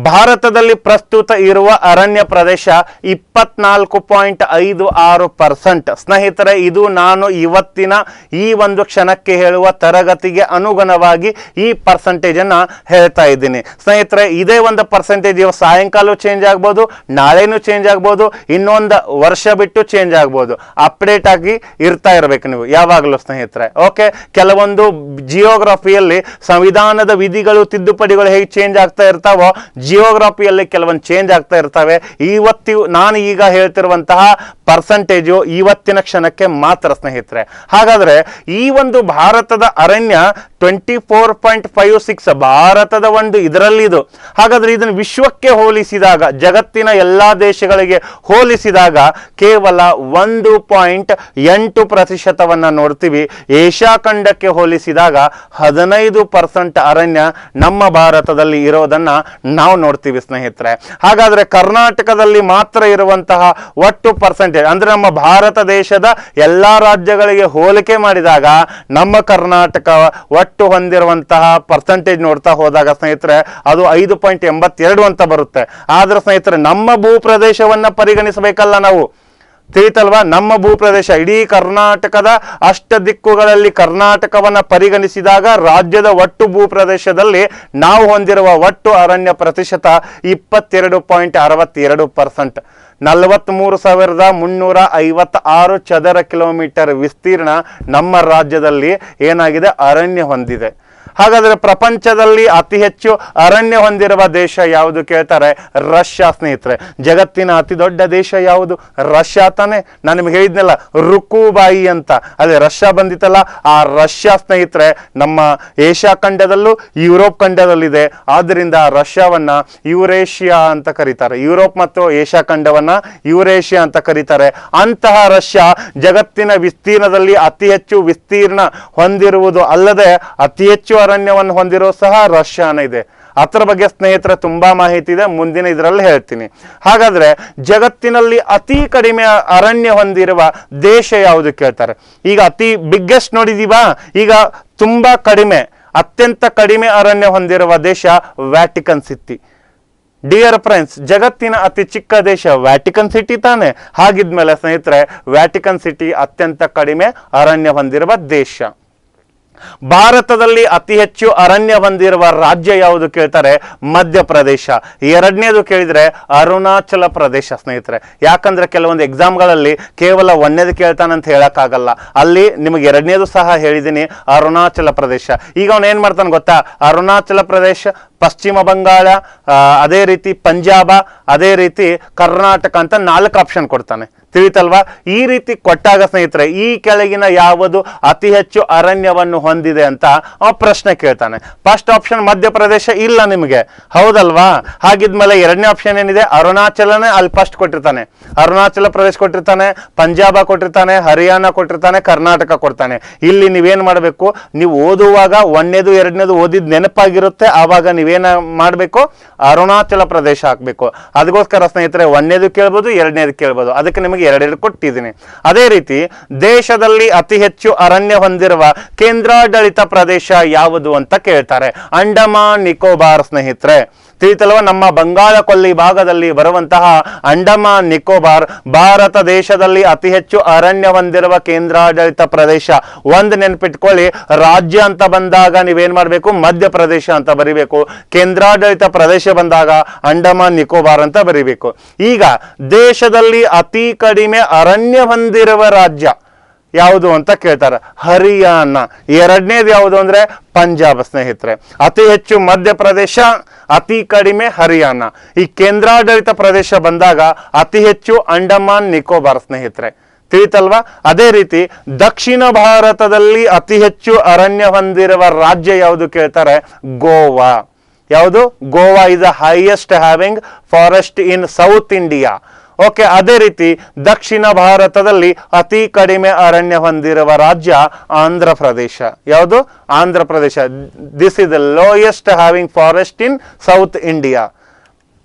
ಭಾರತದಲ್ಲಿ ಪ್ರಸ್ತುತ ಇರುವ ಅರಣ್ಯ ಪ್ರದೇಶ 24.56%. ಸ್ನೇಹಿತರೆ, ಇದು ನಾನು ಇವತ್ತಿನ ಈ ಒಂದು ಕ್ಷಣಕ್ಕೆ ಹೇಳುವ ತರಗತಿಗೆ ಅನುಗುಣವಾಗಿ ಈ ಪರ್ಸೆಂಟೇಜ್ ಅನ್ನ ಹೇಳ್ತಾ ಇದ್ದೀನಿ ಸ್ನೇಹಿತರೆ. ಇದೇ ಒಂದು ಪರ್ಸೆಂಟೇಜ್ ಸಾಯಂಕಾಲ ಚೇಂಜ್ ಆಗ್ಬೋದು, ನಾಳೆನೂ ಚೇಂಜ್ ಆಗ್ಬೋದು, ಇನ್ನೊಂದು ವರ್ಷ ಬಿಟ್ಟು ಚೇಂಜ್ ಆಗ್ಬೋದು. ಅಪ್ಡೇಟ್ ಆಗಿ ಇರ್ತಾ ಇರಬೇಕು ನೀವು ಯಾವಾಗಲೂ ಸ್ನೇಹಿತರೆ. ಓಕೆ, ಕೆಲವೊಂದು ಜಿಯೋಗ್ರಫಿಯಲ್ಲಿ ಸಂವಿಧಾನದ ವಿಧಿಗಳು ತಿದ್ದುಪಡಿಗಳು ಹೇಗೆ ಚೇಂಜ್ ಆಗ್ತಾ ಇರ್ತಾವೋ ಜಿಯೋಗ್ರಫಿಯಲ್ಲಿ ಕೆಲವೊಂದು ಚೇಂಜ್ ಆಗ್ತಾ ಇರ್ತವೆ. ನಾನು ಈಗ ಹೇಳ್ತಿರುವಂತಹ ಪರ್ಸೆಂಟೇಜು ಇವತ್ತಿನ ಕ್ಷಣಕ್ಕೆ ಮಾತ್ರ ಸ್ನೇಹಿತರೆ. ಹಾಗಾದ್ರೆ ಈ ಒಂದು ಭಾರತದ ಅರಣ್ಯ 24.56 ಭಾರತದ ಒಂದು ಇದರಲ್ಲಿ ಇದು. ಹಾಗಾದ್ರೆ ಇದನ್ನು ವಿಶ್ವಕ್ಕೆ ಹೋಲಿಸಿದಾಗ, ಜಗತ್ತಿನ ಎಲ್ಲಾ ದೇಶಗಳಿಗೆ ಹೋಲಿಸಿದಾಗ ಕೇವಲ 1.8% ನೋಡ್ತೀವಿ. ಏಷ್ಯಾ ಖಂಡಕ್ಕೆ ಹೋಲಿಸಿದಾಗ 15% ಅರಣ್ಯ ನಮ್ಮ ಭಾರತದಲ್ಲಿ ಇರೋದನ್ನ ನಾವು ನೋಡ್ತೀವಿ ಸ್ನೇಹಿತರೆ. ಹಾಗಾದ್ರೆ ಕರ್ನಾಟಕದಲ್ಲಿ ಮಾತ್ರ ಇರುವಂತಹ ಒಟ್ಟು ಪರ್ಸೆಂಟೇಜ್ ಅಂದ್ರೆ ನಮ್ಮ ಭಾರತ ದೇಶದ ಎಲ್ಲಾ ರಾಜ್ಯಗಳಿಗೆ ಹೋಲಿಕೆ ಮಾಡಿದಾಗ ನಮ್ಮ ಕರ್ನಾಟಕ ಒಟ್ಟು ಹೊಂದಿರುವಂತಹ ಪರ್ಸೆಂಟೇಜ್ ನೋಡ್ತಾ ಹೋದಾಗ ಸ್ನೇಹಿತರೆ ಅದು 5.82 ಅಂತ ಬರುತ್ತೆ. ಆದ್ರೆ ಸ್ನೇಹಿತರೆ ನಮ್ಮ ಭೂ ಪ್ರದೇಶವನ್ನ ಪರಿಗಣಿಸಬೇಕಲ್ಲ ನಾವು. ತಿಳಿತಲ್ವಾ? ನಮ್ಮ ಭೂಪ್ರದೇಶ ಇಡೀ ಕರ್ನಾಟಕದ ಅಷ್ಟ ದಿಕ್ಕುಗಳಲ್ಲಿ ಕರ್ನಾಟಕವನ್ನ ಪರಿಗಣಿಸಿದಾಗ ರಾಜ್ಯದ ಒಟ್ಟು ಭೂಪ್ರದೇಶದಲ್ಲಿ ನಾವು ಹೊಂದಿರುವ ಒಟ್ಟು ಅರಣ್ಯ ಪ್ರತಿಶತ 22.62%. 43,356 ಚದರ ಕಿಲೋಮೀಟರ್ ವಿಸ್ತೀರ್ಣ ನಮ್ಮ ರಾಜ್ಯದಲ್ಲಿ ಏನಾಗಿದೆ, ಅರಣ್ಯ ಹೊಂದಿದೆ. ಹಾಗಾದ್ರೆ ಪ್ರಪಂಚದಲ್ಲಿ ಅತಿ ಹೆಚ್ಚು ಅರಣ್ಯ ಹೊಂದಿರುವ ದೇಶ ಯಾವುದು ಕೇಳ್ತಾರೆ? ರಷ್ಯಾ ಸ್ನೇಹಿತರೆ. ಜಗತ್ತಿನ ಅತಿ ದೊಡ್ಡ ದೇಶ ಯಾವುದು? ರಷ್ಯಾ ತಾನೆ. ನಾನು ನಿಮ್ಗೆ ಹೇಳಿದ್ನಲ್ಲ ರುಕುಬಾಯಿ ಅಂತ, ಅದೇ ರಷ್ಯಾ ಬಂದಿತ್ತಲ್ಲ, ಆ ರಷ್ಯಾ ಸ್ನೇಹಿತರೆ ನಮ್ಮ ಏಷ್ಯಾ ಖಂಡದಲ್ಲೂ ಯುರೋಪ್ ಖಂಡದಲ್ಲಿದೆ. ಆದ್ದರಿಂದ ರಷ್ಯಾವನ್ನ ಯುರೇಷಿಯಾ ಅಂತ ಕರೀತಾರೆ. ಯುರೋಪ್ ಮತ್ತು ಏಷ್ಯಾ ಖಂಡವನ್ನ ಯುರೇಷಿಯಾ ಅಂತ ಕರೀತಾರೆ. ಅಂತಹ ರಷ್ಯಾ ಜಗತ್ತಿನ ವಿಸ್ತೀರ್ಣದಲ್ಲಿ ಅತಿ ಹೆಚ್ಚು ವಿಸ್ತೀರ್ಣ ಹೊಂದಿರುವುದು ಅಲ್ಲದೆ ಅತಿ ಹೆಚ್ಚು ಅರಣ್ಯವನ್ನು ಹೊಂದಿರೋ ಸಹ ರಷ್ಯಾನ ಇದೆ. ಅದರ ಬಗ್ಗೆ ಸ್ನೇಹಿತರೆ ತುಂಬಾ ಮಾಹಿತಿ ಇದೆ, ಮುಂದಿನ ಇದರಲ್ಲಿ ಹೇಳ್ತೀನಿ. ಹಾಗಾದ್ರೆ ಜಗತ್ತಿನಲ್ಲಿ ಅತಿ ಕಡಿಮೆ ಅರಣ್ಯ ಹೊಂದಿರುವ ದೇಶ ಯಾವುದು ಕೇಳ್ತಾರೆ. ಈಗ ಅತಿ ಬಿಗ್ಗೆಸ್ಟ್ ನೋಡಿದೀವಾ, ಈಗ ತುಂಬಾ ಕಡಿಮೆ, ಅತ್ಯಂತ ಕಡಿಮೆ ಅರಣ್ಯ ಹೊಂದಿರುವ ದೇಶ ವ್ಯಾಟಿಕನ್ ಸಿಟಿ. ಡಿಯರ್ ಫ್ರೆಂಡ್ಸ್, ಜಗತ್ತಿನ ಅತಿ ಚಿಕ್ಕ ದೇಶ ವ್ಯಾಟಿಕನ್ ಸಿಟಿ ತಾನೆ. ಹಾಗಿದ್ಮೇಲೆ ಸ್ನೇಹಿತರೆ ವ್ಯಾಟಿಕನ್ ಸಿಟಿ ಅತ್ಯಂತ ಕಡಿಮೆ ಅರಣ್ಯ ಹೊಂದಿರುವ ದೇಶ. ಭಾರತದಲ್ಲಿ ಅತಿ ಹೆಚ್ಚು ಅರಣ್ಯ ಹೊಂದಿರುವ ರಾಜ್ಯ ಯಾವುದು ಕೇಳ್ತಾರೆ, ಮಧ್ಯಪ್ರದೇಶ. ಎರಡನೇದು ಕೇಳಿದ್ರೆ ಅರುಣಾಚಲ ಪ್ರದೇಶ ಸ್ನೇಹಿತರೆ. ಯಾಕಂದ್ರೆ ಕೆಲವೊಂದು ಎಕ್ಸಾಮ್ಗಳಲ್ಲಿ ಕೇವಲ ಒಂದೇದು ಕೇಳ್ತಾನೆ ಅಂತ ಹೇಳಕ್ಕಾಗಲ್ಲ, ಅಲ್ಲಿ ನಿಮಗೆ ಎರಡನೇದು ಸಹ ಹೇಳಿದ್ದೀನಿ, ಅರುಣಾಚಲ ಪ್ರದೇಶ. ಈಗ ಅವನು ಏನ್ ಮಾಡ್ತಾನೆ ಗೊತ್ತಾ, ಅರುಣಾಚಲ ಪ್ರದೇಶ, ಪಶ್ಚಿಮ ಬಂಗಾಳ, ಅದೇ ರೀತಿ ಪಂಜಾಬ, ಅದೇ ರೀತಿ ಕರ್ನಾಟಕ ಅಂತ 4 ಆಪ್ಷನ್ ಕೊಡ್ತಾನೆ. ತಿಳಿತಲ್ವಾ? ಈ ರೀತಿ ಕೊಟ್ಟಾಗ ಸ್ನೇಹಿತರೆ ಈ ಕೆಳಗಿನ ಯಾವುದು ಅತಿ ಹೆಚ್ಚು ಅರಣ್ಯವನ್ನು ಹೊಂದಿದೆ ಅಂತ ಪ್ರಶ್ನೆ ಕೇಳ್ತಾನೆ. ಫಸ್ಟ್ ಆಪ್ಷನ್ ಮಧ್ಯಪ್ರದೇಶ ಇಲ್ಲ ನಿಮಗೆ, ಹೌದಲ್ವಾ? ಹಾಗಿದ್ಮೇಲೆ ಎರಡನೇ ಆಪ್ಷನ್ ಏನಿದೆ, ಅರುಣಾಚಲನೇ ಅಲ್ಲಿ ಫಸ್ಟ್ ಕೊಟ್ಟಿರ್ತಾನೆ. ಅರುಣಾಚಲ ಪ್ರದೇಶ ಕೊಟ್ಟಿರ್ತಾನೆ, ಪಂಜಾಬ ಕೊಟ್ಟಿರ್ತಾನೆ, ಹರಿಯಾಣ ಕೊಟ್ಟಿರ್ತಾನೆ, ಕರ್ನಾಟಕ ಕೊಡ್ತಾನೆ. ಇಲ್ಲಿ ನೀವೇನ್ ಮಾಡಬೇಕು, ನೀವು ಓದುವಾಗ ಒಂದನೇದು ಎರಡನೇದು ಓದಿದ್ ನೆನಪಾಗಿರುತ್ತೆ, ಆವಾಗ ನೀವೇನ ಮಾಡಬೇಕು, ಅರುಣಾಚಲ ಪ್ರದೇಶ ಹಾಕ್ಬೇಕು. ಅದಕ್ಕೋಸ್ಕರ ಸ್ನೇಹಿತರೆ ಒಂದನೇದು ಕೇಳ್ಬೋದು, ಎರಡನೇದು ಕೇಳ್ಬೋದು. ಅದಕ್ಕೆ ನಿಮಗೆ ಎರಡೆರಡು ಕೊಟ್ಟಿದ್ದೀನಿ. ಅದೇ ರೀತಿ ದೇಶದಲ್ಲಿ ಅತಿ ಹೆಚ್ಚು ಅರಣ್ಯ ಹೊಂದಿರುವ ಕೇಂದ್ರಾಡಳಿತ ಪ್ರದೇಶ ಯಾವುದು ಅಂತ ಕೇಳ್ತಾರೆ, ಅಂಡಮಾನ್ ನಿಕೋಬಾರ್ ಸ್ನೇಹಿತರೆ. ತಿಳಿತಲ್ವ? ನಮ್ಮ ಬಂಗಾಳ ಕೊಲ್ಲಿ ಭಾಗದಲ್ಲಿ ಬರುವಂತಹ ಅಂಡಮಾನ್ ನಿಕೋಬಾರ್ ಭಾರತ ದೇಶದಲ್ಲಿ ಅತಿ ಹೆಚ್ಚು ಅರಣ್ಯ ಹೊಂದಿರುವ ಕೇಂದ್ರಾಡಳಿತ ಪ್ರದೇಶ. ಒಂದು ನೆನ್ಪಿಟ್ಕೊಳ್ಳಿ, ರಾಜ್ಯ ಅಂತ ಬಂದಾಗ ನೀವೇನ್ ಮಾಡಬೇಕು, ಮಧ್ಯಪ್ರದೇಶ ಅಂತ ಬರಿಬೇಕು. ಕೇಂದ್ರಾಡಳಿತ ಪ್ರದೇಶ ಬಂದಾಗ ಅಂಡಮಾನ್ ನಿಕೋಬಾರ್ ಅಂತ ಬರಿಬೇಕು. ಈಗ ದೇಶದಲ್ಲಿ ಅತಿ ಕಡಿಮೆ ಅರಣ್ಯ ಹೊಂದಿರುವ ರಾಜ್ಯ ಯಾವುದು ಅಂತ ಕೇಳ್ತಾರೆ, ಹರಿಯಾಣ. ಎರಡನೇದು ಯಾವುದು ಅಂದ್ರೆ ಪಂಜಾಬ್ ಸ್ನೇಹಿತರೆ. ಅತಿ ಹೆಚ್ಚು ಮಧ್ಯಪ್ರದೇಶ, ಅತಿ ಕಡಿಮೆ ಹರಿಯಾಣ. ಈ ಕೇಂದ್ರಾಡಳಿತ ಪ್ರದೇಶ ಬಂದಾಗ ಅತಿ ಹೆಚ್ಚು ಅಂಡಮಾನ್ ನಿಕೋಬಾರ್ ಸ್ನೇಹಿತರೆ. ತಿಳಿತಲ್ವಾ? ಅದೇ ರೀತಿ ದಕ್ಷಿಣ ಭಾರತದಲ್ಲಿ ಅತಿ ಹೆಚ್ಚು ಅರಣ್ಯ ಹೊಂದಿರುವ ರಾಜ್ಯ ಯಾವುದು ಕೇಳ್ತಾರೆ, ಗೋವಾ. ಯಾವುದು? Goa is the highest having forest in south India. Okay. ಅದೇ ರೀತಿ ದಕ್ಷಿಣ ಭಾರತದಲ್ಲಿ ಅತಿ ಕಡಿಮೆ ಅರಣ್ಯ ಹೊಂದಿರುವ ರಾಜ್ಯ ಆಂಧ್ರ ಪ್ರದೇಶ. ಯಾವುದು? Andhra Pradesh. This is the lowest having forest in south India.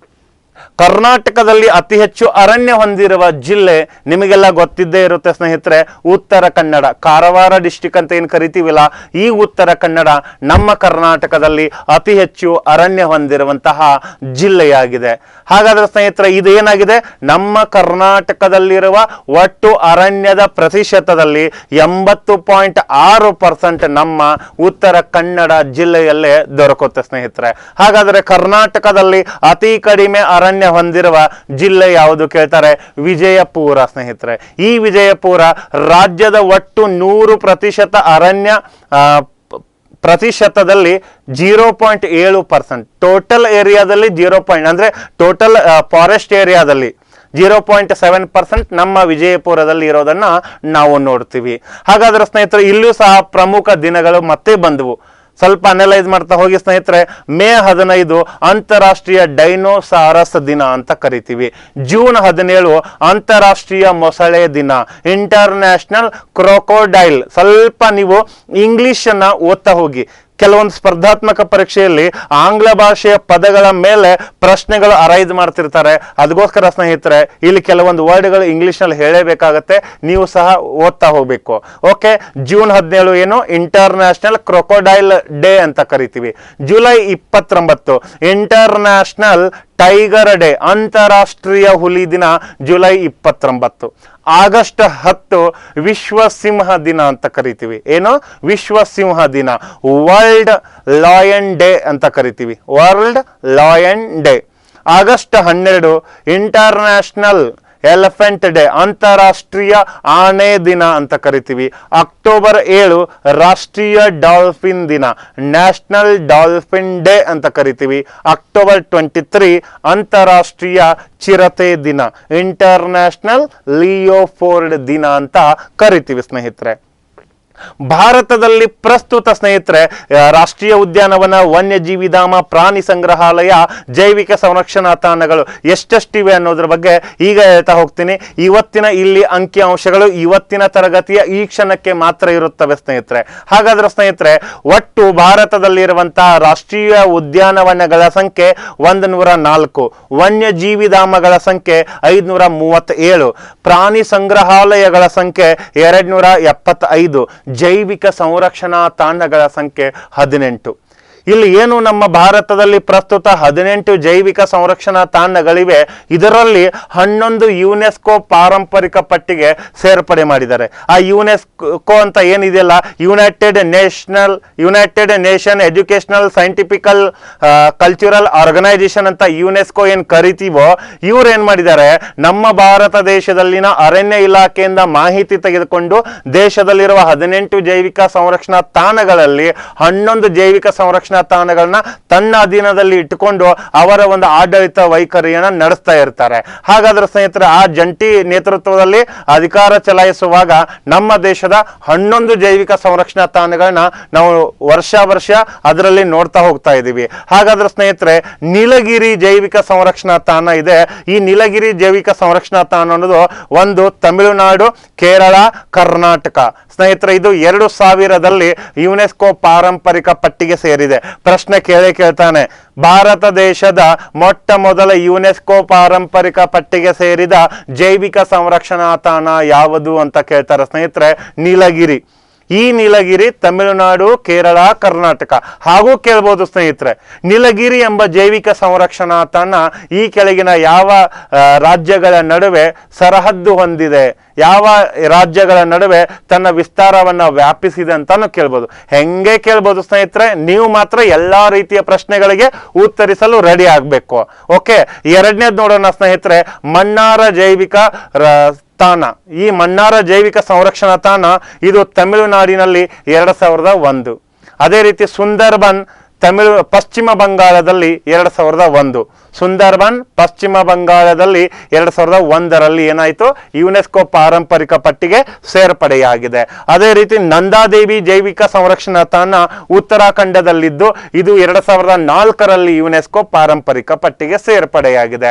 ಕರ್ನಾಟಕದಲ್ಲಿ ಅತಿ ಹೆಚ್ಚು ಅರಣ್ಯ ಹೊಂದಿರುವ ಜಿಲ್ಲೆ ನಿಮಗೆಲ್ಲ ಗೊತ್ತಿದ್ದೇ ಇರುತ್ತೆ ಸ್ನೇಹಿತರೆ, ಉತ್ತರ ಕನ್ನಡ. ಕಾರವಾರ ಡಿಸ್ಟಿಕ್ ಅಂತ ಏನು ಕರಿತೀವಿಲ್ಲ, ಈ ಉತ್ತರ ಕನ್ನಡ ನಮ್ಮ ಕರ್ನಾಟಕದಲ್ಲಿ ಅತಿ ಹೆಚ್ಚು ಅರಣ್ಯ ಹೊಂದಿರುವಂತಹ ಜಿಲ್ಲೆಯಾಗಿದೆ. ಹಾಗಾದ್ರೆ ಸ್ನೇಹಿತರೆ ಇದು ಏನಾಗಿದೆ, ನಮ್ಮ ಕರ್ನಾಟಕದಲ್ಲಿರುವ ಒಟ್ಟು ಅರಣ್ಯದ ಪ್ರತಿಶತದಲ್ಲಿ 80.6% ನಮ್ಮ ಉತ್ತರ ಕನ್ನಡ ಜಿಲ್ಲೆಯಲ್ಲೇ ದೊರಕುತ್ತೆ ಸ್ನೇಹಿತರೆ. ಹಾಗಾದ್ರೆ ಕರ್ನಾಟಕದಲ್ಲಿ ಅತಿ ಕಡಿಮೆ ಅರಣ್ಯ ಹೊಂದಿರುವ ಜಿಲ್ಲೆ ಯಾವುದು ಕೇಳ್ತಾರೆ, ವಿಜಯಪುರ ಸ್ನೇಹಿತರೆ. ಈ ವಿಜಯಪುರ ರಾಜ್ಯದ ಒಟ್ಟು 100% ಅರಣ್ಯ ಪ್ರತಿಶತದಲ್ಲಿ 0.7%, ಟೋಟಲ್ ಏರಿಯಾದಲ್ಲಿ 0. ಅಂದ್ರೆ ಟೋಟಲ್ ಫಾರೆಸ್ಟ್ ಏರಿಯಾದಲ್ಲಿ 0.7% ನಮ್ಮ ವಿಜಯಪುರದಲ್ಲಿ ಇರೋದನ್ನ ನಾವು ನೋಡ್ತೀವಿ. ಹಾಗಾದ್ರೆ ಸ್ನೇಹಿತರೆ ಇಲ್ಲೂ ಸಹ ಪ್ರಮುಖ ದಿನಗಳು ಮತ್ತೆ ಬಂದವು. ಸ್ವಲ್ಪ ಅನಲೈಸ್ ಮಾಡ್ತಾ ಹೋಗಿ ಸ್ನೇಹಿತರೆ. ಮೇ 15 ಅಂತಾರಾಷ್ಟ್ರೀಯ ಡೈನೋಸಾರಸ್ ದಿನ ಅಂತ ಕರಿತೀವಿ. ಜೂನ್ 17 ಅಂತಾರಾಷ್ಟ್ರೀಯ ಮೊಸಳೆ ದಿನ, ಇಂಟರ್ನ್ಯಾಷನಲ್ ಕ್ರೊಕೊಡೈಲ್. ಸ್ವಲ್ಪ ನೀವು ಇಂಗ್ಲಿಷ್ ಅನ್ನ ಓದ್ತಾ ಹೋಗಿ. ಕೆಲವೊಂದು ಸ್ಪರ್ಧಾತ್ಮಕ ಪರೀಕ್ಷೆಯಲ್ಲಿ ಆಂಗ್ಲ ಭಾಷೆಯ ಪದಗಳ ಮೇಲೆ ಪ್ರಶ್ನೆಗಳು ಅರೈಸ್ ಮಾಡ್ತಿರ್ತಾರೆ. ಅದಕ್ಕೋಸ್ಕರ ಸ್ನೇಹಿತರೆ ಇಲ್ಲಿ ಕೆಲವೊಂದು ವರ್ಡ್ಗಳು ಇಂಗ್ಲಿಷ್ ನಲ್ಲಿ ಹೇಳಬೇಕಾಗತ್ತೆ, ನೀವು ಸಹ ಓದ್ತಾ ಹೋಗ್ಬೇಕು. ಓಕೆ. ಜೂನ್ 17 ಏನು, ಇಂಟರ್ನ್ಯಾಷನಲ್ ಕ್ರೊಕೊಡೈಲ್ ಡೇ ಅಂತ ಕರಿತೀವಿ. ಜುಲೈ 29 ಇಂಟರ್ನ್ಯಾಷನಲ್ ಟೈಗರ್ ಡೇ, ಅಂತಾರಾಷ್ಟ್ರೀಯ ಹುಲಿ ದಿನ, ಜುಲೈ 29. ಆಗಸ್ಟ್ 10 ವಿಶ್ವ ಸಿಂಹ ದಿನ ಅಂತ ಕರಿತೀವಿ. ಏನು? ವಿಶ್ವ ಸಿಂಹ ದಿನ, ವರ್ಲ್ಡ್ ಲಾಯನ್ ಡೇ ಅಂತ ಕರಿತೀವಿ. World lion day. August 12 international elephant day, ಅಂತಾರಾಷ್ಟ್ರೀಯ ಆನೆ ದಿನ ಅಂತ ಕರಿತೀವಿ. ಅಕ್ಟೋಬರ್ 7 ರಾಷ್ಟ್ರೀಯ ಡಾಲ್ಫಿನ್ ದಿನ, ನ್ಯಾಷನಲ್ ಡಾಲ್ಫಿನ್ ಡೇ ಅಂತ ಕರಿತೀವಿ. ಅಕ್ಟೋಬರ್ 23 ಅಂತಾರಾಷ್ಟ್ರೀಯ ಚಿರತೆ ದಿನ, ಇಂಟರ್ನ್ಯಾಷನಲ್ ಲಿಯೋಫೋರ್ಡ್ ದಿನ ಅಂತ ಕರಿತೀವಿ ಸ್ನೇಹಿತರೆ. ಭಾರತದಲ್ಲಿ ಪ್ರಸ್ತುತ ಸ್ನೇಹಿತರೆ ರಾಷ್ಟ್ರೀಯ ಉದ್ಯಾನವನ, ವನ್ಯಜೀವಿ ಧಾಮ, ಪ್ರಾಣಿ ಸಂಗ್ರಹಾಲಯ, ಜೈವಿಕ ಸಂರಕ್ಷಣಾ ತಾಣಗಳು ಎಷ್ಟೆಷ್ಟಿವೆ ಅನ್ನೋದ್ರ ಬಗ್ಗೆ ಈಗ ಹೇಳ್ತಾ ಹೋಗ್ತೀನಿ. ಇವತ್ತಿನ ಇಲ್ಲಿ ಅಂಕಿ ಅಂಶಗಳು ಇವತ್ತಿನ ತರಗತಿಯ ಈ ಕ್ಷಣಕ್ಕೆ ಮಾತ್ರ ಇರುತ್ತವೆ ಸ್ನೇಹಿತರೆ. ಹಾಗಾದ್ರೆ ಸ್ನೇಹಿತರೆ ಒಟ್ಟು ಭಾರತದಲ್ಲಿರುವಂತಹ ರಾಷ್ಟ್ರೀಯ ಉದ್ಯಾನವನಗಳ ಸಂಖ್ಯೆ 104, ವನ್ಯಜೀವಿ ಧಾಮಗಳ ಸಂಖ್ಯೆ 537, ಪ್ರಾಣಿ ಸಂಗ್ರಹಾಲಯಗಳ ಸಂಖ್ಯೆ 275, ಜೈವಿಕ ಸಂರಕ್ಷಣಾ ತಾಣಗಳ ಸಂಖ್ಯೆ 18. ಇಲ್ಲಿ ಏನು ನಮ್ಮ ಭಾರತದಲ್ಲಿ ಪ್ರಸ್ತುತ 18 ಜೈವಿಕ ಸಂರಕ್ಷಣಾ ತಾಣಗಳಿವೆ. ಇದರಲ್ಲಿ 11 ಯುನೆಸ್ಕೋ ಪಾರಂಪರಿಕ ಪಟ್ಟಿಗೆ ಸೇರ್ಪಡೆ ಮಾಡಿದ್ದಾರೆ. ಆ ಯುನೆಸ್ಕೋ ಅಂತ ಏನಿದೆಯಲ್ಲ, United Nation Educational Scientifical Cultural Organization ಅಂತ ಯುನೆಸ್ಕೋ ಏನ್ ಕರಿತೀವೋ, ಇವ್ರು ಏನ್ ಮಾಡಿದ್ದಾರೆ, ನಮ್ಮ ಭಾರತ ದೇಶದಲ್ಲಿನ ಅರಣ್ಯ ಇಲಾಖೆಯಿಂದ ಮಾಹಿತಿ ತೆಗೆದುಕೊಂಡು ದೇಶದಲ್ಲಿರುವ 18 ಜೈವಿಕ ಸಂರಕ್ಷಣಾ ತಾಣಗಳಲ್ಲಿ 11 ಜೈವಿಕ ಸಂರಕ್ಷಣಾ ತಾಣಗಳನ್ನ ತನ್ನ ಅಧೀನದಲ್ಲಿ ಇಟ್ಟುಕೊಂಡು ಅವರ ಒಂದು ಆಡಳಿತ ವೈಖರಿಯನ್ನ ನಡೆಸ್ತಾ ಇರ್ತಾರೆ. ಹಾಗಾದ್ರೆ ಸ್ನೇಹಿತರೆ, ಆ ಜಂಟಿ ನೇತೃತ್ವದಲ್ಲಿ ಅಧಿಕಾರ ಚಲಾಯಿಸುವಾಗ ನಮ್ಮ ದೇಶದ 11 ಜೈವಿಕ ಸಂರಕ್ಷಣಾ ತಾಣಗಳನ್ನ ನಾವು ವರ್ಷ ಅದರಲ್ಲಿ ನೋಡ್ತಾ ಹೋಗ್ತಾ ಇದ್ದೀವಿ. ಹಾಗಾದ್ರೆ ಸ್ನೇಹಿತರೆ, ನೀಲಗಿರಿ ಜೈವಿಕ ಸಂರಕ್ಷಣಾ ತಾಣ ಇದೆ. ಈ ನೀಲಗಿರಿ ಜೈವಿಕ ಸಂರಕ್ಷಣಾ ತಾಣ ಅನ್ನೋದು ಒಂದು ತಮಿಳುನಾಡು, ಕೇರಳ, ಕರ್ನಾಟಕ. ಸ್ನೇಹಿತರೆ, ಇದು 2000ರಲ್ಲಿ ಯುನೆಸ್ಕೋ ಪಾರಂಪರಿಕ ಪಟ್ಟಿಗೆ ಸೇರಿದೆ. ಪ್ರಶ್ನೆ ಕೇಳ್ತಾನೆ, ಭಾರತ ದೇಶದ ಮೊಟ್ಟ ಮೊದಲ ಯುನೆಸ್ಕೋ ಪಾರಂಪರಿಕ ಪಟ್ಟಿಗೆ ಸೇರಿದ ಜೈವಿಕ ಸಂರಕ್ಷಣಾ ತಾಣ ಯಾವುದು ಅಂತ ಕೇಳ್ತಾರೆ ಸ್ನೇಹಿತರೆ. ನೀಲಗಿರಿ. ಈ ನೀಲಗಿರಿ ತಮಿಳುನಾಡು, ಕೇರಳ, ಕರ್ನಾಟಕ. ಹಾಗೂ ಕೇಳ್ಬೋದು ಸ್ನೇಹಿತರೆ, ನೀಲಗಿರಿ ಎಂಬ ಜೈವಿಕ ಸಂರಕ್ಷಣಾ ತಾಣ ಈ ಕೆಳಗಿನ ಯಾವ ರಾಜ್ಯಗಳ ನಡುವೆ ಸರಹದ್ದು ಹೊಂದಿದೆ, ಯಾವ ರಾಜ್ಯಗಳ ನಡುವೆ ತನ್ನ ವಿಸ್ತಾರವನ್ನ ವ್ಯಾಪಿಸಿದೆ ಅಂತಾನು ಕೇಳ್ಬೋದು. ಹೆಂಗೆ ಕೇಳ್ಬೋದು ಸ್ನೇಹಿತರೆ, ನೀವು ಮಾತ್ರ ಎಲ್ಲಾ ರೀತಿಯ ಪ್ರಶ್ನೆಗಳಿಗೆ ಉತ್ತರಿಸಲು ರೆಡಿ ಆಗ್ಬೇಕು. ಓಕೆ, ಎರಡನೇದು ನೋಡೋಣ ಸ್ನೇಹಿತರೆ, ಮನ್ನಾರ ಜೈವಿಕ ತಾಣ. ಈ ಮನ್ನಾರ ಜೈವಿಕ ಸಂರಕ್ಷಣಾ ತಾಣ ಇದು ತಮಿಳುನಾಡಿನಲ್ಲಿ 2001. ಅದೇ ರೀತಿ ಸುಂದರ್ಬನ್ ಪಶ್ಚಿಮ ಬಂಗಾಳದಲ್ಲಿ 2001. ಸುಂದರ್ಬನ್ ಪಶ್ಚಿಮ ಬಂಗಾಳದಲ್ಲಿ 2001ರಲ್ಲಿ ಏನಾಯಿತು, ಯುನೆಸ್ಕೋ ಪಾರಂಪರಿಕ ಪಟ್ಟಿಗೆ ಸೇರ್ಪಡೆಯಾಗಿದೆ. ಅದೇ ರೀತಿ ನಂದಾದೇವಿ ಜೈವಿಕ ಸಂರಕ್ಷಣಾ ತಾಣ ಉತ್ತರಾಖಂಡದಲ್ಲಿದ್ದು ಇದು 2004ರಲ್ಲಿ ಯುನೆಸ್ಕೋ ಪಾರಂಪರಿಕ ಪಟ್ಟಿಗೆ ಸೇರ್ಪಡೆಯಾಗಿದೆ.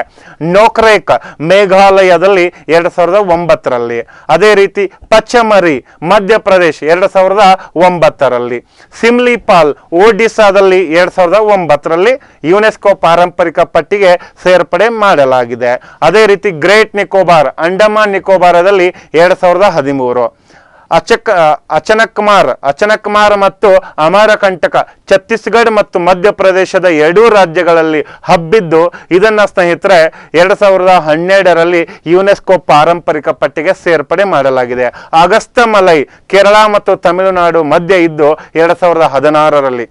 ನೋಕ್ರೇಕ್ ಮೇಘಾಲಯದಲ್ಲಿ 2009ರಲ್ಲಿ. ಅದೇ ರೀತಿ ಪಚಮರಿ ಮಧ್ಯಪ್ರದೇಶ್ 2009ರಲ್ಲಿ. ಸಿಮ್ಲಿಪಾಲ್ ಒಡಿಸ್ಸಾದಲ್ಲಿ 2009ರಲ್ಲಿ ಯುನೆಸ್ಕೋ ಪಾರಂಪರಿಕ ಪಟ್ಟಿಗೆ ಸೇರ್ಪಡೆ ಮಾಡಲಾಗಿದೆ. ಅದೇ ರೀತಿ ಗ್ರೇಟ್ ನಿಕೋಬಾರ್ ಅಂಡಮಾನ್ ನಿಕೋಬಾರದಲ್ಲಿ 2013. ಅಚನಕ್ಮಾರ್ ಮತ್ತು ಅಮರಕಂಟಕ ಛತ್ತೀಸ್ಗಢ ಮತ್ತು ಮಧ್ಯಪ್ರದೇಶದ 2 ರಾಜ್ಯಗಳಲ್ಲಿ ಹಬ್ಬಿದ್ದು ಇದನ್ನ ಸ್ನೇಹಿತರೆ 2012ರಲ್ಲಿ ಯುನೆಸ್ಕೋ ಪಾರಂಪರಿಕ ಪಟ್ಟಿಗೆ ಸೇರ್ಪಡೆ ಮಾಡಲಾಗಿದೆ. ಅಗಸ್ತಮಲೈ ಕೇರಳ ಮತ್ತು ತಮಿಳುನಾಡು ಮಧ್ಯೆ ಇದ್ದು 2016ರಲ್ಲಿ.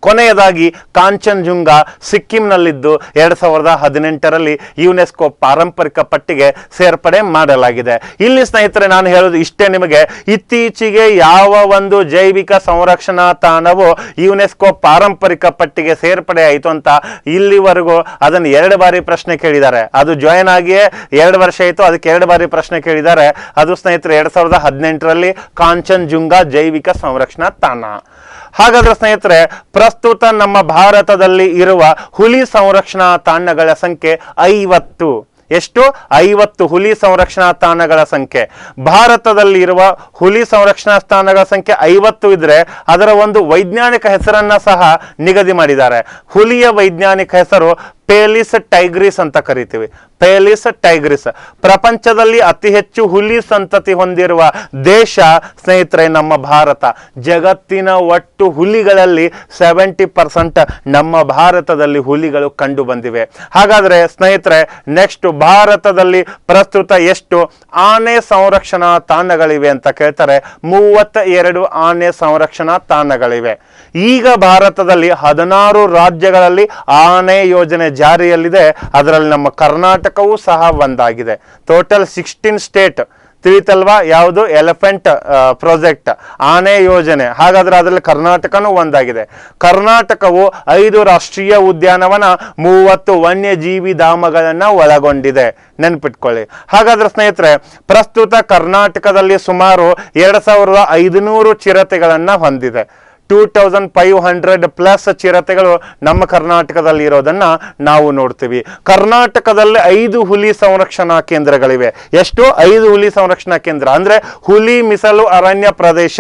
ಕೊನೆಯದಾಗಿ ಕಾಂಚನಜುಂಗಾ ಸಿಕ್ಕಿಂನಲ್ಲಿದ್ದು 2018ರಲ್ಲಿ ಯುನೆಸ್ಕೋ ಪಾರಂಪರಿಕ ಪಟ್ಟಿಗೆ ಸೇರ್ಪಡೆ ಮಾಡಲಾಗಿದೆ. ಇಲ್ಲಿ ಸ್ನೇಹಿತರೆ, ನಾನು ಹೇಳೋದು ಇಷ್ಟೇ ನಿಮಗೆ, ಇತ್ತೀಚೆಗೆ ಯಾವ ಒಂದು ಜೈವಿಕ ಸಂರಕ್ಷಣಾ ತಾಣವು ಯುನೆಸ್ಕೋ ಪಾರಂಪರಿಕ ಪಟ್ಟಿಗೆ ಸೇರ್ಪಡೆ ಆಯಿತು ಅಂತ ಇಲ್ಲಿವರೆಗೂ ಅದನ್ನು 2 ಬಾರಿ ಪ್ರಶ್ನೆ ಕೇಳಿದ್ದಾರೆ. ಅದು ಜಾಯಿನ್ ಆಗಿಯೇ 2 ವರ್ಷ ಆಯಿತು, ಅದಕ್ಕೆ 2 ಬಾರಿ ಪ್ರಶ್ನೆ ಕೇಳಿದ್ದಾರೆ. ಅದು ಸ್ನೇಹಿತರೆ 2018ರಲ್ಲಿ ಕಾಂಚನಜುಂಗಾ ಜೈವಿಕ ಸಂರಕ್ಷಣಾ ತಾಣ. ಹಾಗಾದ್ರೆ ಸ್ನೇಹಿತರೆ, ಪ್ರಸ್ತುತ ನಮ್ಮ ಭಾರತದಲ್ಲಿ ಇರುವ ಹುಲಿ ಸಂರಕ್ಷಣಾ ತಾಣಗಳ ಸಂಖ್ಯೆ 50. ಎಷ್ಟು? 50 ಹುಲಿ ಸಂರಕ್ಷಣಾ ತಾಣಗಳ ಸಂಖ್ಯೆ. ಭಾರತದಲ್ಲಿ ಇರುವ ಹುಲಿ ಸಂರಕ್ಷಣಾ ತಾಣಗಳ ಸಂಖ್ಯೆ 50 ಇದ್ರೆ ಅದರ ಒಂದು ವೈಜ್ಞಾನಿಕ ಹೆಸರನ್ನ ಸಹ ನಿಗದಿ ಮಾಡಿದ್ದಾರೆ. ಹುಲಿಯ ವೈಜ್ಞಾನಿಕ ಹೆಸರು ಪೇಲಿಸ್ ಟೈಗ್ರಿಸ್ ಅಂತ ಕರಿತೀವಿ. ಪೇಲಿಸ್ ಟೈಗ್ರಿಸ್. ಪ್ರಪಂಚದಲ್ಲಿ ಅತಿ ಹೆಚ್ಚು ಹುಲಿ ಸಂತತಿ ಹೊಂದಿರುವ ದೇಶ ಸ್ನೇಹಿತರೆ ನಮ್ಮ ಭಾರತ. ಜಗತ್ತಿನ ಒಟ್ಟು ಹುಲಿಗಳಲ್ಲಿ 70% ನಮ್ಮ ಭಾರತದಲ್ಲಿ ಹುಲಿಗಳು ಕಂಡು ಬಂದಿವೆ. ಹಾಗಾದ್ರೆ ಸ್ನೇಹಿತರೆ, ನೆಕ್ಸ್ಟ್ ಭಾರತದಲ್ಲಿ ಪ್ರಸ್ತುತ ಎಷ್ಟು ಆನೆ ಸಂರಕ್ಷಣಾ ತಾಣಗಳಿವೆ ಅಂತ ಕೇಳ್ತಾರೆ. 32 ಆನೆ ಸಂರಕ್ಷಣಾ ತಾಣಗಳಿವೆ. ಈಗ ಭಾರತದಲ್ಲಿ 16 ರಾಜ್ಯಗಳಲ್ಲಿ ಆನೆ ಯೋಜನೆ ಜಾರಿಯಲ್ಲಿದೆ. ಅದರಲ್ಲಿ ನಮ್ಮ ಕರ್ನಾಟಕವೂ ಸಹ ಒಂದಾಗಿದೆ. Total 16 state. ತಿಳಿತಲ್ವಾ ಯಾವುದು? ಎಲಿಫೆಂಟ್ ಪ್ರಾಜೆಕ್ಟ್, ಆನೆ ಯೋಜನೆ. ಹಾಗಾದ್ರೆ ಅದರಲ್ಲಿ ಕರ್ನಾಟಕನೂ ಒಂದಾಗಿದೆ. ಕರ್ನಾಟಕವು 5 ರಾಷ್ಟ್ರೀಯ ಉದ್ಯಾನವನ, 30 ವನ್ಯಜೀವಿ ಧಾಮಗಳನ್ನ ಒಳಗೊಂಡಿದೆ. ನೆನ್ಪಿಟ್ಕೊಳ್ಳಿ. ಹಾಗಾದ್ರೆ ಸ್ನೇಹಿತರೆ, ಪ್ರಸ್ತುತ ಕರ್ನಾಟಕದಲ್ಲಿ ಸುಮಾರು 2500 ಚಿರತೆಗಳನ್ನ ಹೊಂದಿದೆ. 2500+ ಚಿರತೆಗಳು ನಮ್ಮ ಕರ್ನಾಟಕದಲ್ಲಿ ಇರೋದನ್ನ ನಾವು ನೋಡ್ತೀವಿ. ಕರ್ನಾಟಕದಲ್ಲಿ 5 ಹುಲಿ ಸಂರಕ್ಷಣಾ ಕೇಂದ್ರಗಳಿವೆ. ಎಷ್ಟು? 5 ಹುಲಿ ಸಂರಕ್ಷಣಾ ಕೇಂದ್ರ. ಅಂದ್ರೆ ಹುಲಿ ಮೀಸಲು ಅರಣ್ಯ ಪ್ರದೇಶ.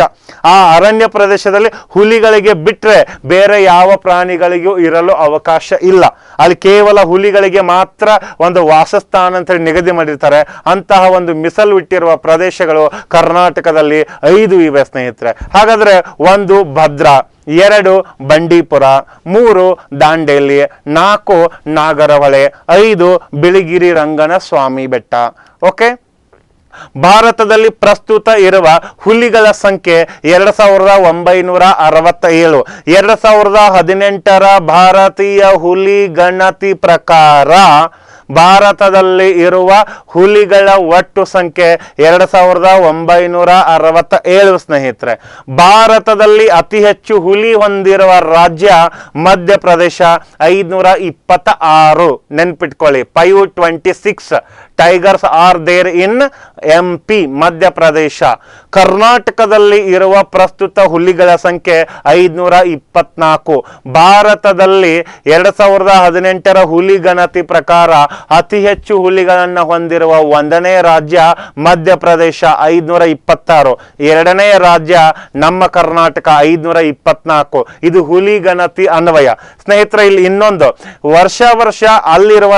ಆ ಅರಣ್ಯ ಪ್ರದೇಶದಲ್ಲಿ ಹುಲಿಗಳಿಗೆ ಬಿಟ್ರೆ ಬೇರೆ ಯಾವ ಪ್ರಾಣಿಗಳಿಗೂ ಇರಲು ಅವಕಾಶ ಇಲ್ಲ. ಅಲ್ಲಿ ಕೇವಲ ಹುಲಿಗಳಿಗೆ ಮಾತ್ರ ಒಂದು ವಾಸಸ್ಥಾನ ಅಂತ ಹೇಳಿ ನಿಗದಿ ಮಾಡಿರ್ತಾರೆ. ಅಂತಹ ಒಂದು ಮೀಸಲು ಇಟ್ಟಿರುವ ಪ್ರದೇಶಗಳು ಕರ್ನಾಟಕದಲ್ಲಿ 5 ಇವೆ ಸ್ನೇಹಿತರೆ. ಹಾಗಾದ್ರೆ ಒಂದು ಭದ್ರಾ, 2 ಬಂಡೀಪುರ, 3 ದಾಂಡೇಲಿ, 4 ನಾಗರಹೊಳೆ, 5 ಬಿಳಿಗಿರಿ ರಂಗನ ಸ್ವಾಮಿ ಬೆಟ್ಟ. ಓಕೆ, ಭಾರತದಲ್ಲಿ ಪ್ರಸ್ತುತ ಇರುವ ಹುಲಿಗಳ ಸಂಖ್ಯೆ 2967. 2018 ಭಾರತೀಯ ಹುಲಿ ಗಣತಿ ಪ್ರಕಾರ ಭಾರತದಲ್ಲಿ ಇರುವ ಹುಲಿಗಳ ಒಟ್ಟು ಸಂಖ್ಯೆ 2967 ಸ್ನೇಹಿತರೆ. ಭಾರತದಲ್ಲಿ ಅತಿ ಹೆಚ್ಚು ಹುಲಿ ಹೊಂದಿರುವ ರಾಜ್ಯ ಮಧ್ಯಪ್ರದೇಶ 526. ನೆನ್ಪಿಟ್ಕೊಳ್ಳಿ, 526 tigers are there in MP Madhya Pradesh. ಕರ್ನಾಟಕದಲ್ಲಿ ಇರುವ ಪ್ರಸ್ತುತ ಹುಲಿಗಳ ಸಂಖ್ಯೆ 524. ಭಾರತದಲ್ಲಿ 2018 ಹುಲಿ ಗಣತಿ ಪ್ರಕಾರ ಅತಿ ಹೆಚ್ಚು ಹುಲಿಗಳನ್ನು ಹೊಂದಿರುವ 1ನೇ ರಾಜ್ಯ ಮಧ್ಯಪ್ರದೇಶ 526. 2ನೇ ರಾಜ್ಯ ನಮ್ಮ ಕರ್ನಾಟಕ 524. ಇದು ಹುಲಿ ಗಣತಿ ಅನ್ವಯ. ಸ್ನೇಹಿತರೆ, ಇಲ್ಲಿ ಇನ್ನೊಂದು, ವರ್ಷ ಅಲ್ಲಿರುವ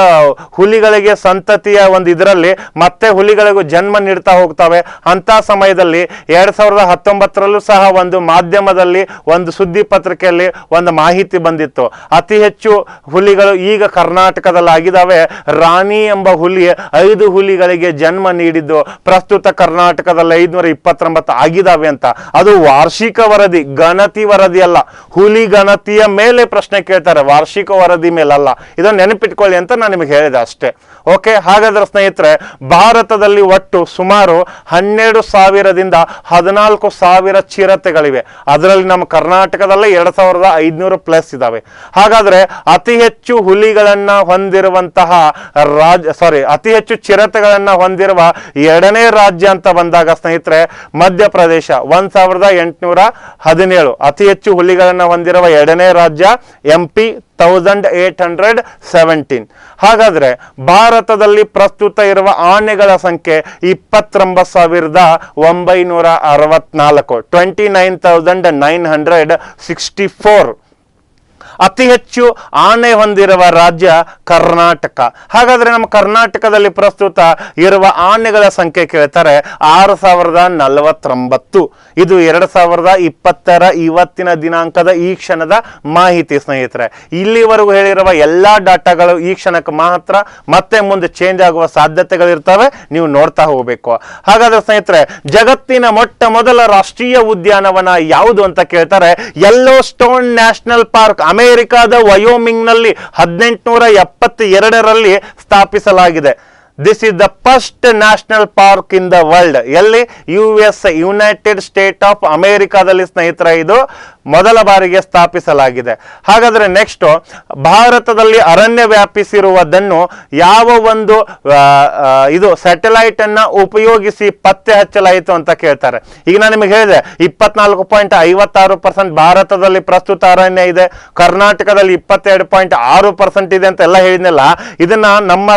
ಹುಲಿಗಳಿಗೆ ಸಂತತಿಯ ಒಂದು ಇದರಲ್ಲಿ ಮತ್ತೆ ಹುಲಿಗಳಿಗೂ ಜನ್ಮ ನೀಡ್ತಾ ಹೋಗ್ತವೆ. ಅಂತ ಸಮಯದಲ್ಲಿ 2019ರಲ್ಲೂ ಸಹ ಒಂದು ಮಾಧ್ಯಮದಲ್ಲಿ, ಒಂದು ಸುದ್ದಿ ಪತ್ರಿಕೆಯಲ್ಲಿ ಒಂದು ಮಾಹಿತಿ ಬಂದಿತ್ತು. ಅತಿ ಹೆಚ್ಚು ಹುಲಿಗಳು ಈಗ ಕರ್ನಾಟಕದಲ್ಲಿ ಆಗಿದ್ದಾವೆ. ರಾಣಿ ಎಂಬ ಹುಲಿ 5 ಹುಲಿಗಳಿಗೆ ಜನ್ಮ ನೀಡಿದ್ದು ಪ್ರಸ್ತುತ ಕರ್ನಾಟಕದಲ್ಲಿ 529 ಆಗಿದ್ದಾವೆ ಅಂತ. ಅದು ವಾರ್ಷಿಕ ವರದಿ, ಗಣತಿ ವರದಿ ಅಲ್ಲ. ಹುಲಿ ಗಣತಿಯ ಮೇಲೆ ಪ್ರಶ್ನೆ ಕೇಳ್ತಾರೆ, ವಾರ್ಷಿಕ ವರದಿ ಮೇಲಲ್ಲ. ಇದನ್ನು ನೆನಪಿಟ್ಕೊಳ್ಳಿ ಅಂತ ನಾನು ನಿಮಗೆ ಹೇಳಿದೆ ಅಷ್ಟೇ. ಓಕೆ, ಹಾಗಾದ್ರೆ ಸ್ನೇಹಿತರೆ, ಭಾರತದಲ್ಲಿ ಒಟ್ಟು ಸುಮಾರು 12,000ದಿಂದ 14,000 ಚಿರತೆಗಳಿವೆ. ಅದರಲ್ಲಿ ನಮ್ಮ ಕರ್ನಾಟಕದಲ್ಲೇ 2,500+ ಇದಾವೆ. ಹಾಗಾದ್ರೆ ಅತಿ ಹೆಚ್ಚು ಹುಲಿಗಳನ್ನ ಹೊಂದಿರುವಂತಹ ಅತಿ ಹೆಚ್ಚು ಚಿರತೆಗಳನ್ನ ಹೊಂದಿರುವ 2ನೇ ರಾಜ್ಯ ಅಂತ ಬಂದಾಗ ಸ್ನೇಹಿತರೆ, ಮಧ್ಯಪ್ರದೇಶ 1817. ಅತಿ ಹೆಚ್ಚು ಹುಲಿಗಳನ್ನ ಹೊಂದಿರುವ 2ನೇ ರಾಜ್ಯ MP 1817. ಹಾಗಾದ್ರೆ ಭಾರತದಲ್ಲಿ ಪ್ರಸ್ತುತ ಇರುವ ಆನೆಗಳ ಸಂಖ್ಯೆ 29,964. 29,964. ಅತಿ ಹೆಚ್ಚು ಆನೆ ಹೊಂದಿರುವ ರಾಜ್ಯ ಕರ್ನಾಟಕ. ಹಾಗಾದ್ರೆ ನಮ್ಮ ಕರ್ನಾಟಕದಲ್ಲಿ ಪ್ರಸ್ತುತ ಇರುವ ಆನೆಗಳ ಸಂಖ್ಯೆ ಕೇಳ್ತಾರೆ 6,049. ಇದು 2020 ಇವತ್ತಿನ ದಿನಾಂಕದ ಈ ಕ್ಷಣದ ಮಾಹಿತಿ ಸ್ನೇಹಿತರೆ. ಇಲ್ಲಿವರೆಗೂ ಹೇಳಿರುವ ಎಲ್ಲಾ ಡಾಟಾಗಳು ಈ ಕ್ಷಣಕ್ಕೆ ಮಾತ್ರ, ಮತ್ತೆ ಮುಂದೆ ಚೇಂಜ್ ಆಗುವ ಸಾಧ್ಯತೆಗಳಿರ್ತವೆ, ನೀವು ನೋಡ್ತಾ ಹೋಗಬೇಕು. ಹಾಗಾದ್ರೆ ಸ್ನೇಹಿತರೆ, ಜಗತ್ತಿನ ಮೊಟ್ಟ ಮೊದಲ ರಾಷ್ಟ್ರೀಯ ಉದ್ಯಾನವನ ಯಾವುದು ಅಂತ ಕೇಳ್ತಾರೆ. ಯೆಲ್ಲೋ ಸ್ಟೋನ್ ನ್ಯಾಷನಲ್ ಪಾರ್ಕ್ ಅಮೆರಿಕಾದ ವಯೋಮಿಂಗ್ ನಲ್ಲಿ 1872ರಲ್ಲಿ ಸ್ಥಾಪಿಸಲಾಗಿದೆ. This is the first national park in the world. ಎಲ್ಲಿ? US, ಯುನೈಟೆಡ್ ಸ್ಟೇಟ್ ಆಫ್ ಅಮೆರಿಕಾದಲ್ಲಿ ಸ್ನೇಹಿತರೆ ಇದು ಮೊದಲ ಬಾರಿಗೆ ಸ್ಥಾಪಿಸಲಾಗಿದೆ. ಹಾಗಾದ್ರೆ ನೆಕ್ಸ್ಟ್, ಭಾರತದಲ್ಲಿ ಅರಣ್ಯ ವ್ಯಾಪಿಸಿರುವುದನ್ನು ಯಾವ ಒಂದು ಇದು ಸ್ಯಾಟಲೈಟ್ ಅನ್ನ ಉಪಯೋಗಿಸಿ ಪತ್ತೆ ಹಚ್ಚಲಾಯಿತು ಅಂತ ಕೇಳ್ತಾರೆ. ಈಗ ನಾನು ನಿಮಗೆ ಹೇಳಿದೆ 24.56% ಭಾರತದಲ್ಲಿ ಪ್ರಸ್ತುತ ಅರಣ್ಯ ಇದೆ. ಕರ್ನಾಟಕದಲ್ಲಿ 22.6% ಇದೆ ಅಂತ ಎಲ್ಲ ಹೇಳಿದ್ನಲ್ಲ. ಇದನ್ನ ನಮ್ಮ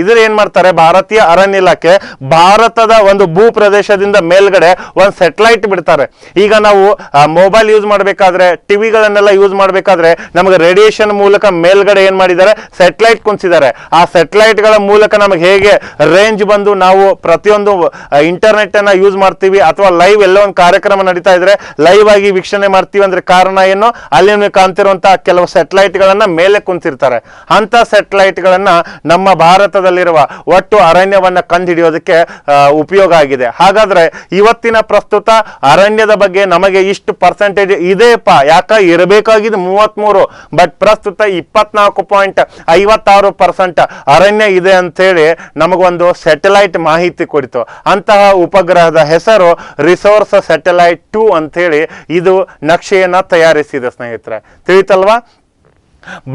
ಇದ್ರ ಏನ್ ಮಾಡ್ತಾರೆ, ಭಾರತೀಯ ಅರಣ್ಯ ಇಲಾಖೆ ಭಾರತದ ಒಂದು ಭೂ ಪ್ರದೇಶದಿಂದ ಮೇಲ್ಗಡೆ ಒಂದು ಸ್ಯಾಟಲೈಟ್ ಬಿಡ್ತಾರೆ. ಈಗ ನಾವು ಮೊಬೈಲ್ ಯೂಸ್ ಮಾಡಬೇಕಾದ್ರೆ, ಟಿವಿಗಳನ್ನೆಲ್ಲ ಯೂಸ್ ಮಾಡಬೇಕಾದ್ರೆ ನಮಗೆ ರೇಡಿಯೇಷನ್ ಮೂಲಕ ಮೇಲ್ಗಡೆ ಏನ್ ಮಾಡಿದ್ದಾರೆ, ಸ್ಯಾಟಲೈಟ್ ಕುಂತಿದ್ದಾರೆ. ಆ ಸ್ಯಾಟಲೈಟ್ ಗಳ ಮೂಲಕ ನಮಗೆ ಹೇಗೆ ರೇಂಜ್ ಬಂದು ನಾವು ಪ್ರತಿಯೊಂದು ಇಂಟರ್ನೆಟ್ ಅನ್ನ ಯೂಸ್ ಮಾಡ್ತೀವಿ, ಅಥವಾ ಲೈವ್ ಎಲ್ಲೋ ಒಂದು ಕಾರ್ಯಕ್ರಮ ನಡೀತಾ ಇದ್ರೆ ಲೈವ್ ಆಗಿ ವೀಕ್ಷಣೆ ಮಾಡ್ತೀವಿ ಅಂದ್ರೆ ಕಾರಣ ಏನು, ಅಲ್ಲಿ ನಿಮಗೆ ಕಾಣ್ತಿರುವಂತಹ ಕೆಲವು ಸ್ಯಾಟಲೈಟ್ ಗಳನ್ನ ಮೇಲೆ ಕುಂತಿರ್ತಾರೆ. ಅಂತ ಸ್ಯಾಟಲೈಟ್ ಗಳನ್ನ ನಮ್ಮ ಭಾರತದಲ್ಲಿರುವ ಒಟ್ಟು ಅರಣ್ಯವನ್ನ ಕಂಡುಹಿಡಿಯೋದಕ್ಕೆ ಉಪಯೋಗ ಆಗಿದೆ. ಹಾಗಾದ್ರೆ ಇವತ್ತಿನ ಪ್ರಸ್ತುತ ಅರಣ್ಯದ ಬಗ್ಗೆ ನಮಗೆ ಇಷ್ಟು ಪರ್ಸೆಂಟೇಜ್ ಇದೆಪ್ಪ, ಯಾಕ ಇರಬೇಕಾಗಿದ್ದು 33, ಬಟ್ ಪ್ರಸ್ತುತ 24.56% ಅರಣ್ಯ ಇದೆ ಅಂತ ಹೇಳಿ ನಮಗೊಂದು ಸ್ಯಾಟಲೈಟ್ ಮಾಹಿತಿ ಕೊಡಿತು. ಅಂತಹ ಉಪಗ್ರಹದ ಹೆಸರು ರಿಸೋರ್ಸ್ ಸ್ಯಾಟಲೈಟ್ 2 ಅಂತ ಹೇಳಿ ಇದು ನಕ್ಷೆಯನ್ನ ತಯಾರಿಸಿದೆ ಸ್ನೇಹಿತರೆ. ತಿಳಿತಲ್ವಾ?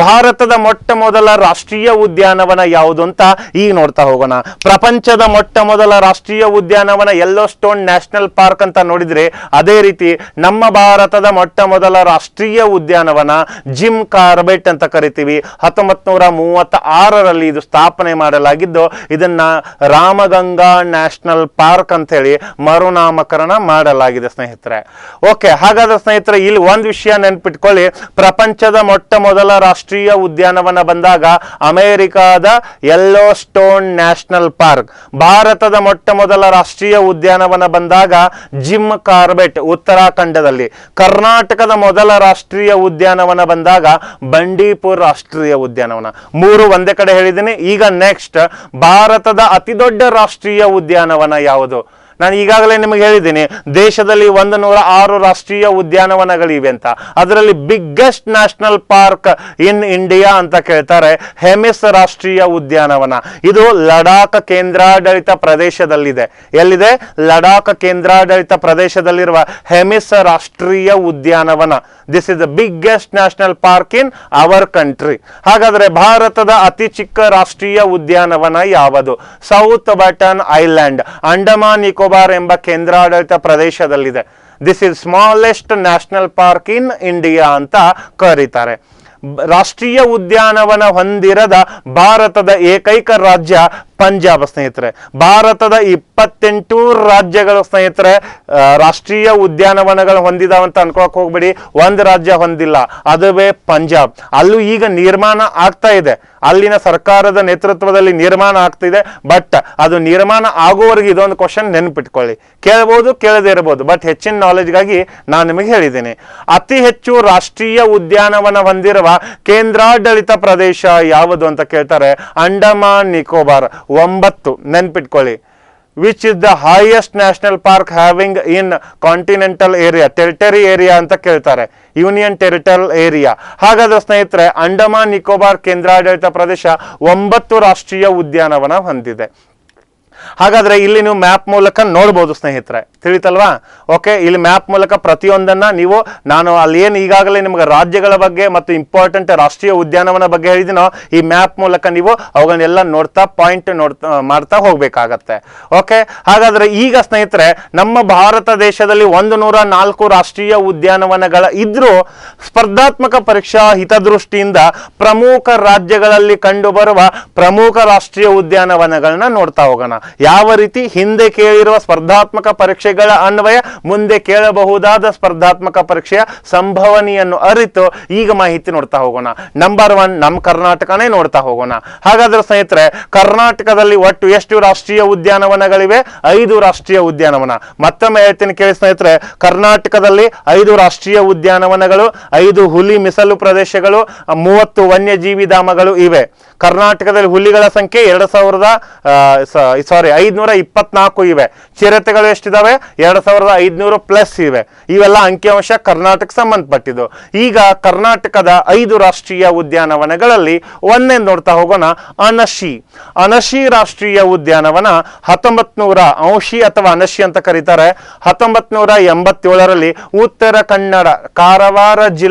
ಭಾರತದ ಮೊಟ್ಟ ಮೊದಲ ರಾಷ್ಟ್ರೀಯ ಉದ್ಯಾನವನ ಯಾವುದು ಅಂತ ಈಗ ನೋಡ್ತಾ ಹೋಗೋಣ. ಪ್ರಪಂಚದ ಮೊಟ್ಟ ಮೊದಲ ರಾಷ್ಟ್ರೀಯ ಉದ್ಯಾನವನ ಯೆಲ್ಲೋ ಸ್ಟೋನ್ ನ್ಯಾಷನಲ್ ಪಾರ್ಕ್ ಅಂತ ನೋಡಿದ್ರೆ, ಅದೇ ರೀತಿ ನಮ್ಮ ಭಾರತದ ಮೊಟ್ಟ ಮೊದಲ ರಾಷ್ಟ್ರೀಯ ಉದ್ಯಾನವನ ಜಿಮ್ ಕಾರ್ಬೆಟ್ ಅಂತ ಕರಿತೀವಿ. 1936ರಲ್ಲಿ ಇದು ಸ್ಥಾಪನೆ ಮಾಡಲಾಗಿದ್ದು, ಇದನ್ನ ರಾಮಗಂಗಾ ನ್ಯಾಷನಲ್ ಪಾರ್ಕ್ ಅಂತ ಹೇಳಿ ಮರುನಾಮಕರಣ ಮಾಡಲಾಗಿದೆ ಸ್ನೇಹಿತರೆ. ಓಕೆ, ಹಾಗಾದ್ರೆ ಸ್ನೇಹಿತರೆ ಇಲ್ಲಿ ಒಂದು ವಿಷಯ ನೆನ್ಪಿಟ್ಕೊಳ್ಳಿ, ಪ್ರಪಂಚದ ಮೊಟ್ಟ ಮೊದಲ ರಾಷ್ಟ್ರೀಯ ಉದ್ಯಾನವನ ಬಂದಾಗ ಅಮೆರಿಕಾದ ಯೆಲ್ಲೋ ಸ್ಟೋನ್ ನ್ಯಾಷನಲ್ ಪಾರ್ಕ್. ಭಾರತದ ಮೊಟ್ಟ ಮೊದಲ ರಾಷ್ಟ್ರೀಯ ಉದ್ಯಾನವನ ಬಂದಾಗ ಜಿಮ್ ಕಾರ್ಬೆಟ್ ಉತ್ತರಾಖಂಡದಲ್ಲಿ. ಕರ್ನಾಟಕದ ಮೊದಲ ರಾಷ್ಟ್ರೀಯ ಉದ್ಯಾನವನ ಬಂದಾಗ ಬಂಡೀಪುರ್ ರಾಷ್ಟ್ರೀಯ ಉದ್ಯಾನವನ. ಮೂರು ಒಂದೇ ಕಡೆ ಹೇಳಿದ್ದೀನಿ. ಈಗ ನೆಕ್ಸ್ಟ್, ಭಾರತದ ಅತಿ ದೊಡ್ಡ ರಾಷ್ಟ್ರೀಯ ಉದ್ಯಾನವನ ಯಾವುದು? ನಾನು ಈಗಾಗಲೇ ನಿಮಗೆ ಹೇಳಿದ್ದೀನಿ, ದೇಶದಲ್ಲಿ 106 ರಾಷ್ಟ್ರೀಯ ಉದ್ಯಾನವನಗಳಿವೆ ಅಂತ. ಅದರಲ್ಲಿ biggest national park in India ಅಂತ ಕೇಳ್ತಾರೆ ಹೆಮಿಸ್ ರಾಷ್ಟ್ರೀಯ ಉದ್ಯಾನವನ. ಇದು ಲಡಾಖ್ ಕೇಂದ್ರಾಡಳಿತ ಪ್ರದೇಶದಲ್ಲಿದೆ. ಎಲ್ಲಿದೆ? ಲಡಾಖ್ ಕೇಂದ್ರಾಡಳಿತ ಪ್ರದೇಶದಲ್ಲಿರುವ ಹೆಮಿಸ್ ರಾಷ್ಟ್ರೀಯ ಉದ್ಯಾನವನ. This is the biggest national park in our country. ಹಾಗಾದ್ರೆ ಭಾರತದ ಅತಿ ಚಿಕ್ಕ ರಾಷ್ಟ್ರೀಯ ಉದ್ಯಾನವನ ಯಾವುದು? South button island, Andaman Nicobar ಎಂಬ ಕೇಂದ್ರಾಡಳಿತ ಪ್ರದೇಶದಲ್ಲಿದೆ. This is smallest national park in India ಅಂತ ಕರೀತಾರೆ. ರಾಷ್ಟ್ರೀಯ ಉದ್ಯಾನವನ ಹೊಂದಿರದ ಭಾರತದ ಏಕೈಕ ರಾಜ್ಯ ಪಂಜಾಬ್ ಸ್ನೇಹಿತರೆ. ಭಾರತದ 28 ರಾಜ್ಯಗಳು ಸ್ನೇಹಿತರೆ ರಾಷ್ಟ್ರೀಯ ಉದ್ಯಾನವನಗಳು ಹೊಂದಿದಾವಂತ ಅನ್ಕೊಳಕ್ ಹೋಗ್ಬೇಡಿ. ಒಂದು ರಾಜ್ಯ ಹೊಂದಿಲ್ಲ, ಅದುವೇ ಪಂಜಾಬ್. ಅಲ್ಲೂ ಈಗ ನಿರ್ಮಾಣ ಆಗ್ತಾ ಇದೆ. ಅಲ್ಲಿನ ಸರ್ಕಾರದ ನೇತೃತ್ವದಲ್ಲಿ ನಿರ್ಮಾಣ ಆಗ್ತಿದೆ. ಬಟ್ ಅದು ನಿರ್ಮಾಣ ಆಗುವವರೆಗೆ ಇದೊಂದು ಕ್ವಶನ್ ನೆನಪಿಟ್ಕೊಳ್ಳಿ. ಕೇಳಬಹುದು, ಕೇಳದೇ ಇರಬಹುದು, ಬಟ್ ಹೆಚ್ಚಿನ ನಾಲೆಜ್ಗಾಗಿ ನಾನು ನಿಮಗೆ ಹೇಳಿದ್ದೀನಿ. ಅತಿ ಹೆಚ್ಚು ರಾಷ್ಟ್ರೀಯ ಉದ್ಯಾನವನ ಹೊಂದಿರುವ ಕೇಂದ್ರಾಡಳಿತ ಪ್ರದೇಶ ಯಾವುದು ಅಂತ ಕೇಳ್ತಾರೆ. ಅಂಡಮಾನ್ ನಿಕೋಬಾರ್ 9. ನೆನ್ಪಿಟ್ಕೊಳ್ಳಿ. Which is the highest national park having in continental area, territory area ಅಂತ ಕೇಳ್ತಾರೆ, ಯೂನಿಯನ್ ಟೆರಿಟರಿ ಏರಿಯಾ. ಹಾಗಾದ್ರೆ ಸ್ನೇಹಿತರೆ ಅಂಡಮಾನ್ ನಿಕೋಬಾರ್ ಕೇಂದ್ರಾಡಳಿತ ಪ್ರದೇಶ 9 ರಾಷ್ಟ್ರೀಯ ಉದ್ಯಾನವನ ಹೊಂದಿದೆ. ಹಾಗಾದ್ರೆ ಇಲ್ಲಿ ನೀವು ಮ್ಯಾಪ್ ಮೂಲಕ ನೋಡ್ಬೋದು ಸ್ನೇಹಿತರೆ, ತಿಳಿತಲ್ವಾ? ಓಕೆ, ಇಲ್ಲಿ ಮ್ಯಾಪ್ ಮೂಲಕ ಪ್ರತಿಯೊಂದನ್ನ ನೀವು, ನಾನು ಅಲ್ಲಿ ಏನು ಈಗಾಗಲೇ ನಿಮ್ಗೆ ರಾಜ್ಯಗಳ ಬಗ್ಗೆ ಮತ್ತು ಇಂಪಾರ್ಟೆಂಟ್ ರಾಷ್ಟ್ರೀಯ ಉದ್ಯಾನವನ ಬಗ್ಗೆ ಹೇಳಿದಿನೋ, ಈ ಮ್ಯಾಪ್ ಮೂಲಕ ನೀವು ಅವುಗಳನ್ನೆಲ್ಲ ನೋಡ್ತಾ ಪಾಯಿಂಟ್ ಮಾಡ್ತಾ ಹೋಗ್ಬೇಕಾಗತ್ತೆ. ಓಕೆ, ಹಾಗಾದ್ರೆ ಈಗ ಸ್ನೇಹಿತರೆ ನಮ್ಮ ಭಾರತ ದೇಶದಲ್ಲಿ 104 ರಾಷ್ಟ್ರೀಯ ಉದ್ಯಾನವನಗಳ ಇದ್ರೂ ಸ್ಪರ್ಧಾತ್ಮಕ ಪರೀಕ್ಷಾ ಹಿತದೃಷ್ಟಿಯಿಂದ ಪ್ರಮುಖ ರಾಜ್ಯಗಳಲ್ಲಿ ಕಂಡು ಬರುವ ಪ್ರಮುಖ ರಾಷ್ಟ್ರೀಯ ಉದ್ಯಾನವನಗಳನ್ನ ನೋಡ್ತಾ ಹೋಗೋಣ. ಯಾವ ರೀತಿ ಹಿಂದೆ ಕೇಳಿರುವ ಸ್ಪರ್ಧಾತ್ಮಕ ಪರೀಕ್ಷೆಗಳ ಅನ್ವಯ ಮುಂದೆ ಕೇಳಬಹುದಾದ ಸ್ಪರ್ಧಾತ್ಮಕ ಪರೀಕ್ಷೆಯ ಸಂಭವನೆಯನ್ನು ಅರಿತು ಈಗ ಮಾಹಿತಿ ನೋಡ್ತಾ ಹೋಗೋಣ. ನಂಬರ್ 1 ನಮ್ಮ ಕರ್ನಾಟಕನೇ ನೋಡ್ತಾ ಹೋಗೋಣ. ಹಾಗಾದ್ರೆ ಸ್ನೇಹಿತರೆ ಕರ್ನಾಟಕದಲ್ಲಿ ಒಟ್ಟು ಎಷ್ಟು ರಾಷ್ಟ್ರೀಯ ಉದ್ಯಾನವನಗಳಿವೆ? 5 ರಾಷ್ಟ್ರೀಯ ಉದ್ಯಾನವನ. ಮತ್ತೊಮ್ಮೆ ಹೇಳ್ತೀನಿ ಕೇಳಿ ಸ್ನೇಹಿತರೆ, ಕರ್ನಾಟಕದಲ್ಲಿ 5 ರಾಷ್ಟ್ರೀಯ ಉದ್ಯಾನವನಗಳು, 5 ಹುಲಿ ಮೀಸಲು ಪ್ರದೇಶಗಳು, 30 ವನ್ಯಜೀವಿ ಧಾಮಗಳು ಇವೆ. ಕರ್ನಾಟಕದಲ್ಲಿ ಹುಲಿಗಳ ಸಂಖ್ಯೆ 524 ಇವೆ. ಚಿರತೆಗಳು ಎಷ್ಟಿದಾವೆ? 2500 ಪ್ಲಸ್ ಇವೆ. ಇವೆಲ್ಲ ಅಂಕಿಅಂಶ ಕರ್ನಾಟಕ ಸಂಬಂಧಪಟ್ಟಿದ್ದು. ಈಗ ಕರ್ನಾಟಕದ 5 ರಾಷ್ಟ್ರೀಯ ಉದ್ಯಾನವನಗಳಲ್ಲಿ ಒಂದೇ ನೋಡ್ತಾ ಹೋಗೋಣ. ಅನಶಿ ರಾಷ್ಟ್ರೀಯ ಉದ್ಯಾನವನ 1900 ಅಂಶಿ ಅಥವಾ ಅನಶಿ ಅಂತ ಕರೀತಾರೆ. 1987ರಲ್ಲಿ ಉತ್ತರ ಕನ್ನಡ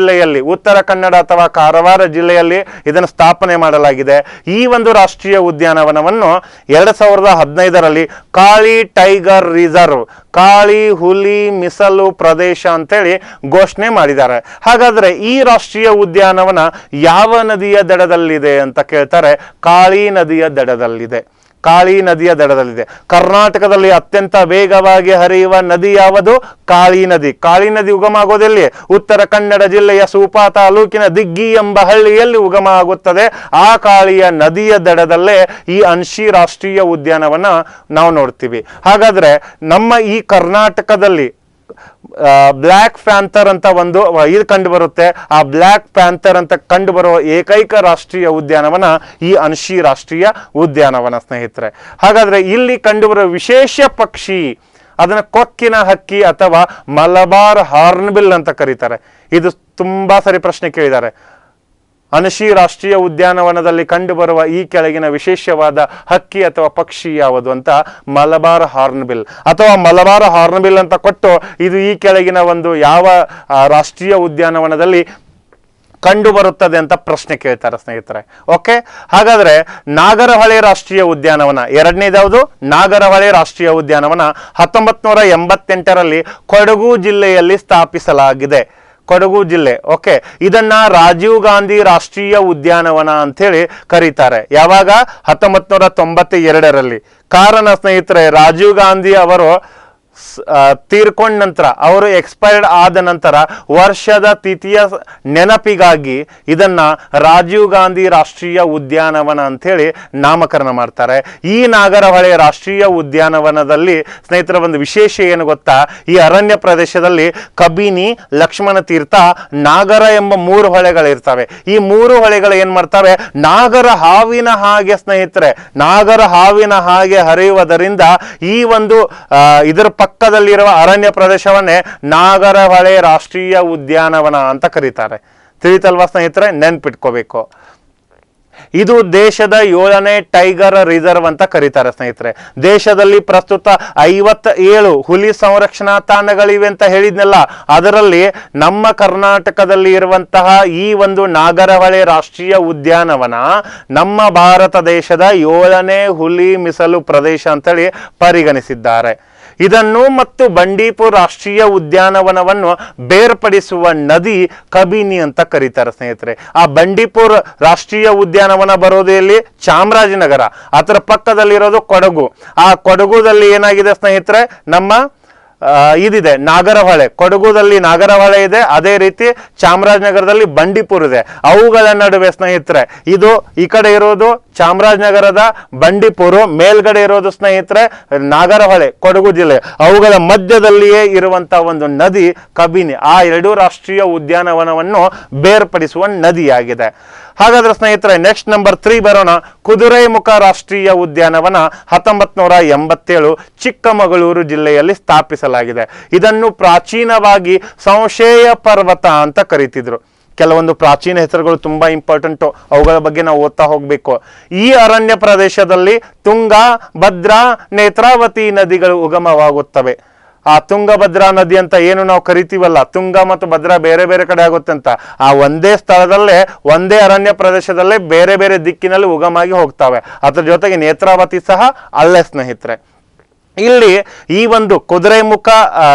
ಅಥವಾ ಕಾರವಾರ ಜಿಲ್ಲೆಯಲ್ಲಿ ಇದನ್ನು ಸ್ಥಾಪನೆ ಮಾಡಲಾಗಿದೆ. ಈ ಒಂದು ರಾಷ್ಟ್ರೀಯ ಉದ್ಯಾನವನವನ್ನು 2015ರಲ್ಲಿ ಕಾಳಿ ಟೈಗರ್ ರಿಸರ್ವ್, ಕಾಳಿ ಹುಲಿ ಮೀಸಲು ಪ್ರದೇಶ ಅಂತೇಳಿ ಘೋಷಣೆ ಮಾಡಿದ್ದಾರೆ. ಹಾಗಾದ್ರೆ ಈ ರಾಷ್ಟ್ರೀಯ ಉದ್ಯಾನವನ ಯಾವ ನದಿಯ ದಡದಲ್ಲಿದೆ ಅಂತ ಕೇಳ್ತಾರೆ. ಕಾಳಿ ನದಿಯ ದಡದಲ್ಲಿದೆ. ಕರ್ನಾಟಕದಲ್ಲಿ ಅತ್ಯಂತ ವೇಗವಾಗಿ ಹರಿಯುವ ನದಿ ಯಾವುದು? ಕಾಳಿ ನದಿ. ಕಾಳಿ ನದಿ ಉಗಮ ಆಗೋದೆಲ್ಲಿ? ಉತ್ತರ ಕನ್ನಡ ಜಿಲ್ಲೆಯ ಸೂಪಾ ತಾಲೂಕಿನ ದಿಗ್ಗಿ ಎಂಬ ಹಳ್ಳಿಯಲ್ಲಿ ಉಗಮ ಆಗುತ್ತದೆ. ಆ ಕಾಳಿಯ ನದಿಯ ದಡದಲ್ಲೇ ಈ ಅನ್ಶಿ ರಾಷ್ಟ್ರೀಯ ಉದ್ಯಾನವನ ನಾವು ನೋಡ್ತೀವಿ. ಹಾಗಾದ್ರೆ ನಮ್ಮ ಈ ಕರ್ನಾಟಕದಲ್ಲಿ ಬ್ಲ್ಯಾಕ್ ಪ್ಯಾಂಥರ್ ಅಂತ ಒಂದು ಇದು ಕಂಡು ಬರುತ್ತೆ. ಆ ಬ್ಲ್ಯಾಕ್ ಪ್ಯಾಂಥರ್ ಅಂತ ಕಂಡು ಬರುವ ಏಕೈಕ ರಾಷ್ಟ್ರೀಯ ಉದ್ಯಾನವನ ಈ ಅನ್ಶಿ ರಾಷ್ಟ್ರೀಯ ಉದ್ಯಾನವನ ಸ್ನೇಹಿತರೆ. ಹಾಗಾದ್ರೆ ಇಲ್ಲಿ ಕಂಡುಬರುವ ವಿಶೇಷ ಪಕ್ಷಿ, ಅದನ್ನ ಕೊಕ್ಕಿನ ಹಕ್ಕಿ ಅಥವಾ ಮಲಬಾರ್ ಹಾರ್ನ್ಬಿಲ್ ಅಂತ ಕರೀತಾರೆ. ಇದು ತುಂಬಾ ಸರಿ ಪ್ರಶ್ನೆ ಕೇಳಿದ್ದಾರೆ. ಅನಶಿ ರಾಷ್ಟ್ರೀಯ ಉದ್ಯಾನವನದಲ್ಲಿ ಕಂಡುಬರುವ ಈ ಕೆಳಗಿನ ವಿಶೇಷವಾದ ಹಕ್ಕಿ ಅಥವಾ ಪಕ್ಷಿ ಯಾವುದು ಅಂತ ಮಲಬಾರ್ ಹಾರ್ನ್ಬಿಲ್ ಅಥವಾ ಮಲಬಾರ್ ಹಾರ್ನ್ಬಿಲ್ ಅಂತ ಕೊಟ್ಟು ಇದು ಈ ಕೆಳಗಿನ ಒಂದು ಯಾವ ರಾಷ್ಟ್ರೀಯ ಉದ್ಯಾನವನದಲ್ಲಿ ಕಂಡು ಬರುತ್ತದೆ ಅಂತ ಪ್ರಶ್ನೆ ಕೇಳ್ತಾರೆ ಸ್ನೇಹಿತರೆ. ಓಕೆ, ಹಾಗಾದ್ರೆ ನಾಗರಹೊಳೆ ರಾಷ್ಟ್ರೀಯ ಉದ್ಯಾನವನ ಎರಡನೇದಾವುದು. ನಾಗರಹೊಳೆ ರಾಷ್ಟ್ರೀಯ ಉದ್ಯಾನವನ 1988ರಲ್ಲಿ ಕೊಡಗು ಜಿಲ್ಲೆಯಲ್ಲಿ ಸ್ಥಾಪಿಸಲಾಗಿದೆ. ಕೊಡಗು ಜಿಲ್ಲೆ. ಓಕೆ, ಇದನ್ನ ರಾಜೀವ್ ಗಾಂಧಿ ರಾಷ್ಟ್ರೀಯ ಉದ್ಯಾನವನ ಅಂತ ಹೇಳಿ ಕರೀತಾರೆ. ಯಾವಾಗ? 1992ರಲ್ಲಿ. ಕಾರಣ ಸ್ನೇಹಿತರೆ, ರಾಜೀವ್ ಗಾಂಧಿ ಅವರು ತೀರ್ಕೊಂಡ ನಂತರ, ಅವರು ಎಕ್ಸ್ಪೈರ್ಡ್ ಆದ ನಂತರ ವರ್ಷದ ತಿಥಿಯ ನೆನಪಿಗಾಗಿ ಇದನ್ನ ರಾಜೀವ್ ಗಾಂಧಿ ರಾಷ್ಟ್ರೀಯ ಉದ್ಯಾನವನ ಅಂತೇಳಿ ನಾಮಕರಣ ಮಾಡ್ತಾರೆ. ಈ ನಾಗರಹೊಳೆ ರಾಷ್ಟ್ರೀಯ ಉದ್ಯಾನವನದಲ್ಲಿ ಸ್ನೇಹಿತರ ಒಂದು ವಿಶೇಷ ಏನು ಗೊತ್ತಾ, ಈ ಅರಣ್ಯ ಪ್ರದೇಶದಲ್ಲಿ ಕಬಿನಿ, ಲಕ್ಷ್ಮಣ ತೀರ್ಥ, ನಾಗರ ಎಂಬ 3 ಹೊಳೆಗಳಿರ್ತವೆ. ಈ 3 ಹೊಳೆಗಳು ಏನ್ ಮಾಡ್ತವೆ, ನಾಗರ ಹಾವಿನ ಹಾಗೆ ಸ್ನೇಹಿತರೆ, ನಾಗರ ಹಾವಿನ ಹಾಗೆ ಹರಿಯುವುದರಿಂದ ಈ ಒಂದು ಇದರ ಪಕ್ಕದಲ್ಲಿರುವ ಅರಣ್ಯ ಪ್ರದೇಶವನ್ನೇ ನಾಗರಹೊಳೆ ರಾಷ್ಟ್ರೀಯ ಉದ್ಯಾನವನ ಅಂತ ಕರೀತಾರೆ. ತಿಳಿತಲ್ವಾ ಸ್ನೇಹಿತರೆ, ನೆನ್ಪಿಟ್ಕೋಬೇಕು. ಇದು ದೇಶದ 7ನೇ ಟೈಗರ್ ರಿಸರ್ವ್ ಅಂತ ಕರೀತಾರೆ ಸ್ನೇಹಿತರೆ. ದೇಶದಲ್ಲಿ ಪ್ರಸ್ತುತ 57 ಹುಲಿ ಸಂರಕ್ಷಣಾ ತಾಣಗಳಿವೆ ಅಂತ ಹೇಳಿದ್ನಲ್ಲ, ಅದರಲ್ಲಿ ನಮ್ಮ ಕರ್ನಾಟಕದಲ್ಲಿ ಇರುವಂತಹ ಈ ಒಂದು ನಾಗರಹೊಳೆ ರಾಷ್ಟ್ರೀಯ ಉದ್ಯಾನವನ ನಮ್ಮ ಭಾರತ ದೇಶದ 7ನೇ ಹುಲಿ ಮೀಸಲು ಪ್ರದೇಶ ಅಂತೇಳಿ ಪರಿಗಣಿಸಿದ್ದಾರೆ. ಇದನ್ನು ಮತ್ತು ಬಂಡೀಪುರ ರಾಷ್ಟ್ರೀಯ ಉದ್ಯಾನವನವನ್ನು ಬೇರ್ಪಡಿಸುವ ನದಿ ಕಬಿನಿ ಅಂತ ಕರೀತಾರೆ ಸ್ನೇಹಿತರೆ. ಆ ಬಂಡೀಪುರ ರಾಷ್ಟ್ರೀಯ ಉದ್ಯಾನವನ ಬರೋದು ಎಲ್ಲಿ, ಚಾಮರಾಜನಗರ. ಅದರ ಪಕ್ಕದಲ್ಲಿರೋದು ಕೊಡಗು. ಆ ಕೊಡಗುದಲ್ಲಿ ಏನಾಗಿದೆ ಸ್ನೇಹಿತರೆ, ನಮ್ಮ ಇದಿದೆ ನಾಗರಹೊಳೆ. ಕೊಡಗುದಲ್ಲಿ ನಾಗರಹೊಳೆ ಇದೆ, ಅದೇ ರೀತಿ ಚಾಮರಾಜನಗರದಲ್ಲಿ ಬಂಡೀಪುರ ಇದೆ. ಅವುಗಳ ನಡುವೆ ಸ್ನೇಹಿತರೆ, ಇದು ಈ ಕಡೆ ಇರೋದು ಚಾಮರಾಜನಗರದ ಬಂಡೀಪುರ, ಮೇಲ್ಗಡೆ ಇರೋದು ಸ್ನೇಹಿತರೆ ನಾಗರಹೊಳೆ, ಕೊಡಗು ಜಿಲ್ಲೆ. ಅವುಗಳ ಮಧ್ಯದಲ್ಲಿಯೇ ಇರುವಂತಹ ಒಂದು ನದಿ ಕಬಿನಿ. ಆ 2 ರಾಷ್ಟ್ರೀಯ ಉದ್ಯಾನವನವನ್ನು ಬೇರ್ಪಡಿಸುವ ನದಿಯಾಗಿದೆ. ಹಾಗಾದ್ರೆ ಸ್ನೇಹಿತರೆ, ನೆಕ್ಸ್ಟ್ ನಂಬರ್ 3 ಬರೋಣ. ಕುದುರೆಮುಖ ರಾಷ್ಟ್ರೀಯ ಉದ್ಯಾನವನ 1987 ಚಿಕ್ಕಮಗಳೂರು ಜಿಲ್ಲೆಯಲ್ಲಿ ಸ್ಥಾಪಿಸಲಾಗಿದೆ. ಇದನ್ನು ಪ್ರಾಚೀನವಾಗಿ ಸಂಶಯ ಪರ್ವತ ಅಂತ ಕರೀತಿದ್ರು. ಕೆಲವೊಂದು ಪ್ರಾಚೀನ ಹೆಸರುಗಳು ತುಂಬಾ ಇಂಪಾರ್ಟೆಂಟ್, ಅವುಗಳ ಬಗ್ಗೆ ನಾವು ಓದ್ತಾ ಹೋಗ್ಬೇಕು. ಈ ಅರಣ್ಯ ಪ್ರದೇಶದಲ್ಲಿ ತುಂಗಾ, ಭದ್ರಾ, ನೇತ್ರಾವತಿ ನದಿಗಳು ಉಗಮವಾಗುತ್ತವೆ. ಆ ತುಂಗಭದ್ರಾ ನದಿ ಅಂತ ಏನು ನಾವು ಕರಿತೀವಲ್ಲ, ತುಂಗ ಮತ್ತು ಭದ್ರಾ ಬೇರೆ ಬೇರೆ ಕಡೆ ಆಗುತ್ತೆ ಅಂತ, ಆ ಒಂದೇ ಸ್ಥಳದಲ್ಲೇ ಒಂದೇ ಅರಣ್ಯ ಪ್ರದೇಶದಲ್ಲೇ ಬೇರೆ ಬೇರೆ ದಿಕ್ಕಿನಲ್ಲಿ ಉಗಮಾಗಿ ಹೋಗ್ತವೆ. ಅದರ ಜೊತೆಗೆ ನೇತ್ರಾವತಿ ಸಹ ಅಲ್ಲೇ ಸ್ನೇಹಿತರೆ. ಇಲ್ಲಿ ಈ ಒಂದು ಕುದುರೆಮುಖ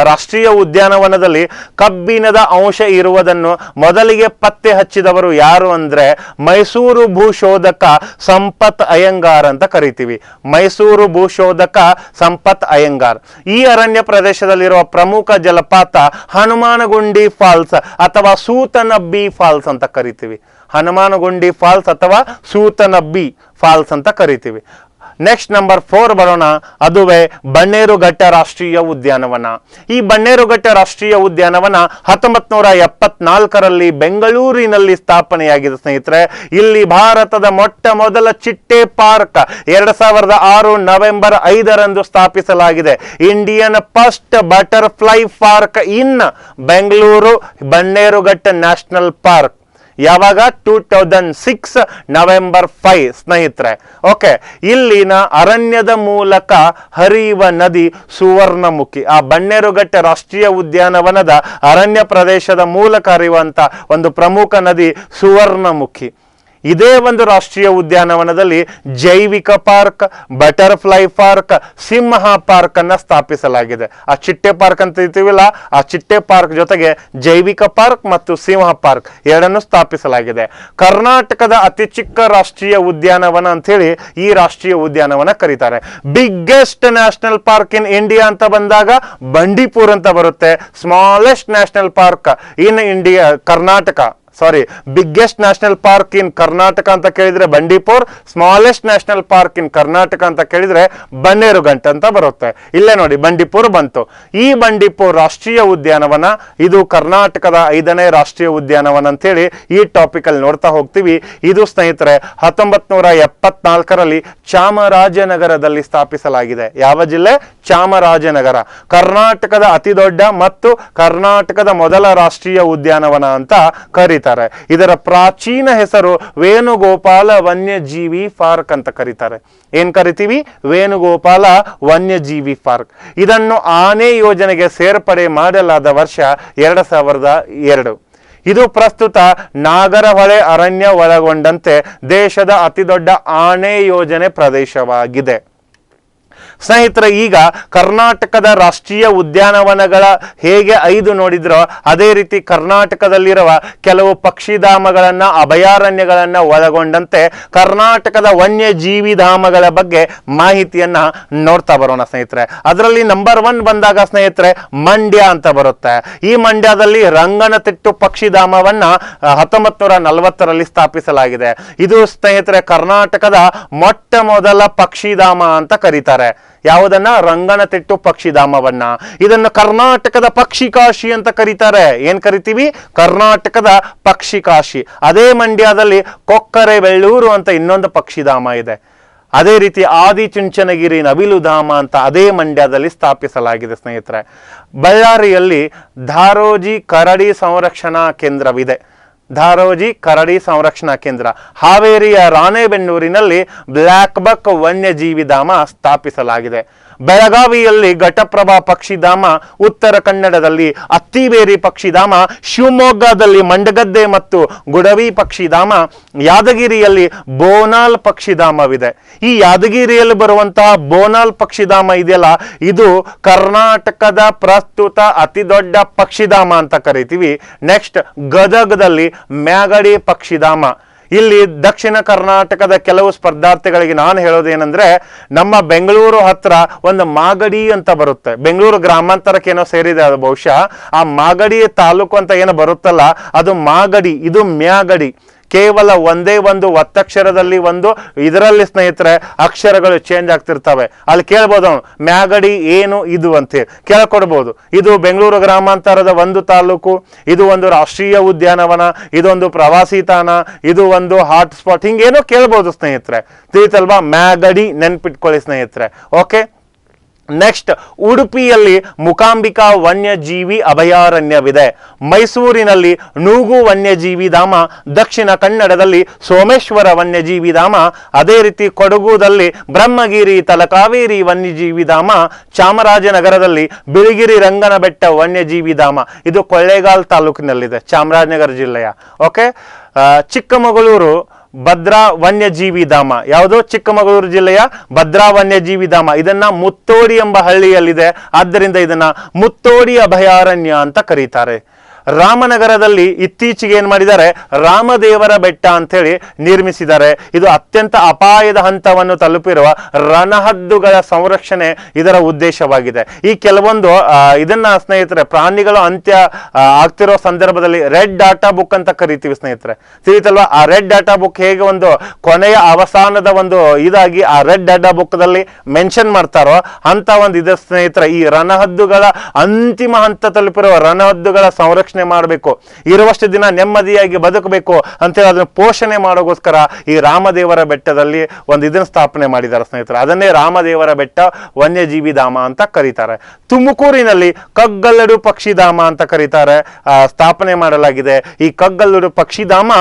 ರಾಷ್ಟ್ರೀಯ ಉದ್ಯಾನವನದಲ್ಲಿ ಕಬ್ಬಿಣದ ಅಂಶ ಇರುವುದನ್ನು ಮೊದಲಿಗೆ ಪತ್ತೆ ಹಚ್ಚಿದವರು ಯಾರು ಅಂದ್ರೆ ಮೈಸೂರು ಭೂಶೋಧಕ ಸಂಪತ್ ಅಯ್ಯಂಗಾರ್ ಅಂತ ಕರಿತೀವಿ. ಮೈಸೂರು ಭೂಶೋಧಕ ಸಂಪತ್ ಅಯ್ಯಂಗಾರ್. ಈ ಅರಣ್ಯ ಪ್ರದೇಶದಲ್ಲಿರುವ ಪ್ರಮುಖ ಜಲಪಾತ ಹನುಮಾನಗುಂಡಿ ಫಾಲ್ಸ್ ಅಥವಾ ಸೂತನಬ್ಬಿ ಫಾಲ್ಸ್ ಅಂತ ಕರಿತೀವಿ. ಹನುಮಾನಗುಂಡಿ ಫಾಲ್ಸ್ ಅಥವಾ ಸೂತನಬ್ಬಿ ಫಾಲ್ಸ್ ಅಂತ ಕರಿತೀವಿ. ನೆಕ್ಸ್ಟ್ ನಂಬರ್ 4 ಬರೋಣ. ಅದುವೇ ಬನ್ನೇರುಘಟ್ಟ ರಾಷ್ಟ್ರೀಯ ಉದ್ಯಾನವನ. ಈ ಬನ್ನೇರುಘಟ್ಟ ರಾಷ್ಟ್ರೀಯ ಉದ್ಯಾನವನ 1974ರಲ್ಲಿ ಬೆಂಗಳೂರಿನಲ್ಲಿ ಸ್ಥಾಪನೆಯಾಗಿದೆ ಸ್ನೇಹಿತರೆ. ಇಲ್ಲಿ ಭಾರತದ ಮೊಟ್ಟ ಮೊದಲ ಚಿಟ್ಟೆ ಪಾರ್ಕ್ 2006 ನವೆಂಬರ್ 5ರಂದು ಸ್ಥಾಪಿಸಲಾಗಿದೆ. Indian first butterfly park in Bengaluru Bannerghatta national park. ಯಾವಾಗ 2006 ನವೆಂಬರ್ 5 ಸ್ನೇಹಿತರೆ. ಓಕೆ, ಇಲ್ಲಿನ ಅರಣ್ಯದ ಮೂಲಕ ಹರಿಯುವ ನದಿ ಸುವರ್ಣಮುಖಿ. ಆ ಬನ್ನೇರುಘಟ್ಟ ರಾಷ್ಟ್ರೀಯ ಉದ್ಯಾನವನದ ಅರಣ್ಯ ಪ್ರದೇಶದ ಮೂಲಕ ಹರಿಯುವಂತ ಒಂದು ಪ್ರಮುಖ ನದಿ ಸುವರ್ಣಮುಖಿ. ಇದೇ ಒಂದು ರಾಷ್ಟ್ರೀಯ ಉದ್ಯಾನವನದಲ್ಲಿ ಜೈವಿಕ ಪಾರ್ಕ್, ಬಟರ್ಫ್ಲೈ ಪಾರ್ಕ್, ಸಿಂಹ ಪಾರ್ಕ್ ಅನ್ನ ಸ್ಥಾಪಿಸಲಾಗಿದೆ. ಆ ಚಿಟ್ಟೆ ಪಾರ್ಕ್ ಅಂತ ಇರ್ತೀವಿಲ್ಲ, ಆ ಚಿಟ್ಟೆ ಪಾರ್ಕ್ ಜೊತೆಗೆ ಜೈವಿಕ ಪಾರ್ಕ್ ಮತ್ತು ಸಿಂಹ ಪಾರ್ಕ್ ಎರಡನ್ನು ಸ್ಥಾಪಿಸಲಾಗಿದೆ. ಕರ್ನಾಟಕದ ಅತಿ ಚಿಕ್ಕ ರಾಷ್ಟ್ರೀಯ ಉದ್ಯಾನವನ ಅಂತ ಹೇಳಿ ಈ ರಾಷ್ಟ್ರೀಯ ಉದ್ಯಾನವನ ಕರೀತಾರೆ. Biggest national park in India ಅಂತ ಬಂದಾಗ ಬಂಡೀಪುರ್ ಅಂತ ಬರುತ್ತೆ. Smallest national park in India Karnataka, biggest national park ಇನ್ ಕರ್ನಾಟಕ ಅಂತ ಕೇಳಿದ್ರೆ ಬಂಡೀಪುರ್, ಸ್ಮಾಲೆಸ್ಟ್ ನ್ಯಾಷನಲ್ ಪಾರ್ಕ್ ಇನ್ ಕರ್ನಾಟಕ ಅಂತ ಕೇಳಿದ್ರೆ ಬನ್ನೇರುಘಟ್ಟ ಅಂತ ಬರುತ್ತೆ. ಇಲ್ಲೇ ನೋಡಿ ಬಂಡೀಪುರ್ ಬಂತು. ಈ ಬಂಡೀಪುರ್ ರಾಷ್ಟ್ರೀಯ ಉದ್ಯಾನವನ ಇದು ಕರ್ನಾಟಕದ 5ನೇ ರಾಷ್ಟ್ರೀಯ ಉದ್ಯಾನವನ ಅಂತ ಹೇಳಿ ಈ ಟಾಪಿಕ್ ಅಲ್ಲಿ ನೋಡ್ತಾ ಹೋಗ್ತೀವಿ. ಇದು ಸ್ನೇಹಿತರೆ 1974ರಲ್ಲಿ ಚಾಮರಾಜನಗರದಲ್ಲಿ ಸ್ಥಾಪಿಸಲಾಗಿದೆ. ಯಾವ ಜಿಲ್ಲೆ? ಚಾಮರಾಜನಗರ. ಕರ್ನಾಟಕದ ಅತಿ ದೊಡ್ಡ ಮತ್ತು ಕರ್ನಾಟಕದ ಮೊದಲ ರಾಷ್ಟ್ರೀಯ ಉದ್ಯಾನವನ ಅಂತ ಕರೀತಾರೆ. ಇದರ ಪ್ರಾಚೀನ ಹೆಸರು ವೇಣುಗೋಪಾಲ ವನ್ಯಜೀವಿ ಪಾರ್ಕ್ ಅಂತ ಕರೀತಾರೆ. ಏನ್ ಕರಿತೀವಿ? ವೇಣುಗೋಪಾಲ ವನ್ಯಜೀವಿ ಪಾರ್ಕ್. ಇದನ್ನು ಆನೆ ಯೋಜನೆಗೆ ಸೇರ್ಪಡೆ ಮಾಡಲಾದ ವರ್ಷ 2002. ಇದು ಪ್ರಸ್ತುತ ನಾಗರಹೊಳೆ ಅರಣ್ಯ ಒಳಗೊಂಡಂತೆ ದೇಶದ ಅತಿ ದೊಡ್ಡ ಆನೆ ಯೋಜನೆ ಪ್ರದೇಶವಾಗಿದೆ. ಸ್ನೇಹಿತರೆ, ಈಗ ಕರ್ನಾಟಕದ ರಾಷ್ಟ್ರೀಯ ಉದ್ಯಾನವನಗಳ ಹೇಗೆ 5 ನೋಡಿದ್ರೋ ಅದೇ ರೀತಿ ಕರ್ನಾಟಕದಲ್ಲಿರುವ ಕೆಲವು ಪಕ್ಷಿಧಾಮಗಳನ್ನ, ಅಭಯಾರಣ್ಯಗಳನ್ನ ಒಳಗೊಂಡಂತೆ ಕರ್ನಾಟಕದ ವನ್ಯಜೀವಿ ಧಾಮಗಳ ಬಗ್ಗೆ ಮಾಹಿತಿಯನ್ನ ನೋಡ್ತಾ ಬರೋಣ ಸ್ನೇಹಿತರೆ. ಅದರಲ್ಲಿ ನಂಬರ್ 1 ಬಂದಾಗ ಸ್ನೇಹಿತರೆ ಮಂಡ್ಯ ಅಂತ ಬರುತ್ತೆ. ಈ ಮಂಡ್ಯದಲ್ಲಿ ರಂಗನತಿಟ್ಟು ಪಕ್ಷಿಧಾಮವನ್ನ 1940ರಲ್ಲಿ ಸ್ಥಾಪಿಸಲಾಗಿದೆ. ಇದು ಸ್ನೇಹಿತರೆ ಕರ್ನಾಟಕದ ಮೊಟ್ಟ ಮೊದಲ ಪಕ್ಷಿಧಾಮ ಅಂತ ಕರೀತಾರೆ. ಯಾವುದನ್ನ? ರಂಗನತಿಟ್ಟು ಪಕ್ಷಿಧಾಮವನ್ನ. ಇದನ್ನು ಕರ್ನಾಟಕದ ಪಕ್ಷಿಕಾಶಿ ಅಂತ ಕರೀತಾರೆ. ಏನ್ ಕರಿತೀವಿ? ಕರ್ನಾಟಕದ ಪಕ್ಷಿಕಾಶಿ. ಅದೇ ಮಂಡ್ಯದಲ್ಲಿ ಕೊಕ್ಕರೆಬೆಳ್ಳೂರು ಅಂತ ಇನ್ನೊಂದು ಪಕ್ಷಿಧಾಮ ಇದೆ. ಅದೇ ರೀತಿ ಆದಿಚುಂಚನಗಿರಿ ನವಿಲುಧಾಮ ಅಂತ ಅದೇ ಮಂಡ್ಯದಲ್ಲಿ ಸ್ಥಾಪಿಸಲಾಗಿದೆ ಸ್ನೇಹಿತರೆ. ಬಳ್ಳಾರಿಯಲ್ಲಿ ಧಾರೋಜಿ ಕರಡಿ ಸಂರಕ್ಷಣಾ ಕೇಂದ್ರವಿದೆ. ಧಾರೋಜಿ ಕರಡಿ ಸಂರಕ್ಷಣಾ ಕೇಂದ್ರ. ಹಾವೇರಿಯ ರಾಣೆಬೆನ್ನೂರಿನಲ್ಲಿ ಬ್ಲ್ಯಾಕ್ ಬಕ್ ವನ್ಯಜೀವಿ ಧಾಮ ಸ್ಥಾಪಿಸಲಾಗಿದೆ. ಬೆಳಗಾವಿಯಲ್ಲಿ ಘಟಪ್ರಭಾ ಪಕ್ಷಿಧಾಮ, ಉತ್ತರ ಕನ್ನಡದಲ್ಲಿ ಅತ್ತಿಬೇರಿ ಪಕ್ಷಿಧಾಮ, ಶಿವಮೊಗ್ಗದಲ್ಲಿ ಮಂಡಗದ್ದೆ ಮತ್ತು ಗುಡವಿ ಪಕ್ಷಿಧಾಮ, ಯಾದಗಿರಿಯಲ್ಲಿ ಬೋನಾಲ್ ಪಕ್ಷಿಧಾಮವಿದೆ. ಈ ಯಾದಗಿರಿಯಲ್ಲಿ ಬರುವಂತಹ ಬೋನಾಲ್ ಪಕ್ಷಿಧಾಮ ಇದೆಯಲ್ಲ, ಇದು ಕರ್ನಾಟಕದ ಪ್ರಸ್ತುತ ಅತಿ ದೊಡ್ಡ ಪಕ್ಷಿಧಾಮ ಅಂತ ಕರಿತೀವಿ. ನೆಕ್ಸ್ಟ್ ಗದಗದಲ್ಲಿ ಮ್ಯಾಗಡಿ ಪಕ್ಷಿಧಾಮ. ಇಲ್ಲಿ ದಕ್ಷಿಣ ಕರ್ನಾಟಕದ ಕೆಲವು ಸ್ಪರ್ಧಾರ್ಥಿಗಳಿಗೆ ನಾನು ಹೇಳೋದೇನೆಂದ್ರೆ, ನಮ್ಮ ಬೆಂಗಳೂರು ಹತ್ರ ಒಂದು ಮಾಗಡಿ ಅಂತ ಬರುತ್ತೆ. ಬೆಂಗಳೂರು ಗ್ರಾಮಾಂತರಕ್ಕೆ ಏನೋ ಸೇರಿದೆ ಅದು ಬಹುಶಃ. ಆ ಮಾಗಡಿ ತಾಲೂಕು ಅಂತ ಏನೋ ಬರುತ್ತಲ್ಲ, ಅದು ಮಾಗಡಿ, ಇದು ಮ್ಯಾಗಡಿ. ಕೇವಲ ಒಂದೇ ಒಂದು ಒತ್ತಕ್ಷರದಲ್ಲಿ ಒಂದು ಇದರಲ್ಲಿ ಸ್ನೇಹಿತರೆ ಅಕ್ಷರಗಳು ಚೇಂಜ್ ಆಗ್ತಿರ್ತವೆ. ಅಲ್ಲಿ ಕೇಳ್ಬೋದು ಅವನು ಮ್ಯಾಗಡಿ ಏನು ಇದು ಅಂತ ಕೇಳ್ಕೊಡ್ಬೋದು. ಇದು ಬೆಂಗಳೂರು ಗ್ರಾಮಾಂತರದ ಒಂದು ತಾಲೂಕು, ಇದು ಒಂದು ರಾಷ್ಟ್ರೀಯ ಉದ್ಯಾನವನ, ಇದೊಂದು ಪ್ರವಾಸಿ ತಾಣ, ಇದು ಒಂದು ಹಾಟ್ ಸ್ಪಾಟ್, ಹಿಂಗೇನೋ ಕೇಳ್ಬೋದು ಸ್ನೇಹಿತರೆ. ತಿಳಿತಲ್ವಾ? ಮ್ಯಾಗಡಿ ನೆನ್ಪಿಟ್ಕೊಳ್ಳಿ ಸ್ನೇಹಿತರೆ. ಓಕೆ. ನೆಕ್ಸ್ಟ್ ಉಡುಪಿಯಲ್ಲಿ ಮುಕಾಂಬಿಕಾ ವನ್ಯಜೀವಿ ಅಭಯಾರಣ್ಯವಿದೆ. ಮೈಸೂರಿನಲ್ಲಿ ನೂಗು ವನ್ಯಜೀವಿ ಧಾಮ, ದಕ್ಷಿಣ ಕನ್ನಡದಲ್ಲಿ ಸೋಮೇಶ್ವರ ವನ್ಯಜೀವಿ ಧಾಮ, ಅದೇ ರೀತಿ ಕೊಡಗುದಲ್ಲಿ ಬ್ರಹ್ಮಗಿರಿ ತಲಕಾವೇರಿ ವನ್ಯಜೀವಿ ಧಾಮ, ಚಾಮರಾಜನಗರದಲ್ಲಿ ಬಿಳಿಗಿರಿ ರಂಗನಬೆಟ್ಟ ವನ್ಯಜೀವಿ ಧಾಮ, ಇದು ಕೊಳ್ಳೇಗಾಲ್ ತಾಲೂಕಿನಲ್ಲಿದೆ, ಚಾಮರಾಜನಗರ ಜಿಲ್ಲೆಯ. ಓಕೆ. ಚಿಕ್ಕಮಗಳೂರು ಭದ್ರಾ ವನ್ಯಜೀವಿ ಧಾಮ. ಯಾವುದು? ಚಿಕ್ಕಮಗಳೂರು ಜಿಲ್ಲೆಯ ಭದ್ರಾ ವನ್ಯಜೀವಿ ಧಾಮ. ಇದನ್ನ ಮುತ್ತೋಡಿ ಎಂಬ ಹಳ್ಳಿಯಲ್ಲಿದೆ, ಆದ್ದರಿಂದ ಇದನ್ನ ಮುತ್ತೋಡಿ ಅಭಯಾರಣ್ಯ ಅಂತ ಕರೀತಾರೆ. ರಾಮನಗರದಲ್ಲಿ ಇತ್ತೀಚೆಗೆ ಏನ್ ಮಾಡಿದ್ದಾರೆ? ರಾಮದೇವರ ಬೆಟ್ಟ ಅಂತ ಹೇಳಿ ನಿರ್ಮಿಸಿದ್ದಾರೆ. ಇದು ಅತ್ಯಂತ ಅಪಾಯದ ಹಂತವನ್ನು ತಲುಪಿರುವ ರಣಹದ್ದುಗಳ ಸಂರಕ್ಷಣೆ ಇದರ ಉದ್ದೇಶವಾಗಿದೆ. ಈ ಕೆಲವೊಂದು ಇದನ್ನ ಸ್ನೇಹಿತರೆ ಪ್ರಾಣಿಗಳು ಅಂತ್ಯ ಆಗ್ತಿರೋ ಸಂದರ್ಭದಲ್ಲಿ ರೆಡ್ ಡಾಟಾ ಬುಕ್ ಅಂತ ಕರಿತೀವಿ ಸ್ನೇಹಿತರೆ. ತಿಳಿತಲ್ವಾ? ಆ ರೆಡ್ ಡಾಟಾ ಬುಕ್ ಹೇಗೆ ಒಂದು ಕೊನೆಯ ಅವಸಾನದ ಒಂದು ಇದಾಗಿ ಆ ರೆಡ್ ಡಾಟಾ ಬುಕ್ ದಲ್ಲಿ ಮೆನ್ಷನ್ ಮಾಡ್ತಾರೋ ಅಂತ ಒಂದು ಇದೆ ಸ್ನೇಹಿತರೆ. ಈ ರಣಹದ್ದುಗಳ ಅಂತಿಮ ಹಂತ ತಲುಪಿರುವ ರಣಹದ್ದುಗಳ ಸಂರಕ್ಷಣೆ ಮಾಡಬೇಕು, ಇರುವಷ್ಟು ದಿನ ನೆಮ್ಮದಿಯಾಗಿ ಬದುಕಬೇಕು ಅಂತೇಳಿ ಅದನ್ನು ಪೋಷಣೆ ಮಾಡೋಗೋಸ್ಕರ ಈ ರಾಮದೇವರ ಬೆಟ್ಟದಲ್ಲಿ ಒಂದು ಇದನ್ನು ಸ್ಥಾಪನೆ ಮಾಡಿದ್ದಾರೆ ಸ್ನೇಹಿತರೆ. ಅದನ್ನೇ ರಾಮದೇವರ ಬೆಟ್ಟ ವನ್ಯಜೀವಿ ಧಾಮ ಅಂತ ಕರೀತಾರೆ. ತುಮಕೂರಿನಲ್ಲಿ ಕಗ್ಗಲ್ಲಡು ಪಕ್ಷಿಧಾಮ ಅಂತ ಕರೀತಾರೆ, ಸ್ಥಾಪನೆ ಮಾಡಲಾಗಿದೆ. ಈ ಕಗ್ಗಲ್ಲಡು ಪಕ್ಷಿಧಾಮ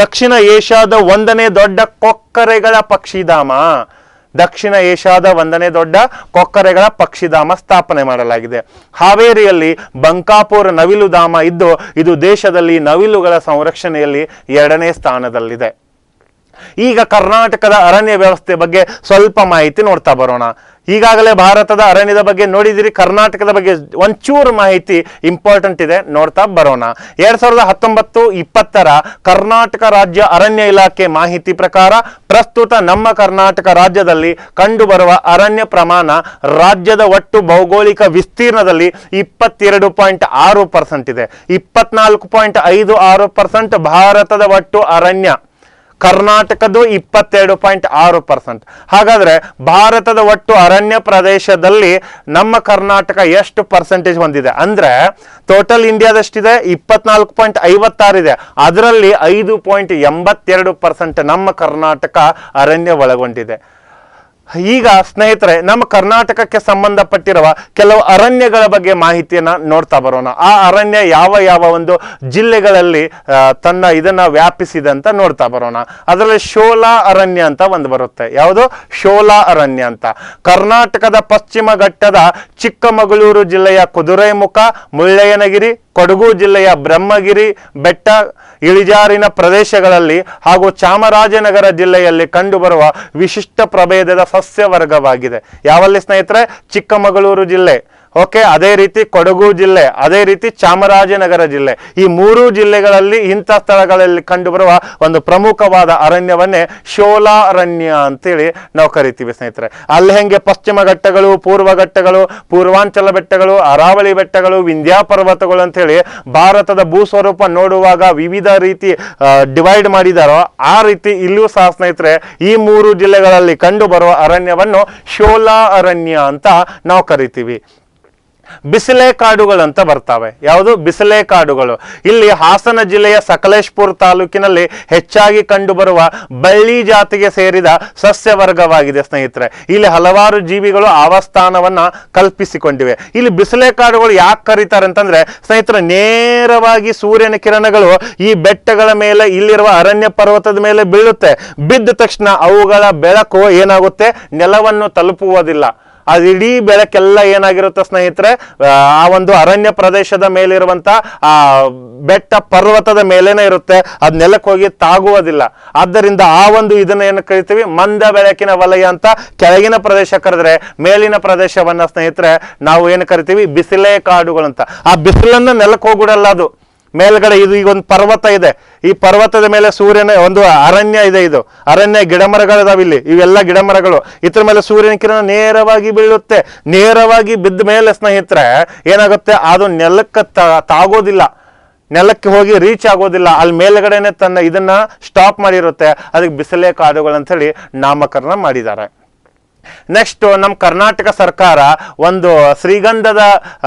ದಕ್ಷಿಣ ಏಷ್ಯಾದ 1ನೇ ದೊಡ್ಡ ಕೊಕ್ಕರೆಗಳ ಪಕ್ಷಿಧಾಮ. ದಕ್ಷಿಣ ಏಷ್ಯಾದ 1ನೇ ದೊಡ್ಡ ಕೊಕ್ಕರೆಗಳ ಪಕ್ಷಿಧಾಮ ಸ್ಥಾಪನೆ ಮಾಡಲಾಗಿದೆ. ಹಾವೇರಿಯಲ್ಲಿ ಬಂಕಾಪುರ ನವಿಲುಧಾಮ ಇದ್ದು, ಇದು ದೇಶದಲ್ಲಿ ನವಿಲುಗಳ ಸಂರಕ್ಷಣೆಯಲ್ಲಿ 2ನೇ ಸ್ಥಾನದಲ್ಲಿದೆ. ಈಗ ಕರ್ನಾಟಕದ ಅರಣ್ಯ ವ್ಯವಸ್ಥೆ ಬಗ್ಗೆ ಸ್ವಲ್ಪ ಮಾಹಿತಿ ನೋಡ್ತಾ ಬರೋಣ. ಈಗಾಗಲೇ ಭಾರತದ ಅರಣ್ಯದ ಬಗ್ಗೆ ನೋಡಿದಿರಿ, ಕರ್ನಾಟಕದ ಬಗ್ಗೆ ಒಂಚೂರು ಮಾಹಿತಿ ಇಂಪಾರ್ಟೆಂಟ್ ಇದೆ, ನೋಡ್ತಾ ಬರೋಣ. 2019-20 ಕರ್ನಾಟಕ ರಾಜ್ಯ ಅರಣ್ಯ ಇಲಾಖೆ ಮಾಹಿತಿ ಪ್ರಕಾರ ಪ್ರಸ್ತುತ ನಮ್ಮ ಕರ್ನಾಟಕ ರಾಜ್ಯದಲ್ಲಿ ಕಂಡುಬರುವ ಅರಣ್ಯ ಪ್ರಮಾಣ ರಾಜ್ಯದ ಒಟ್ಟು ಭೌಗೋಳಿಕ ವಿಸ್ತೀರ್ಣದಲ್ಲಿ 22.6% ಇದೆ. 24.56% ಭಾರತದ ಒಟ್ಟು ಅರಣ್ಯ, ಕರ್ನಾಟಕದ್ದು 22.6%. ಹಾಗಾದ್ರೆ ಭಾರತದ ಒಟ್ಟು ಅರಣ್ಯ ಪ್ರದೇಶದಲ್ಲಿ ನಮ್ಮ ಕರ್ನಾಟಕ ಎಷ್ಟು ಪರ್ಸೆಂಟೇಜ್ ಹೊಂದಿದೆ ಅಂದ್ರೆ, ಟೋಟಲ್ ಇಂಡಿಯಾದಷ್ಟಿದೆ 24.56 ಇದೆ, ಅದರಲ್ಲಿ 5.82% ನಮ್ಮ ಕರ್ನಾಟಕ ಅರಣ್ಯ ಒಳಗೊಂಡಿದೆ. ಈಗ ಸ್ನೇಹಿತರೆ, ನಮ್ಮ ಕರ್ನಾಟಕಕ್ಕೆ ಸಂಬಂಧಪಟ್ಟಿರುವ ಕೆಲವು ಅರಣ್ಯಗಳ ಬಗ್ಗೆ ಮಾಹಿತಿಯನ್ನ ನೋಡ್ತಾ ಬರೋಣ. ಆ ಅರಣ್ಯ ಯಾವ ಯಾವ ಒಂದು ಜಿಲ್ಲೆಗಳಲ್ಲಿ ತನ್ನ ಇದನ್ನ ವ್ಯಾಪಿಸಿದೆ ಅಂತ ನೋಡ್ತಾ ಬರೋಣ. ಅದರಲ್ಲಿ ಶೋಲಾ ಅರಣ್ಯ ಅಂತ ಒಂದು ಬರುತ್ತೆ. ಯಾವುದು? ಶೋಲಾ ಅರಣ್ಯ ಅಂತ. ಕರ್ನಾಟಕದ ಪಶ್ಚಿಮ ಘಟ್ಟದ ಚಿಕ್ಕಮಗಳೂರು ಜಿಲ್ಲೆಯ ಕುದುರೆಮುಖ, ಮುಳ್ಳಯ್ಯನಗಿರಿ, ಕೊಡಗು ಜಿಲ್ಲೆಯ ಬ್ರಹ್ಮಗಿರಿ ಬೆಟ್ಟ ಇಳಿಜಾರಿನ ಪ್ರದೇಶಗಳಲ್ಲಿ ಹಾಗೂ ಚಾಮರಾಜನಗರ ಜಿಲ್ಲೆಯಲ್ಲಿ ಕಂಡುಬರುವ ವಿಶಿಷ್ಟ ಪ್ರಭೇದದ ಸಸ್ಯ ವರ್ಗವಾಗಿದೆ. ಯಾವಲ್ಲಿ ಸ್ನೇಹಿತರೆ? ಚಿಕ್ಕಮಗಳೂರು ಜಿಲ್ಲೆ, ಓಕೆ, ಅದೇ ರೀತಿ ಕೊಡಗು ಜಿಲ್ಲೆ, ಅದೇ ರೀತಿ ಚಾಮರಾಜನಗರ ಜಿಲ್ಲೆ. ಈ ಮೂರು ಜಿಲ್ಲೆಗಳಲ್ಲಿ ಇಂಥ ಸ್ಥಳಗಳಲ್ಲಿ ಕಂಡುಬರುವ ಒಂದು ಪ್ರಮುಖವಾದ ಅರಣ್ಯವನ್ನೇ ಶೋಲಾ ಅರಣ್ಯ ಅಂತೇಳಿ ನಾವು ಕರಿತೀವಿ ಸ್ನೇಹಿತರೆ. ಅಲ್ಲಿ ಹೆಂಗೆ ಪಶ್ಚಿಮ ಘಟ್ಟಗಳು, ಪೂರ್ವ ಘಟ್ಟಗಳು, ಪೂರ್ವಾಂಚಲ ಬೆಟ್ಟಗಳು, ಅರಾವಳಿ ಬೆಟ್ಟಗಳು, ವಿಂಧ್ಯ ಪರ್ವತಗಳು ಅಂತೇಳಿ ಭಾರತದ ಭೂಸ್ವರೂಪ ನೋಡುವಾಗ ವಿವಿಧ ರೀತಿ ಡಿವೈಡ್ ಮಾಡಿದಾರೋ ಆ ರೀತಿ ಇಲ್ಲೂ ಸಹ ಸ್ನೇಹಿತರೆ ಈ ಮೂರು ಜಿಲ್ಲೆಗಳಲ್ಲಿ ಕಂಡು ಬರುವ ಅರಣ್ಯವನ್ನು ಶೋಲಾ ಅರಣ್ಯ ಅಂತ ನಾವು ಕರಿತೀವಿ. ಬಿಸಿಲೆ ಕಾಡುಗಳು ಅಂತ ಬರ್ತಾವೆ. ಯಾವುದು? ಬಿಸಿಲೆ ಕಾಡುಗಳು. ಇಲ್ಲಿ ಹಾಸನ ಜಿಲ್ಲೆಯ ಸಕಲೇಶ್ಪುರ ತಾಲೂಕಿನಲ್ಲಿ ಹೆಚ್ಚಾಗಿ ಕಂಡುಬರುವ ಬಳ್ಳಿ ಜಾತಿಗೆ ಸೇರಿದ ಸಸ್ಯ ವರ್ಗವಾಗಿದೆ ಸ್ನೇಹಿತರೆ. ಇಲ್ಲಿ ಹಲವಾರು ಜೀವಿಗಳು ಆವಾಸ್ಥಾನವನ್ನ ಕಲ್ಪಿಸಿಕೊಂಡಿವೆ. ಇಲ್ಲಿ ಬಿಸಿಲೆ ಕಾಡುಗಳು ಯಾಕೆ ಕರೀತಾರೆ ಅಂತಂದ್ರೆ ಸ್ನೇಹಿತರೆ, ನೇರವಾಗಿ ಸೂರ್ಯನ ಕಿರಣಗಳು ಈ ಬೆಟ್ಟಗಳ ಮೇಲೆ, ಇಲ್ಲಿರುವ ಅರಣ್ಯ ಪರ್ವತದ ಮೇಲೆ ಬೀಳುತ್ತೆ. ಬಿದ್ದ ತಕ್ಷಣ ಅವುಗಳ ಬೆಳಕು ಏನಾಗುತ್ತೆ? ನೆಲವನ್ನು ತಲುಪುವುದಿಲ್ಲ. ಅದು ಇಡೀ ಬೆಳಕೆಲ್ಲ ಏನಾಗಿರುತ್ತೆ ಸ್ನೇಹಿತರೆ? ಆ ಒಂದು ಅರಣ್ಯ ಪ್ರದೇಶದ ಮೇಲಿರುವಂತ ಆ ಬೆಟ್ಟ ಪರ್ವತದ ಮೇಲೇನೆ ಇರುತ್ತೆ. ಅದ್ ನೆಲಕ್ಕೆ ಹೋಗಿ ತಾಗುವುದಿಲ್ಲ. ಆದ್ದರಿಂದ ಆ ಒಂದು ಇದನ್ನ ಏನು ಕರಿತೀವಿ? ಮಂದ ಬೆಳಕಿನ ವಲಯ ಅಂತ ಕೆಳಗಿನ ಪ್ರದೇಶ ಕರೆದ್ರೆ, ಮೇಲಿನ ಪ್ರದೇಶವನ್ನ ಸ್ನೇಹಿತರೆ ನಾವು ಏನು ಕರಿತೀವಿ? ಬಿಸಿಲೆ ಕಾಡುಗಳು ಅಂತ. ಆ ಬಿಸಿಲನ್ನ ನೆಲಕ್ಕೆ ಹೋಗ್ಬಿಡಲ್ಲ ಅದು. ಮೇಲ್ಗಡೆ ಇದು ಈಗ ಒಂದು ಪರ್ವತ ಇದೆ, ಈ ಪರ್ವತದ ಮೇಲೆ ಸೂರ್ಯನ ಒಂದು ಅರಣ್ಯ ಇದೆ. ಇದು ಅರಣ್ಯ, ಗಿಡ ಮರಗಳಿದಾವೆ ಇಲ್ಲಿ, ಇವೆಲ್ಲ ಗಿಡ ಮರಗಳು. ಇದ್ರ ಮೇಲೆ ಸೂರ್ಯನ ಕಿರಣ ನೇರವಾಗಿ ಬೀಳುತ್ತೆ. ನೇರವಾಗಿ ಬಿದ್ದ ಮೇಲೆ ಸ್ನೇಹಿತರೆ ಏನಾಗುತ್ತೆ? ಅದು ನೆಲಕ್ಕೆ ತಾಗೋದಿಲ್ಲ, ನೆಲಕ್ಕೆ ಹೋಗಿ ರೀಚ್ ಆಗೋದಿಲ್ಲ. ಅಲ್ಲಿ ಮೇಲ್ಗಡೆನೆ ತನ್ನ ಇದನ್ನ ಸ್ಟಾಪ್ ಮಾಡಿರುತ್ತೆ. ಅದಕ್ಕೆ ಬಿಸಿಲೆ ಕಾಡುಗಳು ಅಂತ ಹೇಳಿ ನಾಮಕರಣ ಮಾಡಿದ್ದಾರೆ. ನೆಕ್ಸ್ಟ್, ನಮ್ಮ ಕರ್ನಾಟಕ ಸರ್ಕಾರ ಒಂದು ಶ್ರೀಗಂಧದ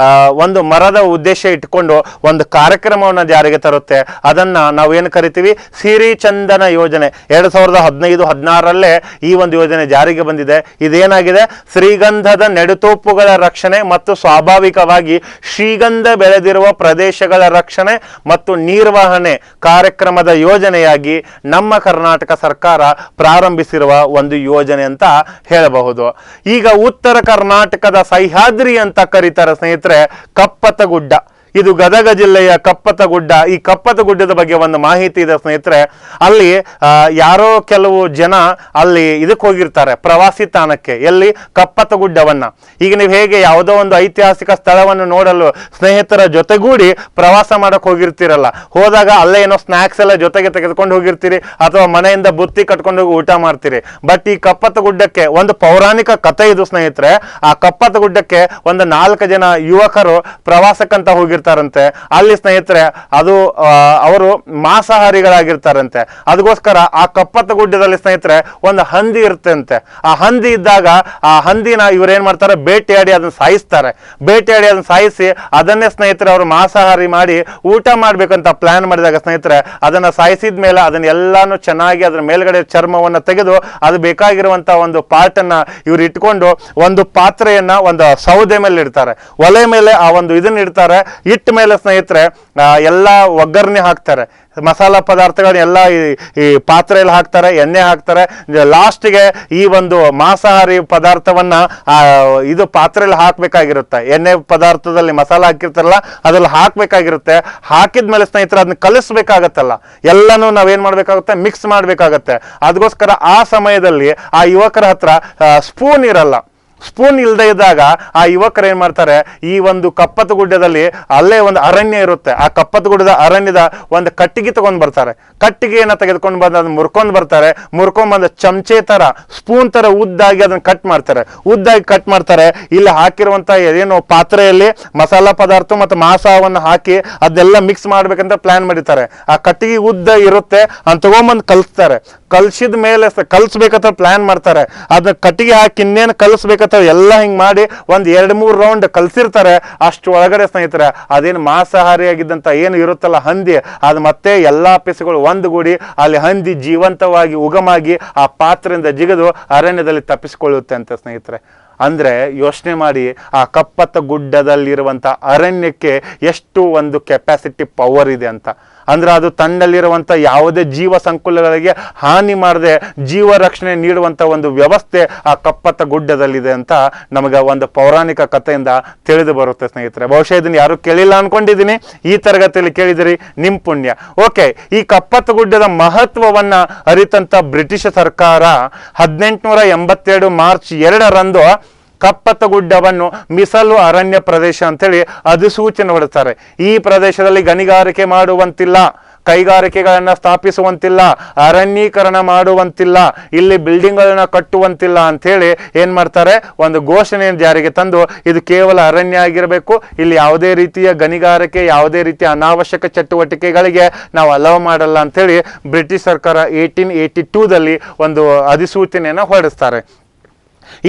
ಒಂದು ಮರದ ಉದ್ದೇಶ ಇಟ್ಕೊಂಡು ಒಂದು ಕಾರ್ಯಕ್ರಮವನ್ನು ಜಾರಿಗೆ ತರುತ್ತೆ. ಅದನ್ನ ನಾವು ಏನು ಕರಿತೀವಿ? ಸಿರಿ ಚಂದನ ಯೋಜನೆ. 2015-16ರಲ್ಲೇ ಈ ಒಂದು ಯೋಜನೆ ಜಾರಿಗೆ ಬಂದಿದೆ. ಇದೇನಾಗಿದೆ? ಶ್ರೀಗಂಧದ ನೆಡುತೋಪುಗಳ ರಕ್ಷಣೆ ಮತ್ತು ಸ್ವಾಭಾವಿಕವಾಗಿ ಶ್ರೀಗಂಧ ಬೆಳೆದಿರುವ ಪ್ರದೇಶಗಳ ರಕ್ಷಣೆ ಮತ್ತು ನಿರ್ವಹಣೆ ಕಾರ್ಯಕ್ರಮದ ಯೋಜನೆಯಾಗಿ ನಮ್ಮ ಕರ್ನಾಟಕ ಸರ್ಕಾರ ಪ್ರಾರಂಭಿಸಿರುವ ಒಂದು ಯೋಜನೆ ಅಂತ ಹೇಳಬಹುದು. ಈಗ ಉತ್ತರ ಕರ್ನಾಟಕದ ಸಹ್ಯಾದ್ರಿ ಅಂತ ಕರೀತಾರೆ ಸ್ನೇಹಿತರೆ ಕಪ್ಪತ್ತಗುಡ್ಡ. ಇದು ಗದಗ ಜಿಲ್ಲೆಯ ಕಪ್ಪತ್ತಗುಡ್ಡ. ಈ ಕಪ್ಪತ್ತಗುಡ್ಡದ ಬಗ್ಗೆ ಒಂದು ಮಾಹಿತಿ ಇದೆ ಸ್ನೇಹಿತರೆ. ಅಲ್ಲಿ ಯಾರೋ ಕೆಲವು ಜನ ಅಲ್ಲಿ ಇದಕ್ಕೆ ಹೋಗಿರ್ತಾರೆ, ಪ್ರವಾಸಿ ತಾಣಕ್ಕೆ. ಎಲ್ಲಿ? ಕಪ್ಪತ್ತಗುಡ್ಡವನ್ನ. ಈಗ ನೀವು ಹೇಗೆ ಯಾವುದೋ ಒಂದು ಐತಿಹಾಸಿಕ ಸ್ಥಳವನ್ನು ನೋಡಲು ಸ್ನೇಹಿತರ ಜೊತೆಗೂಡಿ ಪ್ರವಾಸ ಮಾಡಕ್ ಹೋಗಿರ್ತೀರಲ್ಲ, ಹೋದಾಗ ಅಲ್ಲೇ ಏನೋ ಸ್ನಾಕ್ಸ್ ಎಲ್ಲ ಜೊತೆಗೆ ತೆಗೆದುಕೊಂಡು ಹೋಗಿರ್ತೀರಿ, ಅಥವಾ ಮನೆಯಿಂದ ಬುತ್ತಿ ಕಟ್ಕೊಂಡು ಹೋಗಿ ಊಟ ಮಾಡ್ತೀರಿ. ಬಟ್ ಈ ಕಪ್ಪತ್ತಗುಡ್ಡಕ್ಕೆ ಒಂದು ಪೌರಾಣಿಕ ಕಥೆ ಇದು ಸ್ನೇಹಿತರೆ. ಆ ಕಪ್ಪತ್ತಗುಡ್ಡಕ್ಕೆ ಒಂದು 4 ಜನ ಯುವಕರು ಪ್ರವಾಸಕ್ಕಂತ ಹೋಗಿರ್ತಾರೆ. ಅಲ್ಲಿ ಸ್ನೇಹಿತರೆ ಅದು ಅವರು ಮಾಂಸಾಹಾರಿಗಳಾಗಿರ್ತಾರಂತೆ. ಅದಕ್ಕೋಸ್ಕರ ಆ ಕಪ್ಪತ್ತಗುಡ್ಡದಲ್ಲಿ ಸ್ನೇಹಿತರೆ ಒಂದು ಹಂದಿ ಇರ್ತಂತೆ. ಆ ಹಂದಿ ಇದ್ದಾಗ ಆ ಹಂದಿನ ಇವ್ರೇನ್ ಮಾಡ್ತಾರೆ? ಬೇಟೆಯಾಡಿ ಅದನ್ನ ಸಾಯಿಸ್ತಾರೆ. ಬೇಟೆಯಾಡಿ ಅದನ್ನ ಸಾಯಿಸಿ ಅದನ್ನೇ ಸ್ನೇಹಿತರೆ ಅವರು ಮಾಂಸಾಹಾರಿ ಮಾಡಿ ಊಟ ಮಾಡ್ಬೇಕಂತ ಪ್ಲಾನ್ ಮಾಡಿದಾಗ ಸ್ನೇಹಿತರೆ ಅದನ್ನ ಸಾಯಿಸಿದ ಮೇಲೆ ಅದನ್ನ ಎಲ್ಲಾನು ಚೆನ್ನಾಗಿ ಅದ್ರ ಮೇಲ್ಗಡೆ ಚರ್ಮವನ್ನ ತೆಗೆದು ಅದು ಬೇಕಾಗಿರುವಂತ ಒಂದು ಪಾರ್ಟ್ ಅನ್ನ ಇವ್ರು ಇಟ್ಕೊಂಡು ಒಂದು ಪಾತ್ರೆಯನ್ನ ಒಂದು ಸೌದೆ ಮೇಲೆ ಇಡ್ತಾರೆ, ಒಲೆ ಮೇಲೆ ಆ ಒಂದು ಇದನ್ನ ಇಡ್ತಾರೆ. ಇಟ್ಟ ಮೇಲೆ ಸ್ನೇಹಿತರೆ ಎಲ್ಲ ಒಗ್ಗರಣೆ ಹಾಕ್ತಾರೆ, ಮಸಾಲಾ ಪದಾರ್ಥಗಳನ್ನ ಎಲ್ಲ ಈ ಪಾತ್ರೆಯಲ್ಲಿ ಹಾಕ್ತಾರೆ, ಎಣ್ಣೆ ಹಾಕ್ತಾರೆ. ಲಾಸ್ಟ್ಗೆ ಈ ಒಂದು ಮಾಂಸಾಹಾರಿ ಪದಾರ್ಥವನ್ನ ಇದು ಪಾತ್ರೆಯಲ್ಲಿ ಹಾಕ್ಬೇಕಾಗಿರುತ್ತೆ. ಎಣ್ಣೆ ಪದಾರ್ಥದಲ್ಲಿ ಮಸಾಲ ಹಾಕಿರ್ತಾರಲ್ಲ ಅದ್ರಲ್ಲಿ ಹಾಕ್ಬೇಕಾಗಿರುತ್ತೆ. ಹಾಕಿದ್ಮೇಲೆ ಸ್ನೇಹಿತರೆ ಅದನ್ನ ಕಲಿಸ್ಬೇಕಾಗತ್ತಲ್ಲ, ಎಲ್ಲನೂ ನಾವೇನ್ ಮಾಡ್ಬೇಕಾಗುತ್ತೆ? ಮಿಕ್ಸ್ ಮಾಡ್ಬೇಕಾಗತ್ತೆ. ಅದಕ್ಕೋಸ್ಕರ ಆ ಸಮಯದಲ್ಲಿ ಆ ಯುವಕರ ಹತ್ರ ಸ್ಪೂನ್ ಇರಲ್ಲ. ಸ್ಪೂನ್ ಇಲ್ಲದೆ ಇದ್ದಾಗ ಆ ಯುವಕರು ಏನ್ ಮಾಡ್ತಾರೆ? ಈ ಒಂದು ಕಪ್ಪತ್ತಗುಡ್ಡದಲ್ಲಿ ಅಲ್ಲೇ ಒಂದು ಅರಣ್ಯ ಇರುತ್ತೆ. ಆ ಕಪ್ಪತ್ತಗುಡ್ಡದ ಅರಣ್ಯದ ಒಂದು ಕಟ್ಟಿಗೆ ತಗೊಂಡ್ ಬರ್ತಾರೆ. ಕಟ್ಟಿಗೆಯನ್ನ ತೆಗೆದುಕೊಂಡು ಬಂದು ಅದನ್ನ ಮುರ್ಕೊಂಡ್ ಬರ್ತಾರೆ. ಮುರ್ಕೊಂಡ್ ಬಂದ ಚಮಚೆ ತರ, ಸ್ಪೂನ್ ತರ ಉದ್ದಾಗಿ ಅದನ್ನ ಕಟ್ ಮಾಡ್ತಾರೆ. ಉದ್ದಾಗಿ ಕಟ್ ಮಾಡ್ತಾರೆ. ಇಲ್ಲಿ ಹಾಕಿರುವಂತ ಏನು ಪಾತ್ರೆಯಲ್ಲಿ ಮಸಾಲಾ ಪದಾರ್ಥ ಮತ್ತು ಮಾಂಸವನ್ನು ಹಾಕಿ ಅದೆಲ್ಲ ಮಿಕ್ಸ್ ಮಾಡ್ಬೇಕಂತ ಪ್ಲಾನ್ ಮಾಡಿರ್ತಾರೆ. ಆ ಕಟ್ಟಿಗೆ ಉದ್ದ ಇರುತ್ತೆ, ಅದನ್ನ ತಗೊಂಡ್ಬಂದು ಕಲಿಸ್ತಾರೆ. ಕಲ್ಸಿದ ಮೇಲೆ ಕಲ್ಸ್ಬೇಕಂತ ಪ್ಲಾನ್ ಮಾಡ್ತಾರೆ. ಅದನ್ನ ಕಟ್ಟಿಗೆ ಹಾಕಿ ಇನ್ನೇನು ಕಲಿಸ್ಬೇಕಂತ ಎಲ್ಲ ಹಿಂಗ್ ಮಾಡಿ ಒಂದ್ 2-3 ರೌಂಡ್ ಕಲ್ಸಿರ್ತಾರೆ. ಅಷ್ಟು ಒಳಗಡೆ ಸ್ನೇಹಿತರೆ ಅದೇನು ಮಾಂಸಾಹಾರಿಯಾಗಿದ್ದಂತ ಏನು ಇರುತ್ತಲ್ಲ ಹಂದಿ, ಅದು ಮತ್ತೆ ಎಲ್ಲಾ ಪೀಸ್ಗಳು ಒಂದುಗೂಡಿ ಅಲ್ಲಿ ಹಂದಿ ಜೀವಂತವಾಗಿ ಉಗಮಾಗಿ ಆ ಪಾತ್ರೆಯಿಂದ ಜಿಗಿದು ಅರಣ್ಯದಲ್ಲಿ ತಪ್ಪಿಸಿಕೊಳ್ಳುತ್ತೆ ಅಂತ ಸ್ನೇಹಿತರೆ. ಅಂದ್ರೆ ಯೋಚನೆ ಮಾಡಿ, ಆ ಕಪ್ಪತ್ತ ಗುಡ್ಡದಲ್ಲಿರುವಂತ ಅರಣ್ಯಕ್ಕೆ ಎಷ್ಟು ಒಂದು ಕೆಪಾಸಿಟಿ ಪವರ್ ಇದೆ ಅಂತ. ಅಂದ್ರೆ ಅದು ತನ್ನಲ್ಲಿರುವಂತ ಯಾವುದೇ ಜೀವ ಸಂಕುಲಗಳಿಗೆ ಹಾನಿ ಮಾಡದೆ ಜೀವ ರಕ್ಷಣೆ ನೀಡುವಂತ ಒಂದು ವ್ಯವಸ್ಥೆ ಆ ಕಪ್ಪತ್ತ ಗುಡ್ಡದಲ್ಲಿದೆ ಅಂತ ನಮಗೆ ಒಂದು ಪೌರಾಣಿಕ ಕಥೆಯಿಂದ ತಿಳಿದು ಬರುತ್ತೆ ಸ್ನೇಹಿತರೆ. ಬಹುಶಃ ಇದನ್ನ ಯಾರು ಕೇಳಿಲ್ಲ ಅನ್ಕೊಂಡಿದ್ದೀನಿ, ಈ ತರಗತಿಯಲ್ಲಿ ಕೇಳಿದಿರಿ, ನಿಮ್ ಪುಣ್ಯ. ಓಕೆ, ಈ ಕಪ್ಪತ್ತ ಗುಡ್ಡದ ಮಹತ್ವವನ್ನ ಅರಿತಂತ ಬ್ರಿಟಿಷ್ ಸರ್ಕಾರ 1882 ಮಾರ್ಚ್ 2ರಂದು ಕಪ್ಪತ್ತ ಗುಡ್ಡವನ್ನು ಮೀಸಲು ಅರಣ್ಯ ಪ್ರದೇಶ ಅಂತೇಳಿ ಅಧಿಸೂಚನೆ ಹೊರಡಿಸ್ತಾರೆ. ಈ ಪ್ರದೇಶದಲ್ಲಿ ಗಣಿಗಾರಿಕೆ ಮಾಡುವಂತಿಲ್ಲ, ಕೈಗಾರಿಕೆಗಳನ್ನ ಸ್ಥಾಪಿಸುವಂತಿಲ್ಲ, ಅರಣ್ಯೀಕರಣ ಮಾಡುವಂತಿಲ್ಲ, ಇಲ್ಲಿ ಬಿಲ್ಡಿಂಗ್ಗಳನ್ನ ಕಟ್ಟುವಂತಿಲ್ಲ ಅಂತ ಹೇಳಿ ಏನ್ ಮಾಡ್ತಾರೆ, ಒಂದು ಘೋಷಣೆಯನ್ನು ಜಾರಿಗೆ ತಂದು ಇದು ಕೇವಲ ಅರಣ್ಯ ಆಗಿರಬೇಕು, ಇಲ್ಲಿ ಯಾವುದೇ ರೀತಿಯ ಗಣಿಗಾರಿಕೆ, ಯಾವುದೇ ರೀತಿಯ ಅನಾವಶ್ಯಕ ಚಟುವಟಿಕೆಗಳಿಗೆ ನಾವು ಅಲೋ ಮಾಡಲ್ಲ ಅಂತ ಹೇಳಿ ಬ್ರಿಟಿಷ್ ಸರ್ಕಾರ 1882ದಲ್ಲಿ ಒಂದು ಅಧಿಸೂಚನೆಯನ್ನ ಹೊರಡಿಸ್ತಾರೆ.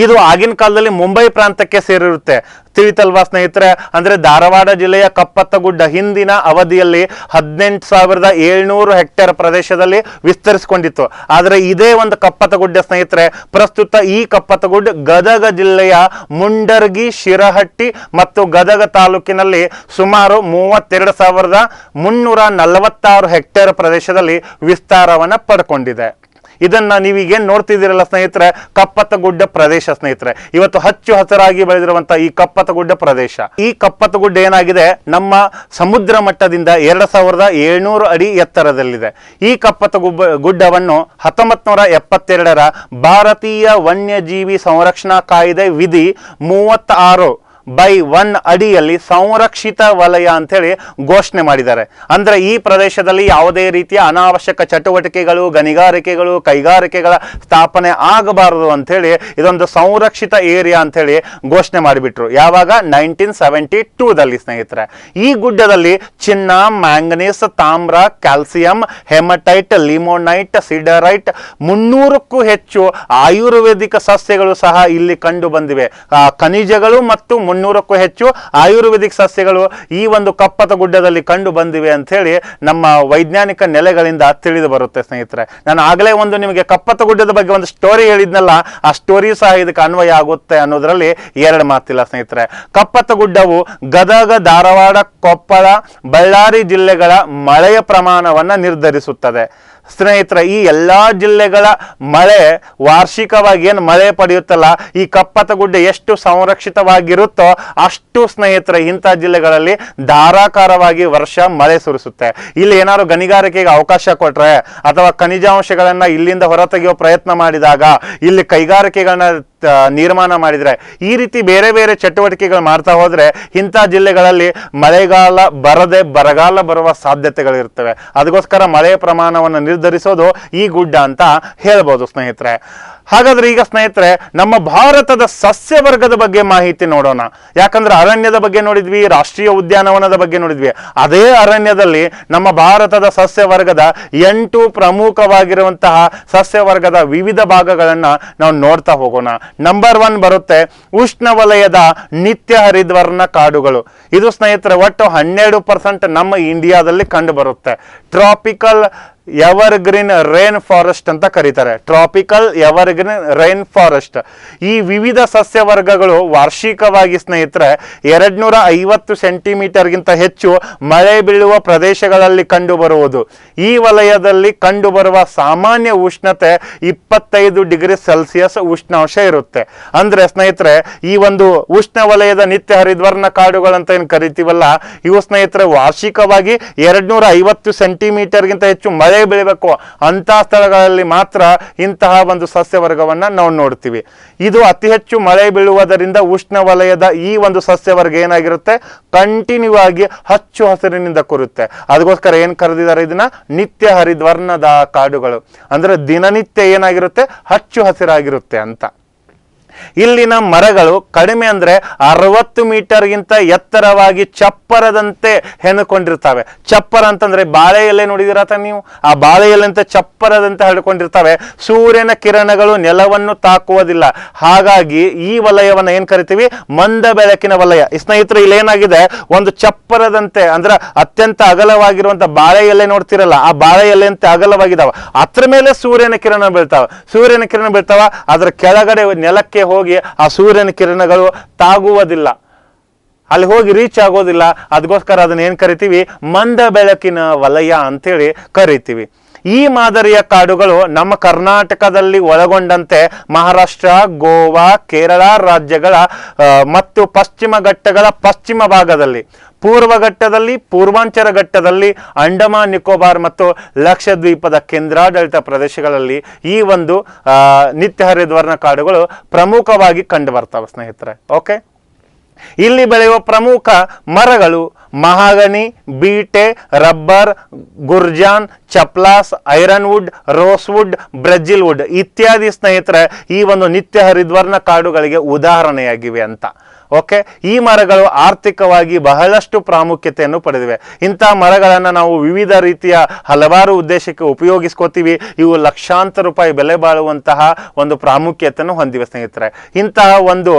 ಇದು ಆಗಿನ ಕಾಲದಲ್ಲಿ ಮುಂಬೈ ಪ್ರಾಂತಕ್ಕೆ ಸೇರಿರುತ್ತೆ, ತಿಳಿತಲ್ವಾ ಸ್ನೇಹಿತರೆ. ಅಂದ್ರೆ ಧಾರವಾಡ ಜಿಲ್ಲೆಯ ಕಪ್ಪತ್ತ ಗುಡ್ಡ ಹಿಂದಿನ ಅವಧಿಯಲ್ಲಿ 18,700 ಹೆಕ್ಟೇರ್ ಪ್ರದೇಶದಲ್ಲಿ ವಿಸ್ತರಿಸಿಕೊಂಡಿತ್ತು. ಆದರೆ ಇದೇ ಒಂದು ಕಪ್ಪತ್ತ ಗುಡ್ಡ ಸ್ನೇಹಿತರೆ, ಪ್ರಸ್ತುತ ಈ ಕಪ್ಪತ್ತ ಗುಡ್ಡ ಗದಗ ಜಿಲ್ಲೆಯ ಮುಂಡರ್ಗಿ, ಶಿರಹಟ್ಟಿ ಮತ್ತು ಗದಗ ತಾಲೂಕಿನಲ್ಲಿ ಸುಮಾರು 32,346 ಹೆಕ್ಟೇರ್ ಪ್ರದೇಶದಲ್ಲಿ ವಿಸ್ತಾರವನ್ನ ಪಡ್ಕೊಂಡಿದೆ. ಇದನ್ನ ನೀವೀಗೇನ್ ನೋಡ್ತಿದ್ದೀರಲ್ಲ ಸ್ನೇಹಿತರೆ, ಕಪ್ಪತ್ತ ಗುಡ್ಡ ಪ್ರದೇಶ ಸ್ನೇಹಿತರೆ. ಇವತ್ತು ಹಚ್ಚು ಹಸಿರಾಗಿ ಬೆಳೆದಿರುವಂತಹ ಈ ಕಪ್ಪತ್ತ ಗುಡ್ಡ ಪ್ರದೇಶ, ಈ ಕಪ್ಪತ್ತ ಗುಡ್ಡ ಏನಾಗಿದೆ, ನಮ್ಮ ಸಮುದ್ರ ಮಟ್ಟದಿಂದ 2,700 ಅಡಿ ಎತ್ತರದಲ್ಲಿದೆ. ಈ ಕಪ್ಪತ್ತ ಗುಡ್ಡವನ್ನು 1972ರ ಭಾರತೀಯ ವನ್ಯಜೀವಿ ಸಂರಕ್ಷಣಾ ಕಾಯ್ದೆ ವಿಧಿ 36/1 ಅಡಿಯಲ್ಲಿ ಸಂರಕ್ಷಿತ ವಲಯ ಅಂತ ಹೇಳಿ ಘೋಷಣೆ ಮಾಡಿದ್ದಾರೆ. ಅಂದ್ರೆ ಈ ಪ್ರದೇಶದಲ್ಲಿ ಯಾವುದೇ ರೀತಿಯ ಅನಾವಶ್ಯಕ ಚಟುವಟಿಕೆಗಳು, ಗಣಿಗಾರಿಕೆಗಳು, ಕೈಗಾರಿಕೆಗಳ ಸ್ಥಾಪನೆ ಆಗಬಾರದು ಅಂತ ಹೇಳಿ ಇದೊಂದು ಸಂರಕ್ಷಿತ ಏರಿಯಾ ಅಂತ ಹೇಳಿ ಘೋಷಣೆ ಮಾಡಿಬಿಟ್ರು. ಯಾವಾಗ? 1972ದಲ್ಲಿ ಸ್ನೇಹಿತರೆ. ಈ ಗುಡ್ಡದಲ್ಲಿ ಚಿನ್ನ, ಮ್ಯಾಂಗನೀಸ್, ತಾಮ್ರ, ಕ್ಯಾಲ್ಸಿಯಂ, ಹೆಮಟೈಟ್, ಲಿಮೋನೈಟ್, ಸಿಡರೈಟ್ 300ಕ್ಕೂ ಹೆಚ್ಚು ಆಯುರ್ವೇದಿಕ ಸಸ್ಯಗಳು ಸಹ ಇಲ್ಲಿ ಕಂಡು ಬಂದಿವೆ. ಖನಿಜಗಳು ಮತ್ತು 300ಕ್ಕೂ ಹೆಚ್ಚು ಆಯುರ್ವೇದಿಕ್ ಸಸ್ಯಗಳು ಈ ಒಂದು ಕಪ್ಪತ್ತ ಗುಡ್ಡದಲ್ಲಿ ಕಂಡು ಬಂದಿವೆ ಅಂತ ಹೇಳಿ ನಮ್ಮ ವೈಜ್ಞಾನಿಕ ನೆಲೆಗಳಿಂದ ತಿಳಿದು ಬರುತ್ತೆ ಸ್ನೇಹಿತರೆ. ನಾನು ಆಗಲೇ ಒಂದು ನಿಮಗೆ ಕಪ್ಪತ್ತ ಗುಡ್ಡದ ಬಗ್ಗೆ ಒಂದು ಸ್ಟೋರಿ ಹೇಳಿದ್ನಲ್ಲ, ಆ ಸ್ಟೋರಿ ಸಹ ಇದಕ್ಕೆ ಅನ್ವಯ ಆಗುತ್ತೆ ಅನ್ನೋದ್ರಲ್ಲಿ ಎರಡು ಮಾತಿಲ್ಲ ಸ್ನೇಹಿತರೆ. ಕಪ್ಪತ್ತ ಗುಡ್ಡವು ಗದಗ, ಧಾರವಾಡ, ಕೊಪ್ಪಳ, ಬಳ್ಳಾರಿ ಜಿಲ್ಲೆಗಳ ಮಳೆಯ ಪ್ರಮಾಣವನ್ನ ನಿರ್ಧರಿಸುತ್ತದೆ ಸ್ನೇಹಿತರೆ. ಈ ಎಲ್ಲಾ ಜಿಲ್ಲೆಗಳ ಮಳೆ ವಾರ್ಷಿಕವಾಗಿ ಏನು ಮಳೆ ಪಡೆಯುತ್ತಲ್ಲ, ಈ ಕಪ್ಪತ್ತ ಗುಡ್ಡ ಎಷ್ಟು ಸಂರಕ್ಷಿತವಾಗಿರುತ್ತೋ ಅಷ್ಟು ಸ್ನೇಹಿತರೆ ಇಂಥ ಜಿಲ್ಲೆಗಳಲ್ಲಿ ಧಾರಾಕಾರವಾಗಿ ವರ್ಷ ಮಳೆ ಸುರಿಸುತ್ತೆ. ಇಲ್ಲಿ ಏನಾದ್ರು ಗಣಿಗಾರಿಕೆಗೆ ಅವಕಾಶ ಕೊಟ್ರೆ ಅಥವಾ ಖನಿಜಾಂಶಗಳನ್ನ ಇಲ್ಲಿಂದ ಹೊರತೆಗೆಯುವ ಪ್ರಯತ್ನ ಮಾಡಿದಾಗ, ಇಲ್ಲಿ ಕೈಗಾರಿಕೆಗಳನ್ನ ನಿರ್ಮಾಣ ಮಾಡಿದ್ರೆ, ಈ ರೀತಿ ಬೇರೆ ಬೇರೆ ಚಟುವಟಿಕೆಗಳು ಮಾಡ್ತಾ ಹೋದ್ರೆ ಇಂಥ ಜಿಲ್ಲೆಗಳಲ್ಲಿ ಮಳೆಗಾಲ ಬರದೆ ಬರಗಾಲ ಬರುವ ಸಾಧ್ಯತೆಗಳಿರ್ತವೆ. ಅದಕ್ಕೋಸ್ಕರ ಮಳೆಯ ಪ್ರಮಾಣವನ್ನು ನಿರ್ಧರಿಸೋದು ಈ ಗುಡ್ಡ ಅಂತ ಹೇಳ್ಬೋದು ಸ್ನೇಹಿತರೆ. ಹಾಗಾದ್ರೆ ಈಗ ಸ್ನೇಹಿತರೆ ನಮ್ಮ ಭಾರತದ ಸಸ್ಯವರ್ಗದ ಬಗ್ಗೆ ಮಾಹಿತಿ ನೋಡೋಣ. ಯಾಕಂದ್ರೆ ಅರಣ್ಯದ ಬಗ್ಗೆ ನೋಡಿದ್ವಿ, ರಾಷ್ಟ್ರೀಯ ಉದ್ಯಾನವನದ ಬಗ್ಗೆ ನೋಡಿದ್ವಿ. ಅದೇ ಅರಣ್ಯದಲ್ಲಿ ನಮ್ಮ ಭಾರತದ ಸಸ್ಯವರ್ಗದ 8 ಪ್ರಮುಖವಾಗಿರುವಂತಹ ಸಸ್ಯವರ್ಗದ ವಿವಿಧ ಭಾಗಗಳನ್ನ ನಾವು ನೋಡ್ತಾ ಹೋಗೋಣ. ನಂಬರ್ 1 ಬರುತ್ತೆ ಉಷ್ಣವಲಯದ ನಿತ್ಯ ಹರಿದ್ವರ್ಣ ಕಾಡುಗಳು. ಇದು ಸ್ನೇಹಿತರೆ ಒಟ್ಟು 12% ನಮ್ಮ ಇಂಡಿಯಾದಲ್ಲಿ ಕಂಡು ಬರುತ್ತೆ. ಟ್ರಾಪಿಕಲ್ ಎವರ್ಗ್ರೀನ್ ರೈನ್ ಫಾರೆಸ್ಟ್ ಅಂತ ಕರೀತಾರೆ. Tropical evergreen rain forest. ಈ ವಿವಿಧ ಸಸ್ಯವರ್ಗಗಳು ವಾರ್ಷಿಕವಾಗಿ ಸ್ನೇಹಿತರೆ 250 ಸೆಂಟಿಮೀಟರ್ಗಿಂತ ಹೆಚ್ಚು ಮಳೆ ಬೀಳುವ ಪ್ರದೇಶಗಳಲ್ಲಿ ಕಂಡು ಬರುವುದು. ಈ ವಲಯದಲ್ಲಿ ಕಂಡು ಬರುವ ಸಾಮಾನ್ಯ ಉಷ್ಣತೆ 25 ಡಿಗ್ರಿ ಸೆಲ್ಸಿಯಸ್ ಉಷ್ಣಾಂಶ ಇರುತ್ತೆ. ಅಂದ್ರೆ ಸ್ನೇಹಿತರೆ ಈ ಒಂದು ಉಷ್ಣ ವಲಯದ ನಿತ್ಯ ಹರಿದ್ವರ್ಣ ಕಾಡುಗಳಂತ ಏನ್ ಕರಿತೀವಲ್ಲ, ಇವು ಸ್ನೇಹಿತರೆ ವಾರ್ಷಿಕವಾಗಿ 250 ಸೆಂಟಿಮೀಟರ್ಗಿಂತ ಹೆಚ್ಚು ಮಳೆ ಬೆಳಿಬೇಕು ಅಂತ ಸ್ಥಳಗಳಲ್ಲಿ ಮಾತ್ರ ಇಂತಹ ಒಂದು ಸಸ್ಯವರ್ಗವನ್ನ ನಾವು ನೋಡ್ತೀವಿ. ಇದು ಅತಿ ಹೆಚ್ಚು ಮಳೆ ಬೀಳುವುದರಿಂದ ಉಷ್ಣ ವಲಯದ ಈ ಒಂದು ಸಸ್ಯವರ್ಗ ಏನಾಗಿರುತ್ತೆ, ಕಂಟಿನ್ಯೂ ಆಗಿ ಹಚ್ಚು ಹಸಿರಿನಿಂದ ಕೂರುತ್ತೆ. ಅದಕ್ಕೋಸ್ಕರ ಏನ್ ಕರೆದಿದ್ದಾರೆ ಇದನ್ನ, ನಿತ್ಯ ಹರಿದ್ವರ್ಣದ ಕಾಡುಗಳು. ಅಂದ್ರೆ ದಿನನಿತ್ಯ ಏನಾಗಿರುತ್ತೆ, ಹಚ್ಚು ಹಸಿರಾಗಿರುತ್ತೆ ಅಂತ. ಇಲ್ಲಿನ ಮರಗಳು ಕಡಿಮೆ ಅಂದ್ರೆ 60 ಮೀಟರ್ಗಿಂತ ಎತ್ತರವಾಗಿ ಚಪ್ಪರದಂತೆ ಹೆಣಕೊಂಡಿರ್ತವೆ. ಚಪ್ಪರ ಅಂತಂದ್ರೆ ಬಾಳೆ ಎಲೆ ನೋಡಿದಿರ ನೀವು, ಆ ಬಾಳೆ ಎಲೆ ಅಂತ ಚಪ್ಪರದಂತೆ ಹರಡಿಕೊಂಡಿರ್ತವೆ. ಸೂರ್ಯನ ಕಿರಣಗಳು ನೆಲವನ್ನು ತಾಕುವುದಿಲ್ಲ. ಹಾಗಾಗಿ ಈ ವಲಯವನ್ನ ಏನ್ ಕರಿತೀವಿ, ಮಂದ ಬೆಳಕಿನ ವಲಯ. ಸ್ನೇಹಿತರೆ ಇಲ್ಲೇನಾಗಿದೆ, ಒಂದು ಚಪ್ಪರದಂತೆ ಅಂದ್ರೆ ಅತ್ಯಂತ ಅಗಲವಾಗಿರುವಂತ ಬಾಳೆ ಎಲೆ ನೋಡ್ತಿರಲ್ಲ, ಆ ಬಾಳೆ ಎಲೆ ಅಂತ ಅಗಲವಾಗಿದಾವ, ಅದ್ರ ಮೇಲೆ ಸೂರ್ಯನ ಕಿರಣ ಬೀಳ್ತಾವ. ಸೂರ್ಯನ ಕಿರಣ ಬೀಳ್ತಾವ, ಅದರ ಕೆಳಗಡೆ ನೆಲಕ್ಕೆ ಹೋಗಿ ಆ ಸೂರ್ಯನ ಕಿರಣಗಳು ತಾಗುವುದಿಲ್ಲ. ಅಲ್ಲಿ ಹೋಗಿ ರೀಚ್ ಆಗೋದಿಲ್ಲ. ಅದಕ್ಕೋಸ್ಕರ ಅದನ್ನ ಏನ್ ಕರಿತೀವಿ, ಮಂದ ಬೆಳಕಿನ ವಲಯ ಅಂತೇಳಿ ಕರಿತೀವಿ. ಈ ಮಾದರಿಯ ಕಾಡುಗಳು ನಮ್ಮ ಕರ್ನಾಟಕದಲ್ಲಿ ಒಳಗೊಂಡಂತೆ ಮಹಾರಾಷ್ಟ್ರ, ಗೋವಾ, ಕೇರಳ ರಾಜ್ಯಗಳ ಮತ್ತು ಪಶ್ಚಿಮ ಘಟ್ಟಗಳ ಪಶ್ಚಿಮ ಭಾಗದಲ್ಲಿ, ಪೂರ್ವ ಘಟ್ಟದಲ್ಲಿ, ಪೂರ್ವಾಂಚಲ ಘಟ್ಟದಲ್ಲಿ, ಅಂಡಮಾನ್ ನಿಕೋಬಾರ್ ಮತ್ತು ಲಕ್ಷದ್ವೀಪದ ಕೇಂದ್ರಾಡಳಿತ ಪ್ರದೇಶಗಳಲ್ಲಿ ಈ ಒಂದು ನಿತ್ಯ ಹರಿದ್ವರ್ಣ ಕಾಡುಗಳು ಪ್ರಮುಖವಾಗಿ ಕಂಡು ಬರ್ತವೆ ಸ್ನೇಹಿತರೆ. ಓಕೆ, ಇಲ್ಲಿ ಬೆಳೆಯುವ ಪ್ರಮುಖ ಮರಗಳು ಮಹಾಗನಿ, ಬೀಟೆ, ರಬ್ಬರ್, ಗುರ್ಜಾನ್, ಚಪ್ಲಾಸ್, iron wood, rose wood, Brazil wood ಇತ್ಯಾದಿ ಸ್ನೇಹಿತರೆ ಈ ಒಂದು ನಿತ್ಯ ಹರಿದ್ವರ್ಣ ಕಾಡುಗಳಿಗೆ ಉದಾಹರಣೆಯಾಗಿವೆ ಅಂತ. ಓಕೆ, ಈ ಮರಗಳು ಆರ್ಥಿಕವಾಗಿ ಬಹಳಷ್ಟು ಪ್ರಾಮುಖ್ಯತೆಯನ್ನು ಪಡೆದಿವೆ. ಇಂತಹ ಮರಗಳನ್ನು ನಾವು ವಿವಿಧ ರೀತಿಯ ಹಲವಾರು ಉದ್ದೇಶಕ್ಕೆ ಉಪಯೋಗಿಸ್ಕೋತೀವಿ. ಇವು ಲಕ್ಷಾಂತರ ರೂಪಾಯಿ ಬೆಲೆ ಬಾಳುವಂತಹ ಒಂದು ಪ್ರಾಮುಖ್ಯತೆಯನ್ನು ಹೊಂದಿವೆ ಸ್ನೇಹಿತರೆ. ಇಂತಹ ಒಂದು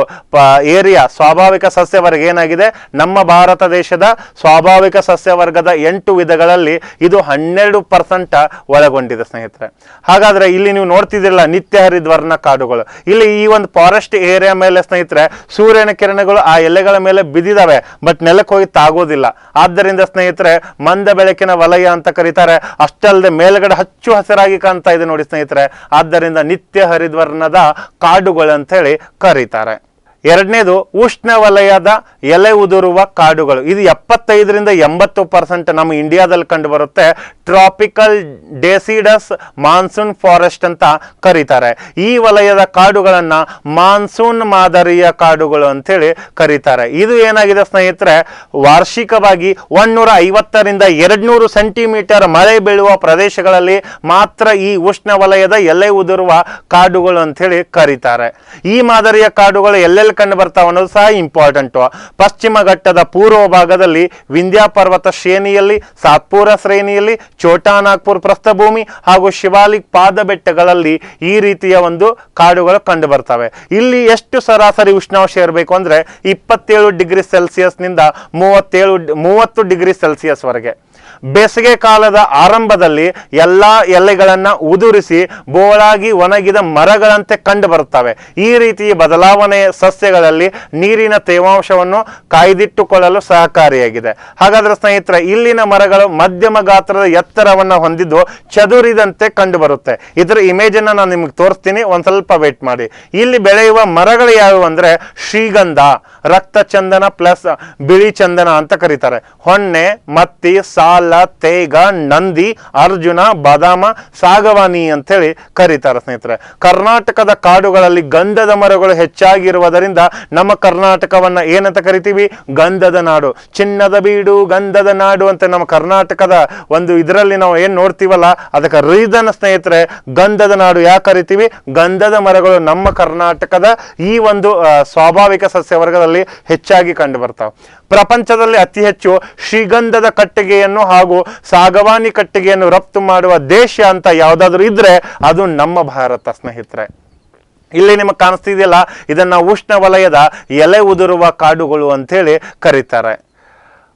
ಏರಿಯಾ ಸ್ವಾಭಾವಿಕ ಸಸ್ಯವರ್ಗ ಏನಾಗಿದೆ, ನಮ್ಮ ಭಾರತ ದೇಶದ ಸ್ವಾಭಾವಿಕ ಸಸ್ಯವರ್ಗದ 8 ವಿಧಗಳಲ್ಲಿ ಇದು 12% ಒಳಗೊಂಡಿದೆ ಸ್ನೇಹಿತರೆ. ಹಾಗಾದ್ರೆ ಇಲ್ಲಿ ನೀವು ನೋಡ್ತಿದ್ದಿಲ್ಲ ನಿತ್ಯ ಹರಿದ್ವರ್ಣ ಕಾಡುಗಳು. ಇಲ್ಲಿ ಈ ಒಂದು ಫಾರೆಸ್ಟ್ ಏರಿಯಾ ಮೇಲೆ ಸ್ನೇಹಿತರೆ ಸೂರ್ಯನ ಕಿರಣ ಆ ಎಲೆಗಳ ಮೇಲೆ ಬಿದ್ದಿದಾವೆ, ಬಟ್ ನೆಲಕ್ಕೆ ಹೋಗಿ ತಾಗೋದಿಲ್ಲ. ಆದ್ದರಿಂದ ಸ್ನೇಹಿತರೆ ಮಂದ ಬೆಳಕಿನ ವಲಯ ಅಂತ ಕರೀತಾರೆ. ಅಷ್ಟಲ್ಲದೆ ಮೇಲ್ಗಡೆ ಹಚ್ಚು ಹಸಿರಾಗಿ ಕಾಣ್ತಾ ಇದೆ ನೋಡಿ ಸ್ನೇಹಿತರೆ, ಆದ್ದರಿಂದ ನಿತ್ಯ ಹರಿದ್ವರ್ಣದ ಕಾಡುಗಳು ಅಂತ ಹೇಳಿ ಕರೀತಾರೆ. ಎರಡನೇದು ಉಷ್ಣ ವಲಯದ ಎಲೆ ಉದುರುವ ಕಾಡುಗಳು. ಇದು 75ರಿಂದ 80% ನಮ್ಮ ಇಂಡಿಯಾದಲ್ಲಿ ಕಂಡು ಬರುತ್ತೆ. ಟ್ರಾಪಿಕಲ್ ಡೆಸಿಡಸ್ ಮಾನ್ಸೂನ್ ಫಾರೆಸ್ಟ್ ಅಂತ ಕರೀತಾರೆ. ಈ ವಲಯದ ಕಾಡುಗಳನ್ನ ಮಾನ್ಸೂನ್ ಮಾದರಿಯ ಕಾಡುಗಳು ಅಂತೇಳಿ ಕರೀತಾರೆ. ಇದು ಏನಾಗಿದೆ ಸ್ನೇಹಿತರೆ, ವಾರ್ಷಿಕವಾಗಿ 150ರಿಂದ 200 ಸೆಂಟಿಮೀಟರ್ ಮಳೆ ಬೀಳುವ ಪ್ರದೇಶಗಳಲ್ಲಿ ಮಾತ್ರ ಈ ಉಷ್ಣ ವಲಯದ ಎಲೆ ಉದುರುವ ಕಾಡುಗಳು ಅಂತೇಳಿ ಕರೀತಾರೆ. ಈ ಮಾದರಿಯ ಕಾಡುಗಳು ಎಲ್ಲೆಲ್ಲಿ ಕಂಡು ಬರ್ತಾವ ಅನ್ನೋದು ಸಹ ಇಂಪಾರ್ಟೆಂಟ್. ಪಶ್ಚಿಮ ಘಟ್ಟದ ಪೂರ್ವ ಭಾಗದಲ್ಲಿ ವಿಂಧ್ಯ ಪರ್ವತ ಶ್ರೇಣಿಯಲ್ಲಿ, ಸಾತ್ಪುರ ಶ್ರೇಣಿಯಲ್ಲಿ, ಛೋಟಾ ನಾಗ್ಪುರ್ ಪ್ರಸ್ಥಭೂಮಿ ಹಾಗೂ ಶಿವಾಲಿಕ್ ಪಾದ ಬೆಟ್ಟಗಳಲ್ಲಿ ಈ ರೀತಿಯ ಒಂದು ಕಾಡುಗಳು ಕಂಡು ಬರ್ತವೆ. ಇಲ್ಲಿ ಎಷ್ಟು ಸರಾಸರಿ ಉಷ್ಣಾಂಶ ಇರಬೇಕು ಅಂದ್ರೆ 27 ಡಿಗ್ರಿ ಸೆಲ್ಸಿಯಸ್ ನಿಂದ 30 ಡಿಗ್ರಿ ಸೆಲ್ಸಿಯಸ್ ವರೆಗೆ. ಬೇಸಿಗೆ ಕಾಲದ ಆರಂಭದಲ್ಲಿ ಎಲ್ಲಾ ಎಲೆಗಳನ್ನ ಉದುರಿಸಿ ಬೋಳಾಗಿ ಒಣಗಿದ ಮರಗಳಂತೆ ಕಂಡು ಬರುತ್ತವೆ. ಈ ರೀತಿ ಬದಲಾವಣೆ ಸಸ್ಯಗಳಲ್ಲಿ ನೀರಿನ ತೇವಾಂಶವನ್ನು ಕಾಯ್ದಿಟ್ಟುಕೊಳ್ಳಲು ಸಹಕಾರಿಯಾಗಿದೆ. ಹಾಗಾದ್ರೆ ಸ್ನೇಹಿತರೆ ಇಲ್ಲಿನ ಮರಗಳು ಮಧ್ಯಮ ಗಾತ್ರದ ಎತ್ತರವನ್ನ ಹೊಂದಿದ್ದು ಚದುರಿದಂತೆ ಕಂಡು ಬರುತ್ತೆ. ಇದರ ಇಮೇಜ್ ಅನ್ನ ನಾನು ನಿಮ್ಗೆ ತೋರಿಸ್ತೀನಿ, ಒಂದ್ ಸ್ವಲ್ಪ ವೇಟ್ ಮಾಡಿ. ಇಲ್ಲಿ ಬೆಳೆಯುವ ಮರಗಳು ಯಾವುವು ಅಂದ್ರೆ ಶ್ರೀಗಂಧ, ರಕ್ತ ಚಂದನ ಪ್ಲಸ್ ಬಿಳಿ ಚಂದನ ಅಂತ ಕರೀತಾರೆ. ಹೊನ್ನೆ, ಮತ್ತಿ, ಸಾಲ, ತೇಗ, ನಂದಿ, ಅರ್ಜುನ, ಬಾದಾಮ, ಸಾಗವಾನಿ ಅಂತೇಳಿ ಕರೀತಾರೆ ಸ್ನೇಹಿತರೆ. ಕರ್ನಾಟಕದ ಕಾಡುಗಳಲ್ಲಿ ಗಂಧದ ಮರಗಳು ಹೆಚ್ಚಾಗಿರುವುದರಿಂದ ನಮ್ಮ ಕರ್ನಾಟಕವನ್ನ ಏನಂತ ಕರಿತೀವಿ, ಗಂಧದ ನಾಡು, ಚಿನ್ನದ ಬೀಡು, ಗಂಧದ ನಾಡು ಅಂತ ನಮ್ಮ ಕರ್ನಾಟಕದ ಒಂದು ಇದರಲ್ಲಿ ನಾವು ಏನ್ ನೋಡ್ತೀವಲ್ಲ ಅದಕ್ಕೆ ರೀಸನ್ ಸ್ನೇಹಿತರೆ ಗಂಧದ ನಾಡು ಯಾಕೆ ಕರಿತೀವಿ, ಗಂಧದ ಮರಗಳು ನಮ್ಮ ಕರ್ನಾಟಕದ ಈ ಒಂದು ಸ್ವಾಭಾವಿಕ ಸಸ್ಯವರ್ಗದಲ್ಲಿ ಹೆಚ್ಚಾಗಿ ಕಂಡು ಬರ್ತಾವೆ. ಪ್ರಪಂಚದಲ್ಲಿ ಅತಿ ಹೆಚ್ಚು ಶ್ರೀಗಂಧದ ಕಟ್ಟಿಗೆಯನ್ನು ಹಾಗೂ ಸಾಗವಾನಿ ಕಟ್ಟಿಗೆಯನ್ನು ರಫ್ತು ಮಾಡುವ ದೇಶ ಅಂತ ಯಾವುದಾದ್ರೂ ಇದ್ರೆ ಅದು ನಮ್ಮ ಭಾರತ ಸ್ನೇಹಿತರೆ. ಇಲ್ಲಿ ನಿಮಗೆ ಕಾಣಿಸ್ತಿದೆಯಲ್ಲ, ಇದನ್ನ ಉಷ್ಣ ವಲಯದ ಎಲೆ ಉದುರುವ ಕಾಡುಗಳು ಅಂತೇಳಿ ಕರೀತಾರೆ.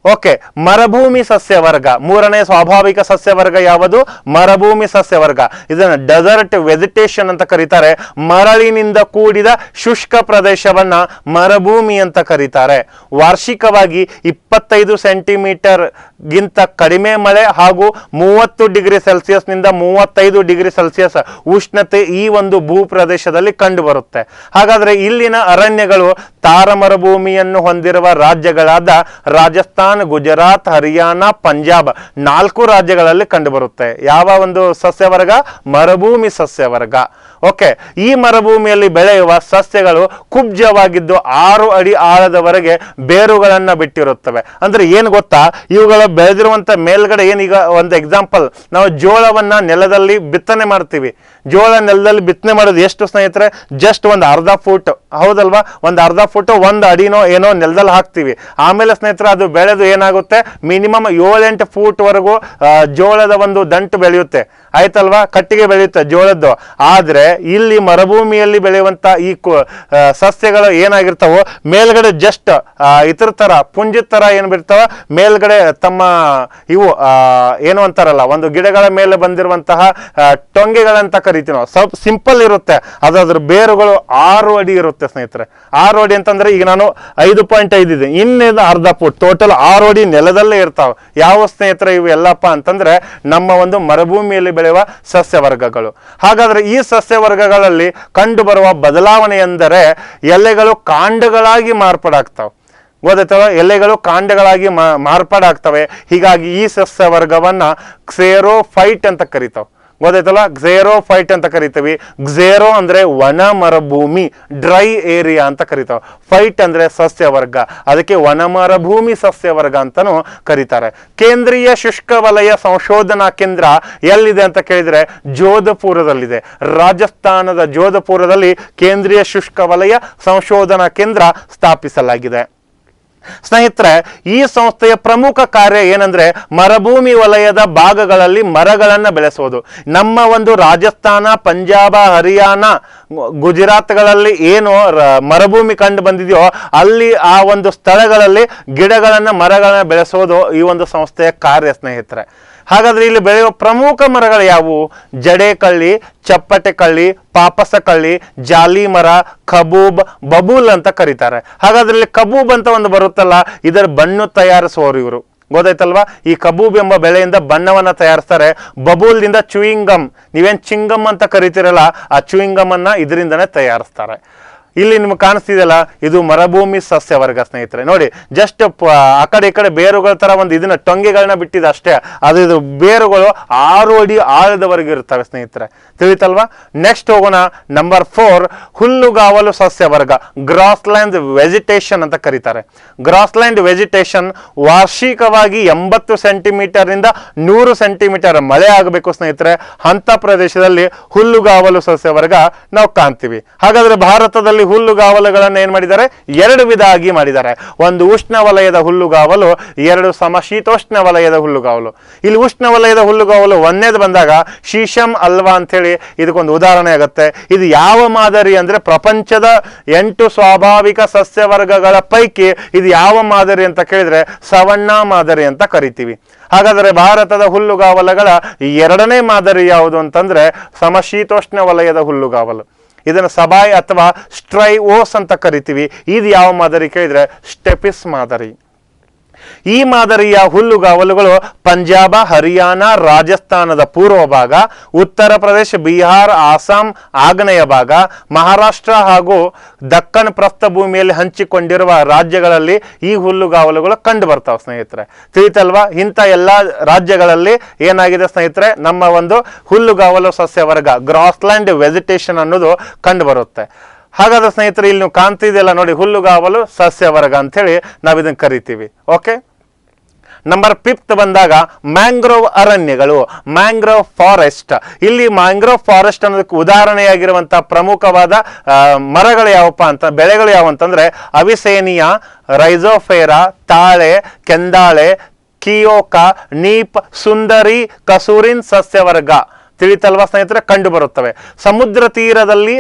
ಓಕೆ, ಮರುಭೂಮಿ ಸಸ್ಯವರ್ಗ, ಮೂರನೇ ಸ್ವಾಭಾವಿಕ ಸಸ್ಯವರ್ಗ ಯಾವುದು, ಮರುಭೂಮಿ ಸಸ್ಯವರ್ಗ. ಇದನ್ನ ಡೆಸರ್ಟ್ ವೆಜಿಟೇಷನ್ ಅಂತ ಕರೀತಾರೆ. ಮರಳಿನಿಂದ ಕೂಡಿದ ಶುಷ್ಕ ಪ್ರದೇಶವನ್ನ ಮರುಭೂಮಿ ಅಂತ ಕರೀತಾರೆ. ವಾರ್ಷಿಕವಾಗಿ 25 ಸೆಂಟಿಮೀಟರ್ ಗಿಂತ ಕಡಿಮೆ ಮಳೆ ಹಾಗೂ 30 ಡಿಗ್ರಿ ಸೆಲ್ಸಿಯಸ್ ನಿಂದ 35 ಡಿಗ್ರಿ ಸೆಲ್ಸಿಯಸ್ ಉಷ್ಣತೆ ಈ ಒಂದು ಭೂ ಪ್ರದೇಶದಲ್ಲಿ ಕಂಡು ಬರುತ್ತೆ. ಹಾಗಾದ್ರೆ ಇಲ್ಲಿನ ಅರಣ್ಯಗಳು ತಾರ ಮರುಭೂಮಿಯನ್ನು ಹೊಂದಿರುವ ರಾಜ್ಯಗಳಾದ ರಾಜಸ್ಥಾನ್, ಗುಜರಾತ್, ಹರಿಯಾಣ, ಪಂಜಾಬ್ 4 ರಾಜ್ಯಗಳಲ್ಲಿ ಕಂಡುಬರುತ್ತೆ. ಯಾವ ಒಂದು ಸಸ್ಯವರ್ಗ, ಮರುಭೂಮಿ ಸಸ್ಯವರ್ಗ. ಓಕೆ, ಈ ಮರುಭೂಮಿಯಲ್ಲಿ ಬೆಳೆಯುವ ಸಸ್ಯಗಳು ಕುಬ್ಜವಾಗಿದ್ದು 6 ಅಡಿ ಆಳದವರೆಗೆ ಬೇರುಗಳನ್ನ ಬಿಟ್ಟಿರುತ್ತವೆ. ಅಂದ್ರೆ ಏನ್ ಗೊತ್ತಾ, ಇವುಗಳ ಬೆಳೆದಿರುವಂತ ಮೇಲ್ಗಡೆ ಏನೀಗ ಒಂದು ಎಕ್ಸಾಂಪಲ್, ನಾವು ಜೋಳವನ್ನ ನೆಲದಲ್ಲಿ ಬಿತ್ತನೆ ಮಾಡ್ತೀವಿ. ಜೋಳ ನೆಲದಲ್ಲಿ ಬಿತ್ತನೆ ಮಾಡೋದು ಎಷ್ಟು ಸ್ನೇಹಿತರೆ, ಜಸ್ಟ್ ಒಂದು ಅರ್ಧ ಫೂಟ್, ಹೌದಲ್ವಾ, ಒಂದು ಅರ್ಧ ಫುಟ್ 1 ಅಡಿನೋ ಏನೋ ನೆಲದಲ್ಲಿ ಹಾಕ್ತಿವಿ. ಆಮೇಲೆ ಸ್ನೇಹಿತರೆ ಅದು ಬೆಳೆದು ಏನಾಗುತ್ತೆ, ಮಿನಿಮಮ್ 7-8 ಫೂಟ್ ವರೆಗೂ ಜೋಳದ ಒಂದು ದಂಟು ಬೆಳೆಯುತ್ತೆ. ಆಯ್ತಲ್ವಾ, ಕಟ್ಟಿಗೆ ಬೆಳೆಯುತ್ತೆ ಜೋಳದ್ದು. ಆದ್ರೆ ಇಲ್ಲಿ ಮರುಭೂಮಿಯಲ್ಲಿ ಬೆಳೆಯುವಂತ ಈ ಸಸ್ಯಗಳು ಏನಾಗಿರ್ತಾವೋ ಮೇಲ್ಗಡೆ ಜಸ್ಟ್ ಇತರ ತರ ಪುಂಜದ ತರ ಏನ್ ಬಿಡ್ತಾವ, ಮೇಲ್ಗಡೆ ತಮ್ಮ ಇವು ಏನು ಅಂತಾರಲ್ಲ, ಒಂದು ಗಿಡಗಳ ಮೇಲೆ ಬಂದಿರುವಂತಹ ಟೊಂಗೆಗಳಂತ ಕರಿತೀವಿ ನಾವು. ಸ್ವಲ್ಪ ಸಿಂಪಲ್ ಇರುತ್ತೆ, ಅದ್ರ ಬೇರುಗಳು 6 ಅಡಿ ಇರುತ್ತೆ ಸ್ನೇಹಿತರೆ. 6 ಅಡಿ ಅಂತಂದ್ರೆ ಈಗ ನಾನು 5.5 ಇದೆ, ಇನ್ನೇನು ಅರ್ಧ ಫುಟ್, ಟೋಟಲ್ 6 ಅಡಿ ನೆಲದಲ್ಲೇ ಇರ್ತಾವ. ಯಾವ ಸ್ನೇಹಿತರೆ ಇವು ಎಲ್ಲಪ್ಪ ಅಂತಂದ್ರೆ ನಮ್ಮ ಒಂದು ಮರುಭೂಮಿಯಲ್ಲಿ ಬೆಳೆಯುವ ಸಸ್ಯ ವರ್ಗಗಳು. ಹಾಗಾದ್ರೆ ಈ ಸಸ್ಯ ವರ್ಗಗಳಲ್ಲಿ ಕಂಡು ಬರುವ ಬದಲಾವಣೆ ಎಂದರೆ ಎಲೆಗಳು ಕಾಂಡಗಳಾಗಿ ಮಾರ್ಪಾಡಾಗ್ತಾವೆ. ಗೊತ್ತಾಯ್ತವ, ಎಲೆಗಳು ಕಾಂಡಗಳಾಗಿ ಮಾರ್ಪಾಡಾಗ್ತವೆ. ಹೀಗಾಗಿ ಈ ಸಸ್ಯ ವರ್ಗವನ್ನ ಕ್ಸೇರೋಫೈಟ್ ಅಂತ ಕರಿತಾವ. ಗೊತ್ತಾಯ್ತಲ್ಲ, ಕ್ಸೇರೋಫೈಟ್ ಅಂತ ಕರಿತೀವಿ. ಕ್ಸೇರೋ ಅಂದ್ರೆ ವನ ಮರುಭೂಮಿ, ಡ್ರೈ ಏರಿಯಾ ಅಂತ ಕರಿತಾವ. ಫೈಟ್ ಅಂದ್ರೆ ಸಸ್ಯ ವರ್ಗ, ಅದಕ್ಕೆ ವನ ಮರುಭೂಮಿ ಸಸ್ಯ ವರ್ಗ ಅಂತಾನು ಕರೀತಾರೆ. ಕೇಂದ್ರೀಯ ಶುಷ್ಕ ವಲಯ ಸಂಶೋಧನಾ ಕೇಂದ್ರ ಎಲ್ಲಿದೆ ಅಂತ ಕೇಳಿದ್ರೆ ಜೋಧಪುರದಲ್ಲಿದೆ. ರಾಜಸ್ಥಾನದ ಜೋಧಪುರದಲ್ಲಿ ಕೇಂದ್ರೀಯ ಶುಷ್ಕ ವಲಯ ಸಂಶೋಧನಾ ಕೇಂದ್ರ ಸ್ಥಾಪಿಸಲಾಗಿದೆ. ಸ್ನೇಹಿತರೆ, ಈ ಸಂಸ್ಥೆಯ ಪ್ರಮುಖ ಕಾರ್ಯ ಏನಂದ್ರೆ ಮರುಭೂಮಿ ವಲಯದ ಭಾಗಗಳಲ್ಲಿ ಮರಗಳನ್ನ ಬೆಳೆಸುವುದು. ನಮ್ಮ ಒಂದು ರಾಜಸ್ಥಾನ, ಪಂಜಾಬ, ಹರಿಯಾಣ, ಗುಜರಾತ್ಗಳಲ್ಲಿ ಏನು ಮರುಭೂಮಿ ಕಂಡು ಬಂದಿದೆಯೋ ಅಲ್ಲಿ ಆ ಒಂದು ಸ್ಥಳಗಳಲ್ಲಿ ಮರಗಳನ್ನ ಬೆಳೆಸೋದು ಈ ಒಂದು ಸಂಸ್ಥೆಯ ಕಾರ್ಯ ಸ್ನೇಹಿತರೆ. ಹಾಗಾದ್ರೆ ಇಲ್ಲಿ ಬೆಳೆಯುವ ಪ್ರಮುಖ ಮರಗಳು ಯಾವುವು? ಜಡೇಕಳ್ಳಿ, ಚಪ್ಪಟೆ ಕಳ್ಳಿ, ಪಾಪಸ ಕಳ್ಳಿ, ಜಾಲಿ ಮರ, ಕಬೂಬ್, ಬಬೂಲ್ ಅಂತ ಕರೀತಾರೆ. ಹಾಗಾದ್ರೆ ಇಲ್ಲಿ ಕಬೂಬ್ ಅಂತ ಒಂದು ಬರುತ್ತಲ್ಲ, ಇದರ ಬಣ್ಣ ತಯಾರಿಸುವವರು ಇವರು. ಗೊತ್ತಾಯ್ತಲ್ವಾ, ಈ ಕಬೂಬ್ ಎಂಬ ಬೆಳೆಯಿಂದ ಬಣ್ಣವನ್ನ ತಯಾರಿಸ್ತಾರೆ. ಬಬೂಲ್ದಿಂದ ಚೂಯಿಂಗಮ್, ನೀವೇನ್ ಚಿಂಗಮ್ ಅಂತ ಕರಿತೀರಲ್ಲ, ಆ ಚೂಯಿಂಗಮ್ ಅನ್ನ ಇದರಿಂದನೇ ತಯಾರಿಸ್ತಾರೆ. ಇಲ್ಲಿ ನಿಮ್ಗೆ ಕಾಣಿಸ್ತಿದೆಯಲ್ಲ, ಇದು ಮರುಭೂಮಿ ಸಸ್ಯ ವರ್ಗ ಸ್ನೇಹಿತರೆ. ನೋಡಿ, ಜಸ್ಟ್ ಆ ಕಡೆ ಈ ಕಡೆ ಬೇರುಗಳ ತರ ಒಂದು ಇದನ್ನ ಟೊಂಗೆಗಳನ್ನ ಬಿಟ್ಟಿದೆ ಅಷ್ಟೇ. ಇದು ಬೇರುಗಳು 6 ಅಡಿ ಆಳದವರೆಗೆ ಇರ್ತವೆ ಸ್ನೇಹಿತರೆ. ತಿಳಿತಲ್ವಾ? ನೆಕ್ಸ್ಟ್ ಹೋಗೋಣ. ನಂಬರ್ 4, ಹುಲ್ಲುಗಾವಲು ಸಸ್ಯ ವರ್ಗ, ಗ್ರಾಸ್ಲ್ಯಾಂಡ್ ವೆಜಿಟೇಷನ್ ಅಂತ ಕರೀತಾರೆ. ಗ್ರಾಸ್ಲ್ಯಾಂಡ್ ವೆಜಿಟೇಷನ್ ವಾರ್ಷಿಕವಾಗಿ 80 ಸೆಂಟಿಮೀಟರ್ ಇಂದ 100 ಸೆಂಟಿಮೀಟರ್ ಮಳೆ ಆಗಬೇಕು ಸ್ನೇಹಿತರೆ. ಅಂತ ಪ್ರದೇಶದಲ್ಲಿ ಹುಲ್ಲುಗಾವಲು ಸಸ್ಯ ವರ್ಗ ನಾವು ಕಾಣ್ತೀವಿ. ಹಾಗಾದ್ರೆ ಭಾರತದಲ್ಲಿ ಹುಲ್ಲುಗಾವಲುಗಳನ್ನು ಏನ್ ಮಾಡಿದ್ದಾರೆ? 2 ವಿಧ ಆಗಿ ಮಾಡಿದ್ದಾರೆ. ಒಂದು ಉಷ್ಣ ವಲಯದ ಹುಲ್ಲುಗಾವಲು, 2 ಸಮಶೀತೋಷ್ಣ ವಲಯದ ಹುಲ್ಲುಗಾವಲು. ಇಲ್ಲಿ ಉಷ್ಣ ವಲಯದ ಹುಲ್ಲುಗಾವಲು ಒಂದೇದು ಬಂದಾಗ ಶೀಶಮ್ ಅಲ್ವಾ ಅಂತ ಹೇಳಿ ಇದಕ್ಕೊಂದು ಉದಾಹರಣೆ ಆಗುತ್ತೆ. ಇದು ಯಾವ ಮಾದರಿ ಅಂದ್ರೆ ಪ್ರಪಂಚದ 8 ಸ್ವಾಭಾವಿಕ ಸಸ್ಯ ವರ್ಗಗಳ ಪೈಕಿ ಇದು ಯಾವ ಮಾದರಿ ಅಂತ ಕೇಳಿದ್ರೆ ಸವರ್ಣ ಮಾದರಿ ಅಂತ ಕರಿತೀವಿ. ಹಾಗಾದ್ರೆ ಭಾರತದ ಹುಲ್ಲುಗಾವಲುಗಳ 2ನೇ ಮಾದರಿ ಯಾವುದು ಅಂತಂದ್ರೆ ಸಮಶೀತೋಷ್ಣ ವಲಯದ ಹುಲ್ಲುಗಾವಲು. ಇದನ್ನು ಸಬಾಯ್ ಅಥವಾ ಸ್ಟ್ರೈಓಸ್ ಅಂತ ಕರಿತೀವಿ. ಇದು ಯಾವ ಮಾದರಿ ಕೇಳಿದ್ರೆ ಸ್ಟೆಪಿಸ್ ಮಾದರಿ. ಈ ಮಾದರಿಯ ಹುಲ್ಲುಗಾವಲುಗಳು ಪಂಜಾಬ, ಹರಿಯಾಣ, ರಾಜಸ್ಥಾನದ ಪೂರ್ವ ಭಾಗ, ಉತ್ತರ ಪ್ರದೇಶ, ಬಿಹಾರ್, ಆಸಾಂ ಆಗ್ನೇಯ ಭಾಗ, ಮಹಾರಾಷ್ಟ್ರ ಹಾಗೂ ದಕ್ಕನ್ ಪ್ರಸ್ಥಭೂಮಿಯಲ್ಲಿ ಹಂಚಿಕೊಂಡಿರುವ ರಾಜ್ಯಗಳಲ್ಲಿ ಈ ಹುಲ್ಲುಗಾವಲುಗಳು ಕಂಡು ಬರ್ತಾವೆ ಸ್ನೇಹಿತರೆ. ತಿಳಿತಲ್ವಾ? ಇಂಥ ಎಲ್ಲಾ ರಾಜ್ಯಗಳಲ್ಲಿ ಏನಾಗಿದೆ ಸ್ನೇಹಿತರೆ, ನಮ್ಮ ಒಂದು ಹುಲ್ಲುಗಾವಲು ಸಸ್ಯ ವರ್ಗ ಗ್ರಾಸ್ಲ್ಯಾಂಡ್ ವೆಜಿಟೇಷನ್ ಅನ್ನೋದು ಕಂಡು ಬರುತ್ತೆ. ಹಾಗಾದ್ರೆ ಸ್ನೇಹಿತರೆ, ಇಲ್ಲಿ ನೀವು ಕಾಣ್ತಿದೆಯಲ್ಲ ನೋಡಿ, ಹುಲ್ಲುಗಾವಲು ಸಸ್ಯ ವರ್ಗ ಅಂತ ಹೇಳಿ ನಾವು ಇದನ್ನ ಕರಿತೀವಿ. ಓಕೆ. ನಂಬರ್ 5 ಬಂದಾಗ ಮ್ಯಾಂಗ್ರೋವ್ ಅರಣ್ಯಗಳು, ಮ್ಯಾಂಗ್ರೋವ್ ಫಾರೆಸ್ಟ್. ಇಲ್ಲಿ ಮ್ಯಾಂಗ್ರೋವ್ ಫಾರೆಸ್ಟ್ ಅನ್ನೋದಕ್ಕೆ ಉದಾಹರಣೆಯಾಗಿರುವಂತಹ ಪ್ರಮುಖವಾದ ಮರಗಳು ಯಾವಪ್ಪ ಅಂತ, ಬೆಳೆಗಳು ಯಾವ ಅಂತಂದ್ರೆ ಅವಿಸೇನಿಯಾ, ರೈಜೋಫೇರಾ, ತಾಳೆ, ಕೆಂದಾಳೆ, ಕಿಯೋಕ, ನೀಪ್, ಸುಂದರಿ, ಕಸೂರಿನ್ ಸಸ್ಯವರ್ಗ. ತಿಳಿತಲ್ವಾ ಸ್ನೇಹಿತರೆ? ಕಂಡು ಬರುತ್ತವೆ. ಸಮುದ್ರ ತೀರದಲ್ಲಿ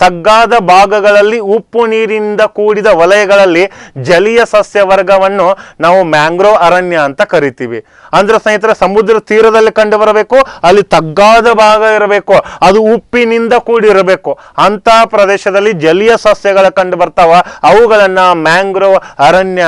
ತಗ್ಗಾದ ಭಾಗಗಳಲ್ಲಿ ಉಪ್ಪು ನೀರಿನಿಂದ ಕೂಡಿದ ವಲಯಗಳಲ್ಲಿ ಜಲೀಯ ಸಸ್ಯ ವರ್ಗವನ್ನು ನಾವು ಮ್ಯಾಂಗ್ರೋವ್ ಅರಣ್ಯ ಅಂತ ಕರಿತೀವಿ. ಅಂದ್ರೆ ಸ್ನೇಹಿತರೆ, ಸಮುದ್ರ ತೀರದಲ್ಲಿ ಕಂಡು ಬರಬೇಕು, ಅಲ್ಲಿ ತಗ್ಗಾದ ಭಾಗ ಇರಬೇಕು, ಅದು ಉಪ್ಪಿನಿಂದ ಕೂಡಿರಬೇಕು. ಅಂತ ಪ್ರದೇಶದಲ್ಲಿ ಜಲೀಯ ಸಸ್ಯಗಳ ಕಂಡು ಬರ್ತಾವ, ಅವುಗಳನ್ನ ಮ್ಯಾಂಗ್ರೋವ್ ಅರಣ್ಯ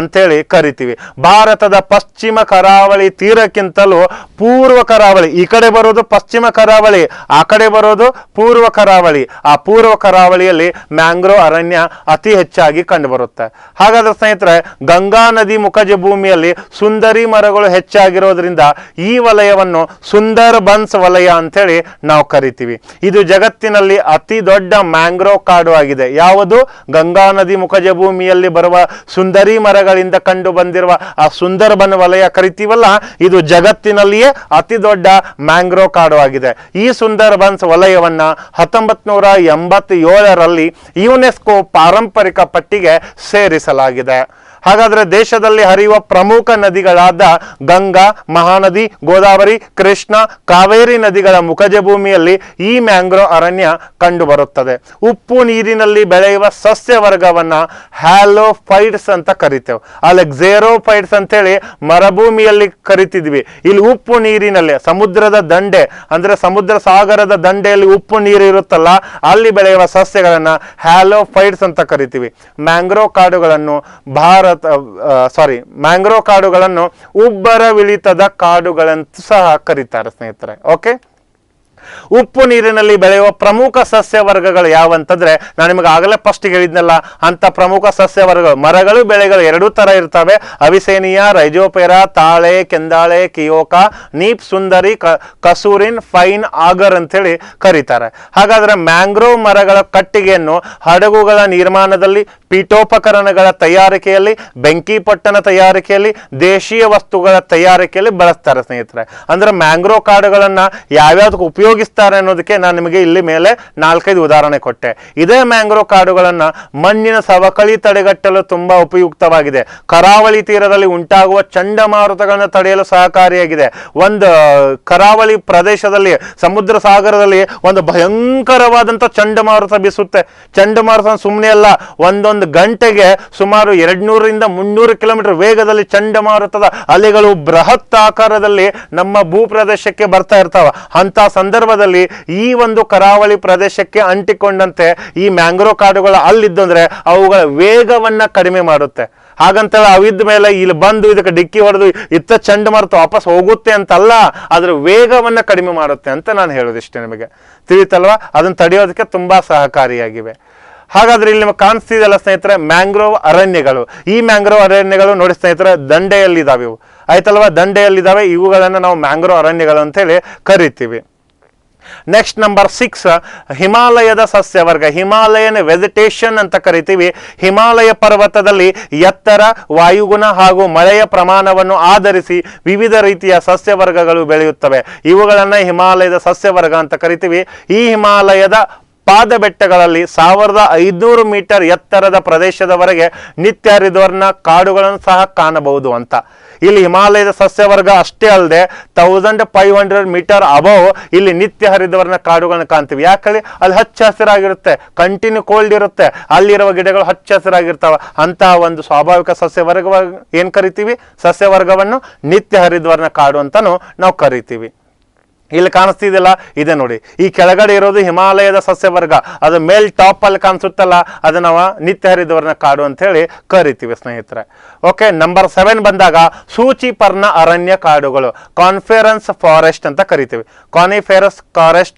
ಅಂತೇಳಿ ಕರಿತೀವಿ. ಭಾರತದ ಪಶ್ಚಿಮ ಕರಾವಳಿ ತೀರಕ್ಕಿಂತಲೂ ಪೂರ್ವ ಕರಾವಳಿ, ಈ ಕಡೆ ಬರೋದು ಪಶ್ಚಿಮ ಕರಾವಳಿ, ಆ ಕಡೆ ಬರೋದು ಪೂರ್ವ ಕರಾವಳಿ. ಆ ಪೂರ್ವ ಕರಾವಳಿಯಲ್ಲಿ ಮ್ಯಾಂಗ್ರೋವ್ ಅರಣ್ಯ ಅತಿ ಹೆಚ್ಚಾಗಿ ಕಂಡು ಬರುತ್ತೆ. ಹಾಗಾದ್ರೆ ಸ್ನೇಹಿತರೆ, ಗಂಗಾ ನದಿ ಮುಖಜ ಭೂಮಿಯಲ್ಲಿ ಸುಂದರಿ ಮರಗಳು ಹೆಚ್ಚಾಗಿರೋದ್ರಿಂದ ಈ ವಲಯವನ್ನು ಸುಂದರ್ ಬನ್ಸ್ ವಲಯ ಅಂತೇಳಿ ನಾವು ಕರಿತೀವಿ. ಇದು ಜಗತ್ತಿನಲ್ಲಿ ಅತಿ ದೊಡ್ಡ ಮ್ಯಾಂಗ್ರೋವ್ ಕಾಡು ಆಗಿದೆ. ಯಾವುದು? ಗಂಗಾ ನದಿ ಮುಖಜ ಭೂಮಿಯಲ್ಲಿ ಬರುವ ಸುಂದರಿ ಮರಗಳಿಂದ ಕಂಡು ಬಂದಿರುವ ಆ ಸುಂದರ್ಬನ್ ವಲಯ ಕರಿತೀವಲ್ಲ, ಇದು ಜಗತ್ತಿನಲ್ಲಿಯೇ ಅತಿ ದೊಡ್ಡ ಮ್ಯಾಂಗ್ರೋವ್ ಕಾಡು ಆಗಿದೆ. ಈ ಸುಂದರ್ಬನ್ಸ್ ವಲಯವನ್ನ 1987ರಲ್ಲಿ ಯುನೆಸ್ಕೋ ಪಾರಂಪರಿಕ ಪಟ್ಟಿಗೆ ಸೇರಿಸಲಾಗಿದೆ. ಹಾಗಾದ್ರೆ ದೇಶದಲ್ಲಿ ಹರಿಯುವ ಪ್ರಮುಖ ನದಿಗಳಾದ ಗಂಗಾ, ಮಹಾನದಿ, ಗೋದಾವರಿ, ಕೃಷ್ಣ, ಕಾವೇರಿ ನದಿಗಳ ಮುಖಜ ಭೂಮಿಯಲ್ಲಿ ಈ ಮ್ಯಾಂಗ್ರೋವ್ ಅರಣ್ಯ ಕಂಡು ಬರುತ್ತದೆ. ಉಪ್ಪು ನೀರಿನಲ್ಲಿ ಬೆಳೆಯುವ ಸಸ್ಯ ವರ್ಗವನ್ನ ಹ್ಯಾಲೋಫೈಟ್ಸ್ ಅಂತ ಕರಿತೇವೆ. ಅಲ್ಲಿ ಝೇರೋಫೈಟ್ಸ್ ಅಂತೇಳಿ ಮರುಭೂಮಿಯಲ್ಲಿ ಕರಿತಿದ್ವಿ. ಇಲ್ಲಿ ಉಪ್ಪು ನೀರಿನಲ್ಲಿ ಸಮುದ್ರದ ದಂಡೆ ಅಂದ್ರೆ ಸಮುದ್ರ ಸಾಗರದ ದಂಡೆಯಲ್ಲಿ ಉಪ್ಪು ನೀರು ಇರುತ್ತಲ್ಲ, ಅಲ್ಲಿ ಬೆಳೆಯುವ ಸಸ್ಯಗಳನ್ನ ಹ್ಯಾಲೋಫೈಟ್ಸ್ ಅಂತ ಕರಿತೀವಿ. ಮ್ಯಾಂಗ್ರೋವ್ ಕಾಡುಗಳನ್ನು ಮ್ಯಾಂಗ್ರೋವ್ ಕಾಡುಗಳನ್ನು ಉಬ್ಬರವಿಳಿತದ ಕಾಡುಗಳಂತ ಸಹ ಕರೀತಾರೆ ಸ್ನೇಹಿತರೆ. ಓಕೆ, ಉಪ್ಪು ನೀರಿನಲ್ಲಿ ಬೆಳೆಯುವ ಪ್ರಮುಖ ಸಸ್ಯ ವರ್ಗಗಳು ಯಾವಂತಂದ್ರೆ, ನಾನು ನಿಮಗೆ ಆಗಲೇ ಫಸ್ಟ್ ಹೇಳಿದ್ನಲ್ಲ, ಅಂತ ಪ್ರಮುಖ ಸಸ್ಯ ವರ್ಗಗಳು ಮರಗಳು ಬೆಳೆಗಳು ಎರಡೂ ತರ ಇರ್ತವೆ. ಅವಿಸೇನಿಯಾ, ರೈಜೋಪೆರಾ, ತಾಳೆ, ಕೆಂದಾಳೆ, ಕಿಯೋಕಾ, ನೀಪ್ ಸುಂದರಿ, ಕಸೂರಿನ್, ಫೈನ್ ಆಗರ್ ಅಂತೇಳಿ ಕರೀತಾರೆ. ಹಾಗಾದ್ರೆ ಮ್ಯಾಂಗ್ರೋವ್ ಮರಗಳ ಕಟ್ಟಿಗೆಯನ್ನು ಹಡಗುಗಳ ನಿರ್ಮಾಣದಲ್ಲಿ, ಪೀಠೋಪಕರಣಗಳ ತಯಾರಿಕೆಯಲ್ಲಿ, ಬೆಂಕಿ ಪೊಟ್ಟಣ ತಯಾರಿಕೆಯಲ್ಲಿ, ದೇಶೀಯ ವಸ್ತುಗಳ ತಯಾರಿಕೆಯಲ್ಲಿ ಬಳಸ್ತಾರೆ ಸ್ನೇಹಿತರೆ. ಅಂದ್ರೆ ಮ್ಯಾಂಗ್ರೋವ್ ಕಾಡುಗಳನ್ನ ಯಾವ್ಯಾವ್ದಕ್ಕೆ ಉಪಯೋಗಿಸ್ತಾರೆ ಅನ್ನೋದಕ್ಕೆ ನಾನು ನಿಮಗೆ ಇಲ್ಲಿ ಮೇಲೆ 4-5 ಉದಾಹರಣೆ ಕೊಟ್ಟೆ. ಇದೇ ಮ್ಯಾಂಗ್ರೋವ್ ಕಾಡುಗಳನ್ನ ಮಣ್ಣಿನ ಸವಕಳಿ ತಡೆಗಟ್ಟಲು ತುಂಬಾ ಉಪಯುಕ್ತವಾಗಿದೆ. ಕರಾವಳಿ ತೀರದಲ್ಲಿ ಉಂಟಾಗುವ ಚಂಡಮಾರುತಗಳನ್ನು ತಡೆಯಲು ಸಹಕಾರಿಯಾಗಿದೆ. ಒಂದು ಕರಾವಳಿ ಪ್ರದೇಶದಲ್ಲಿ ಸಮುದ್ರ ಸಾಗರದಲ್ಲಿ ಒಂದು ಭಯಂಕರವಾದಂತ ಚಂಡಮಾರುತ ಬೀಸುತ್ತೆ. ಚಂಡಮಾರುತ ಸುಮ್ಮನೆ ಅಲ್ಲ, ಒಂದೊಂದು ಗಂಟೆಗೆ ಸುಮಾರು 200ರಿಂದ 300 ಕಿಲೋಮೀಟರ್ ವೇಗದಲ್ಲಿ ಚಂಡಮಾರುತದ ಅಲೆಗಳು ಬೃಹತ್ ಆಕಾರದಲ್ಲಿ ನಮ್ಮ ಭೂಪ್ರದೇಶಕ್ಕೆ ಬರ್ತಾ ಇರ್ತಾವ. ಅಂತ ಸಂದರ್ಭದಲ್ಲಿ ಈ ಒಂದು ಕರಾವಳಿ ಪ್ರದೇಶಕ್ಕೆ ಅಂಟಿಕೊಂಡಂತೆ ಈ ಮ್ಯಾಂಗ್ರೋವ್ ಕಾಡುಗಳು ಅಲ್ಲಿದ್ದಂದ್ರೆ ಅವುಗಳ ವೇಗವನ್ನ ಕಡಿಮೆ ಮಾಡುತ್ತೆ. ಹಾಗಂತೇಳಿ ಅವಿದ್ದ ಮೇಲೆ ಇಲ್ಲಿ ಬಂದು ಇದಕ್ಕೆ ಡಿಕ್ಕಿ ಹೊಡೆದು ಇತ್ತ ಚಂಡಮಾರುತ ವಾಪಸ್ ಹೋಗುತ್ತೆ ಅಂತಲ್ಲ, ಅದ್ರ ವೇಗವನ್ನ ಕಡಿಮೆ ಮಾಡುತ್ತೆ ಅಂತ ನಾನು ಹೇಳೋದಿಷ್ಟೇ. ನಿಮಗೆ ತಿಳಿತಲ್ವಾ? ಅದನ್ನ ತಡೆಯೋದಕ್ಕೆ ತುಂಬಾ ಸಹಕಾರಿಯಾಗಿವೆ. ಹಾಗಾದ್ರೆ ಇಲ್ಲಿ ನಿಮಗೆ ಕಾಣಿಸ್ತಿದೆಯಲ್ಲ ಸ್ನೇಹಿತರೆ, ಮ್ಯಾಂಗ್ರೋವ್ ಅರಣ್ಯಗಳು. ಈ ಮ್ಯಾಂಗ್ರೋವ್ ಅರಣ್ಯಗಳು ನೋಡಿ ಸ್ನೇಹಿತರೆ, ದಂಡೆಯಲ್ಲಿದ್ದಾವೆ. ಇವು ಆಯ್ತಲ್ವಾ, ದಂಡೆಯಲ್ಲಿದ್ದಾವೆ. ಇವುಗಳನ್ನ ನಾವು ಮ್ಯಾಂಗ್ರೋವ್ ಅರಣ್ಯಗಳು ಅಂತೇಳಿ ಕರಿತೀವಿ. ನೆಕ್ಸ್ಟ್ ನಂಬರ್ 6, ಹಿಮಾಲಯದ ಸಸ್ಯವರ್ಗ, ಹಿಮಾಲಯನ್ ವೆಜಿಟೇಷನ್ ಅಂತ ಕರಿತೀವಿ. ಹಿಮಾಲಯ ಪರ್ವತದಲ್ಲಿ ಎತ್ತರ, ವಾಯುಗುಣ ಹಾಗೂ ಮಳೆಯ ಪ್ರಮಾಣವನ್ನು ಆಧರಿಸಿ ವಿವಿಧ ರೀತಿಯ ಸಸ್ಯವರ್ಗಗಳು ಬೆಳೆಯುತ್ತವೆ. ಇವುಗಳನ್ನ ಹಿಮಾಲಯದ ಸಸ್ಯವರ್ಗ ಅಂತ ಕರಿತೀವಿ. ಈ ಹಿಮಾಲಯದ ಪಾದ ಬೆಟ್ಟಗಳಲ್ಲಿ 1500 ಮೀಟರ್ ಎತ್ತರದ ಪ್ರದೇಶದವರೆಗೆ ನಿತ್ಯ ಹರಿದ್ವರ್ಣ ಕಾಡುಗಳನ್ನು ಸಹ ಕಾಣಬಹುದು ಅಂತ. ಇಲ್ಲಿ ಹಿಮಾಲಯದ ಸಸ್ಯವರ್ಗ ಅಷ್ಟೇ ಅಲ್ಲದೆ 1500 ಮೀಟರ್ ಅಬವ್ ಇಲ್ಲಿ ನಿತ್ಯ ಹರಿದ್ವರ್ಣ ಕಾಡುಗಳನ್ನು ಕಾಣ್ತೀವಿ. ಯಾಕಂದ್ರೆ ಅಲ್ಲಿ ಹಚ್ಚ ಹಸಿರಾಗಿರುತ್ತೆ, ಕಂಟಿನ್ಯೂ ಕೋಲ್ಡ್ ಇರುತ್ತೆ, ಅಲ್ಲಿರುವ ಗಿಡಗಳು ಹಚ್ಚ ಹಸಿರಾಗಿರ್ತಾವ. ಅಂತಹ ಒಂದು ಸ್ವಾಭಾವಿಕ ಸಸ್ಯವರ್ಗ ಏನ್ ಕರಿತೀವಿ? ಸಸ್ಯವರ್ಗವನ್ನು ನಿತ್ಯ ಹರಿದ್ವರ್ಣ ಕಾಡು ಅಂತಾನು ನಾವು ಕರಿತೀವಿ. ಇಲ್ಲಿ ಕಾಣಿಸ್ತಿದೆಯಲ್ಲ, ಇದೆ ನೋಡಿ. ಈ ಕೆಳಗಡೆ ಇರೋದು ಹಿಮಾಲಯದ ಸಸ್ಯವರ್ಗ, ಅದು ಮೇಲ್ ಟಾಪ್ ಅಲ್ಲಿ ಕಾಣಿಸುತ್ತಲ್ಲ, ಅದು ನಾವು ನಿತ್ಯ ಹರಿದ್ವರ್ಣ ಕಾಡು ಅಂತ ಹೇಳಿ ಕರಿತೀವಿ ಸ್ನೇಹಿತರೆ. ಓಕೆ, ನಂಬರ್ 7 ಬಂದಾಗ ಸೂಚಿಪರ್ಣ ಅರಣ್ಯ ಕಾಡುಗಳು, ಕಾನ್ಫರೆನ್ಸ್ ಫಾರೆಸ್ಟ್ ಅಂತ ಕರಿತೀವಿ. ಕಾನಿಫೆರಸ್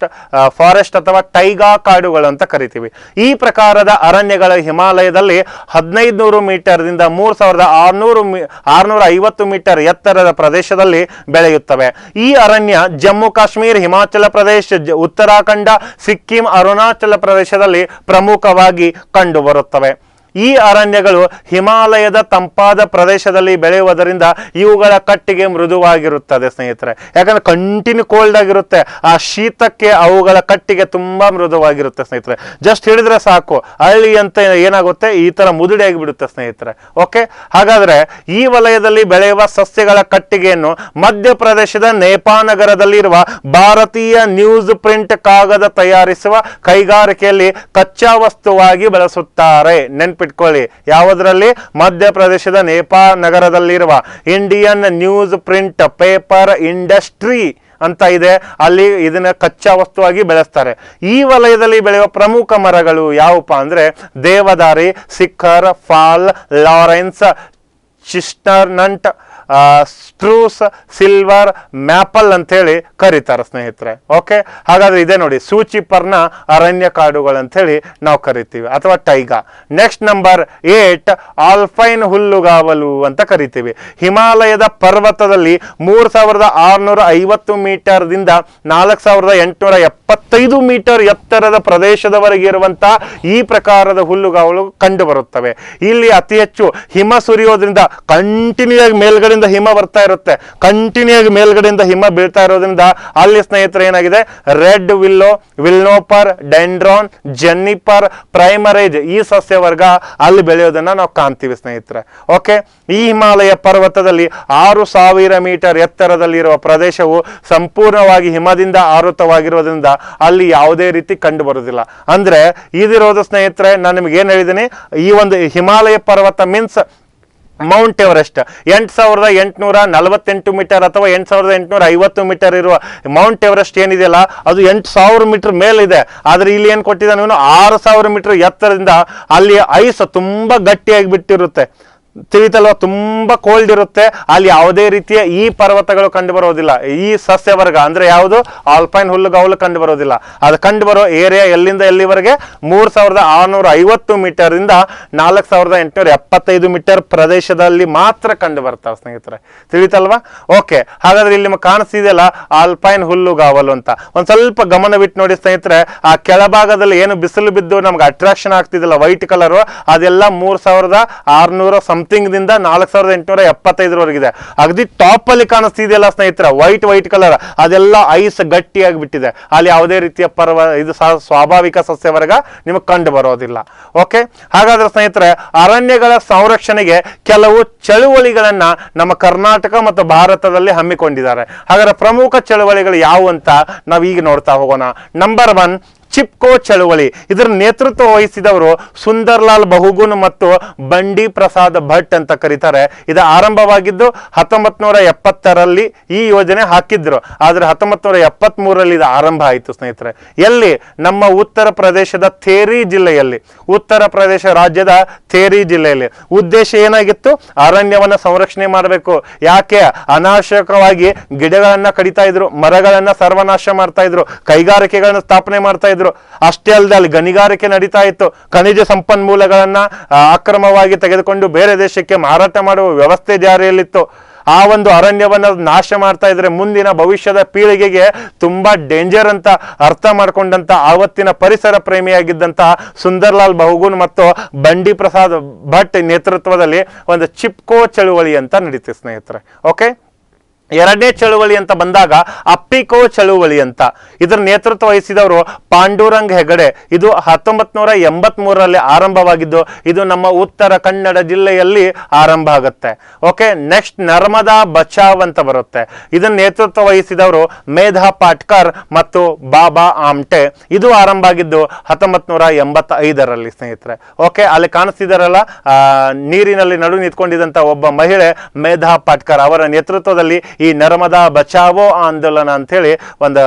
ಫಾರೆಸ್ಟ್ ಅಥವಾ ಟೈಗಾ ಕಾಡುಗಳು ಅಂತ ಕರಿತೀವಿ. ಈ ಪ್ರಕಾರದ ಅರಣ್ಯಗಳು ಹಿಮಾಲಯದಲ್ಲಿ 1500 ಮೀಟರ್ದಿಂದ 3650 ಮೀಟರ್ ಎತ್ತರದ ಪ್ರದೇಶದಲ್ಲಿ ಬೆಳೆಯುತ್ತವೆ. ಈ ಅರಣ್ಯ ಜಮ್ಮು ಕಾಶ್ಮೀರ್, ಹಿಮಾಚಲ ಪ್ರದೇಶ, ಉತ್ತರಾಖಂಡ, ಸಿಕ್ಕಿಂ, ಅರುಣಾಚಲ ಪ್ರದೇಶದಲ್ಲಿ ಪ್ರಮುಖವಾಗಿ ಕಂಡು ಬರುತ್ತವೆ. ಈ ಅರಣ್ಯಗಳು ಹಿಮಾಲಯದ ತಂಪಾದ ಪ್ರದೇಶದಲ್ಲಿ ಬೆಳೆಯುವುದರಿಂದ ಇವುಗಳ ಕಟ್ಟಿಗೆ ಮೃದುವಾಗಿರುತ್ತದೆ ಸ್ನೇಹಿತರೆ. ಯಾಕಂದ್ರೆ ಕಂಟಿನ್ಯೂ ಕೋಲ್ಡ್ ಆಗಿರುತ್ತೆ, ಆ ಶೀತಕ್ಕೆ ಅವುಗಳ ಕಟ್ಟಿಗೆ ತುಂಬಾ ಮೃದುವಾಗಿರುತ್ತೆ ಸ್ನೇಹಿತರೆ. ಜಸ್ಟ್ ಹಿಡಿದ್ರೆ ಸಾಕು, ಹಳ್ಳಿ ಅಂತ ಏನಾಗುತ್ತೆ, ಈ ತರ ಮುದುಡಿ ಆಗಿಬಿಡುತ್ತೆ ಸ್ನೇಹಿತರೆ. ಓಕೆ, ಹಾಗಾದ್ರೆ ಈ ವಲಯದಲ್ಲಿ ಬೆಳೆಯುವ ಸಸ್ಯಗಳ ಕಟ್ಟಿಗೆಯನ್ನು ಮಧ್ಯಪ್ರದೇಶದ ನೇಪಾನಗರದಲ್ಲಿರುವ ಭಾರತೀಯ ನ್ಯೂಸ್ ಪ್ರಿಂಟ್ ಕಾಗದ ತಯಾರಿಸುವ ಕೈಗಾರಿಕೆಯಲ್ಲಿ ಕಚ್ಚಾ ವಸ್ತುವಾಗಿ ಬಳಸುತ್ತಾರೆ. ನೆನ್ಪಿಟ್ಕೊಳ್ಳಿ, ಯಾವುದರಲ್ಲಿ? ಮಧ್ಯಪ್ರದೇಶದ ನೇಪಾನಗರದಲ್ಲಿರುವ Indian news print paper industry ಅಂತ ಇದೆ, ಅಲ್ಲಿ ಇದನ್ನ ಕಚ್ಚಾ ವಸ್ತುವಾಗಿ ಬೆಳೆಸ್ತಾರೆ. ಈ ವಲಯದಲ್ಲಿ ಬೆಳೆಯುವ ಪ್ರಮುಖ ಮರಗಳು ಯಾವಪ್ಪ ಅಂದ್ರೆ ದೇವದಾರಿ, ಸಿಖರ್, ಫಾಲ್, ಲಾರೆನ್ಸ್, ಚಿಸ್ಟರ್ನಟ್, ಸ್ಟ್ರೂಸ್, ಸಿಲ್ವರ್, ಮ್ಯಾಪಲ್ ಅಂತ ಹೇಳಿ ಕರೀತಾರೆ ಸ್ನೇಹಿತರೆ. ಓಕೆ, ಹಾಗಾದ್ರೆ ಇದೆ ನೋಡಿ ಸೂಚಿಪರ್ಣ ಅರಣ್ಯ ಕಾಡುಗಳು ಅಂತ ಹೇಳಿ ನಾವು ಕರಿತೀವಿ, ಅಥವಾ ಟೈಗಾ. ನೆಕ್ಸ್ಟ್ ನಂಬರ್ 8, ಆಲ್ಪೈನ್ ಹುಲ್ಲುಗಾವಲು ಅಂತ ಕರಿತೀವಿ. ಹಿಮಾಲಯದ ಪರ್ವತದಲ್ಲಿ 3650 ಮೀಟರ್ ದಿಂದ 4875 ಮೀಟರ್ ಎತ್ತರದ ಪ್ರದೇಶದವರೆಗೆ ಇರುವಂತಹ ಈ ಪ್ರಕಾರದ ಹುಲ್ಲುಗಾವಲು ಕಂಡು ಬರುತ್ತವೆ. ಇಲ್ಲಿ ಅತಿ ಹೆಚ್ಚು ಹಿಮ ಸುರಿಯೋದ್ರಿಂದ ಕಂಟಿನ್ಯೂ ಆಗಿ ಮೇಲ್ಗಡೆ ಮೇಲ್ಗಡೆಯಿಂದ ಹಿಮ ಬರ್ತಾ ಇರುತ್ತೆ, ಕಂಟಿನ್ಯೂ ಆಗಿ ಮೇಲ್ಗಡೆಯಿಂದ ಹಿಮ ಬೀಳ್ತಾ ಇರೋದ್ರಿಂದ ಅಲ್ಲಿ ಸ್ನೇಹಿತರೆ ಏನಾಗಿದೆ, ರೆಡ್ ವಿಲ್ಲೋ, ವಿಲ್ನೋಪರ್, ಡೆಂಡ್ರಾನ್, ಜೆನ್ನಿಪರ್, ಪ್ರೈಮರೇಜ್ ಈ ಸಸ್ಯವರ್ಗ ಅಲ್ಲಿ ಬೆಳೆಯೋದನ್ನ ನಾವು ಕಾಣ್ತೀವಿ ಸ್ನೇಹಿತರೆ. ಓಕೆ, ಈ ಹಿಮಾಲಯ ಪರ್ವತದಲ್ಲಿ 6000 ಮೀಟರ್ ಎತ್ತರದಲ್ಲಿರುವ ಪ್ರದೇಶವು ಸಂಪೂರ್ಣವಾಗಿ ಹಿಮದಿಂದ ಆವೃತವಾಗಿರೋದ್ರಿಂದ ಅಲ್ಲಿ ಯಾವುದೇ ರೀತಿ ಕಂಡು ಬರುವುದಿಲ್ಲ. ಅಂದ್ರೆ ಇದಿರೋದು ಸ್ನೇಹಿತರೆ, ನಾನು ನಿಮ್ಗೆ ಏನ್ ಹೇಳಿದ್ದೀನಿ, ಈ ಒಂದು ಹಿಮಾಲಯ ಪರ್ವತ ಮೀನ್ಸ್ ಮೌಂಟ್ ಎವರೆಸ್ಟ್ 8848 ಮೀಟರ್ ಅಥವಾ 8850 ಮೀಟರ್ ಇರುವ ಮೌಂಟ್ ಎವರೆಸ್ಟ್ ಏನಿದೆಯಲ್ಲ ಅದು 8000 ಮೀಟರ್ ಮೇಲಿದೆ. ಆದ್ರೆ ಇಲ್ಲಿ ಏನ್ ಕೊಟ್ಟಿದ್ದಾನೆ ಇವನು, 6000 ಮೀಟರ್ ಎತ್ತರದಿಂದ ಅಲ್ಲಿ ಐಸ್ ತುಂಬಾ ಗಟ್ಟಿಯಾಗಿ ಬಿಟ್ಟಿರುತ್ತೆ, ತಿಳಿತಲ್ವ, ತುಂಬಾ ಕೋಲ್ಡ್ ಇರುತ್ತೆ. ಅಲ್ಲಿ ಯಾವುದೇ ರೀತಿಯ ಈ ಪರ್ವತಗಳು ಕಂಡು ಬರೋದಿಲ್ಲ. ಈ ಸಸ್ಯವರ್ಗ ಅಂದ್ರೆ ಯಾವುದು, ಆಲ್ಪೈನ್ ಹುಲ್ಲುಗಾವಲು ಕಂಡು ಬರೋದಿಲ್ಲ. ಅದು ಕಂಡು ಬರೋ ಏರಿಯಾ ಎಲ್ಲಿಂದ ಎಲ್ಲಿವರೆಗೆ, 3650 ಮೀಟರ್ ಇಂದ 4875 ಮೀಟರ್ ಪ್ರದೇಶದಲ್ಲಿ ಮಾತ್ರ ಕಂಡು ಬರ್ತಾವೆ ಸ್ನೇಹಿತರೆ, ತಿಳಿತಲ್ವಾ. ಓಕೆ, ಹಾಗಾದ್ರೆ ಇಲ್ಲಿ ನಿಮಗೆ ಕಾಣಿಸ್ತಿದೆಯಲ್ಲ ಆಲ್ಪೈನ್ ಹುಲ್ಲುಗಾವಲು ಅಂತ, ಒಂದ್ ಸ್ವಲ್ಪ ಗಮನ ಬಿಟ್ಟು ನೋಡಿ ಸ್ನೇಹಿತರೆ. ಆ ಕೆಳಭಾಗದಲ್ಲಿ ಏನು ಬಿಸಿಲು ಬಿದ್ದು ನಮ್ಗೆ ಅಟ್ರಾಕ್ಷನ್ ಆಗ್ತಿದಿಲ್ಲ ವೈಟ್ ಕಲರ್, ಅದೆಲ್ಲ 3600 ಸಮಥಿಂಗ್ ದಿಂದ 4875 ಅಗದಿ ಟಾಪ್ ಅಲ್ಲಿ ಕಾಣಿಸ್ತಿದೆಯಲ್ಲ ಸ್ನೇಹಿತರೆ, ವೈಟ್ ಕಲರ್, ಅದೆಲ್ಲ ಐಸ್ ಗಟ್ಟಿಯಾಗಿ ಬಿಟ್ಟಿದೆ. ಅಲ್ಲಿ ಯಾವುದೇ ರೀತಿಯ ಇದು ಸ್ವಾಭಾವಿಕ ಸಸ್ಯವರ್ಗ ನಿಮಗೆ ಕಂಡು ಬರೋದಿಲ್ಲ. ಓಕೆ, ಹಾಗಾದ್ರೆ ಸ್ನೇಹಿತರೆ ಅರಣ್ಯಗಳ ಸಂರಕ್ಷಣೆಗೆ ಕೆಲವು ಚಳುವಳಿಗಳನ್ನ ನಮ್ಮ ಕರ್ನಾಟಕ ಮತ್ತು ಭಾರತದಲ್ಲಿ ಹಮ್ಮಿಕೊಂಡಿದ್ದಾರೆ. ಹಾಗಾದ್ರೆ ಪ್ರಮುಖ ಚಳುವಳಿಗಳು ಯಾವುವು ಅಂತ ನಾವು ಈಗ ನೋಡ್ತಾ ಹೋಗೋಣ. ನಂಬರ್ 1 ಚಿಪ್ಕೋ ಚಳುವಳಿ. ಇದರ ನೇತೃತ್ವ ವಹಿಸಿದವರು ಸುಂದರ್ಲಾಲ್ ಬಹುಗುಣ್ ಮತ್ತು ಬಂಡಿ ಪ್ರಸಾದ್ ಭಟ್ ಅಂತ ಕರೀತಾರೆ. ಇದು ಆರಂಭವಾಗಿದ್ದು 1970ರಲ್ಲಿ ಈ ಯೋಜನೆ ಹಾಕಿದ್ರು, ಆದ್ರೆ 1973ರಲ್ಲಿ ಇದು ಆರಂಭ ಆಯಿತು ಸ್ನೇಹಿತರೆ. ಎಲ್ಲಿ, ನಮ್ಮ ಉತ್ತರ ಪ್ರದೇಶದ ಥೇರಿ ಜಿಲ್ಲೆಯಲ್ಲಿ, ಉತ್ತರ ಪ್ರದೇಶ ರಾಜ್ಯದ ಥೇರಿ ಜಿಲ್ಲೆಯಲ್ಲಿ. ಉದ್ದೇಶ ಏನಾಗಿತ್ತು, ಅರಣ್ಯವನ್ನ ಸಂರಕ್ಷಣೆ ಮಾಡಬೇಕು. ಯಾಕೆ, ಅನಾವಶ್ಯಕವಾಗಿ ಗಿಡಗಳನ್ನ ಕಡಿತಾ ಇದ್ರು, ಮರಗಳನ್ನ ಸರ್ವನಾಶ ಮಾಡ್ತಾ ಇದ್ರು, ಕೈಗಾರಿಕೆಗಳನ್ನ ಸ್ಥಾಪನೆ ಮಾಡ್ತಾ ಇದ್ರು. ಅಷ್ಟೇ ಅಲ್ಲದೆ ಅಲ್ಲಿ ಗಣಿಗಾರಿಕೆ ನಡೀತಾ ಇತ್ತು. ಖನಿಜ ಸಂಪನ್ಮೂಲಗಳನ್ನ ಅಕ್ರಮವಾಗಿ ತೆಗೆದುಕೊಂಡು ಬೇರೆ ದೇಶಕ್ಕೆ ಮಾರಾಟ ಮಾಡುವ ವ್ಯವಸ್ಥೆ ಜಾರಿಯಲ್ಲಿತ್ತು. ಆ ಒಂದು ಅರಣ್ಯವನ್ನ ನಾಶ ಮಾಡ್ತಾ ಇದ್ರೆ ಮುಂದಿನ ಭವಿಷ್ಯದ ಪೀಳಿಗೆಗೆ ತುಂಬಾ ಡೇಂಜರ್ ಅಂತ ಅರ್ಥ ಮಾಡ್ಕೊಂಡಂತ ಆವತ್ತಿನ ಪರಿಸರ ಪ್ರೇಮಿಯಾಗಿದ್ದಂತ ಸುಂದರ್ಲಾಲ್ ಬಹುಗುಣ್ ಮತ್ತು ಬಂಡಿ ಪ್ರಸಾದ್ ಭಟ್ ನೇತೃತ್ವದಲ್ಲಿ ಒಂದು ಚಿಪ್ಕೋ ಚಳುವಳಿ ಅಂತ ನಡೀತು ಸ್ನೇಹಿತರೆ. ಓಕೆ, ಎರಡನೇ ಚಳುವಳಿ ಅಂತ ಬಂದಾಗ ಅಪ್ಪಿಕೋ ಚಳುವಳಿ ಅಂತ. ಇದರ ನೇತೃತ್ವ ವಹಿಸಿದವರು ಪಾಂಡುರಂಗ್ ಹೆಗಡೆ. ಇದು 1983ರಲ್ಲಿ ಆರಂಭವಾಗಿದ್ದು, ಇದು ನಮ್ಮ ಉತ್ತರ ಕನ್ನಡ ಜಿಲ್ಲೆಯಲ್ಲಿ ಆರಂಭ ಆಗುತ್ತೆ. ಓಕೆ, ನೆಕ್ಸ್ಟ್ ನರ್ಮದಾ ಬಚಾವ್ ಅಂತ ಬರುತ್ತೆ. ಇದನ್ನ ನೇತೃತ್ವ ವಹಿಸಿದವರು ಮೇಧಾ ಪಾಟ್ಕರ್ ಮತ್ತು ಬಾಬಾ ಆಮ್ಟೆ. ಇದು ಆರಂಭ ಆಗಿದ್ದು 1985ರಲ್ಲಿ ಸ್ನೇಹಿತರೆ. ಓಕೆ, ಅಲ್ಲಿ ಕಾಣಿಸ್ತಿದಾರಲ್ಲ ನೀರಿನಲ್ಲಿ ನಡು ನಿಂತ್ಕೊಂಡಿದ್ದಂತ ಒಬ್ಬ ಮಹಿಳೆ ಮೇಧಾ ಪಾಟ್ಕರ್, ಅವರ ನೇತೃತ್ವದಲ್ಲಿ ಈ ನರ್ಮದಾ ಬಚಾವೋ ಆಂದೋಲನ ಅಂತ ಹೇಳಿ ಒಂದು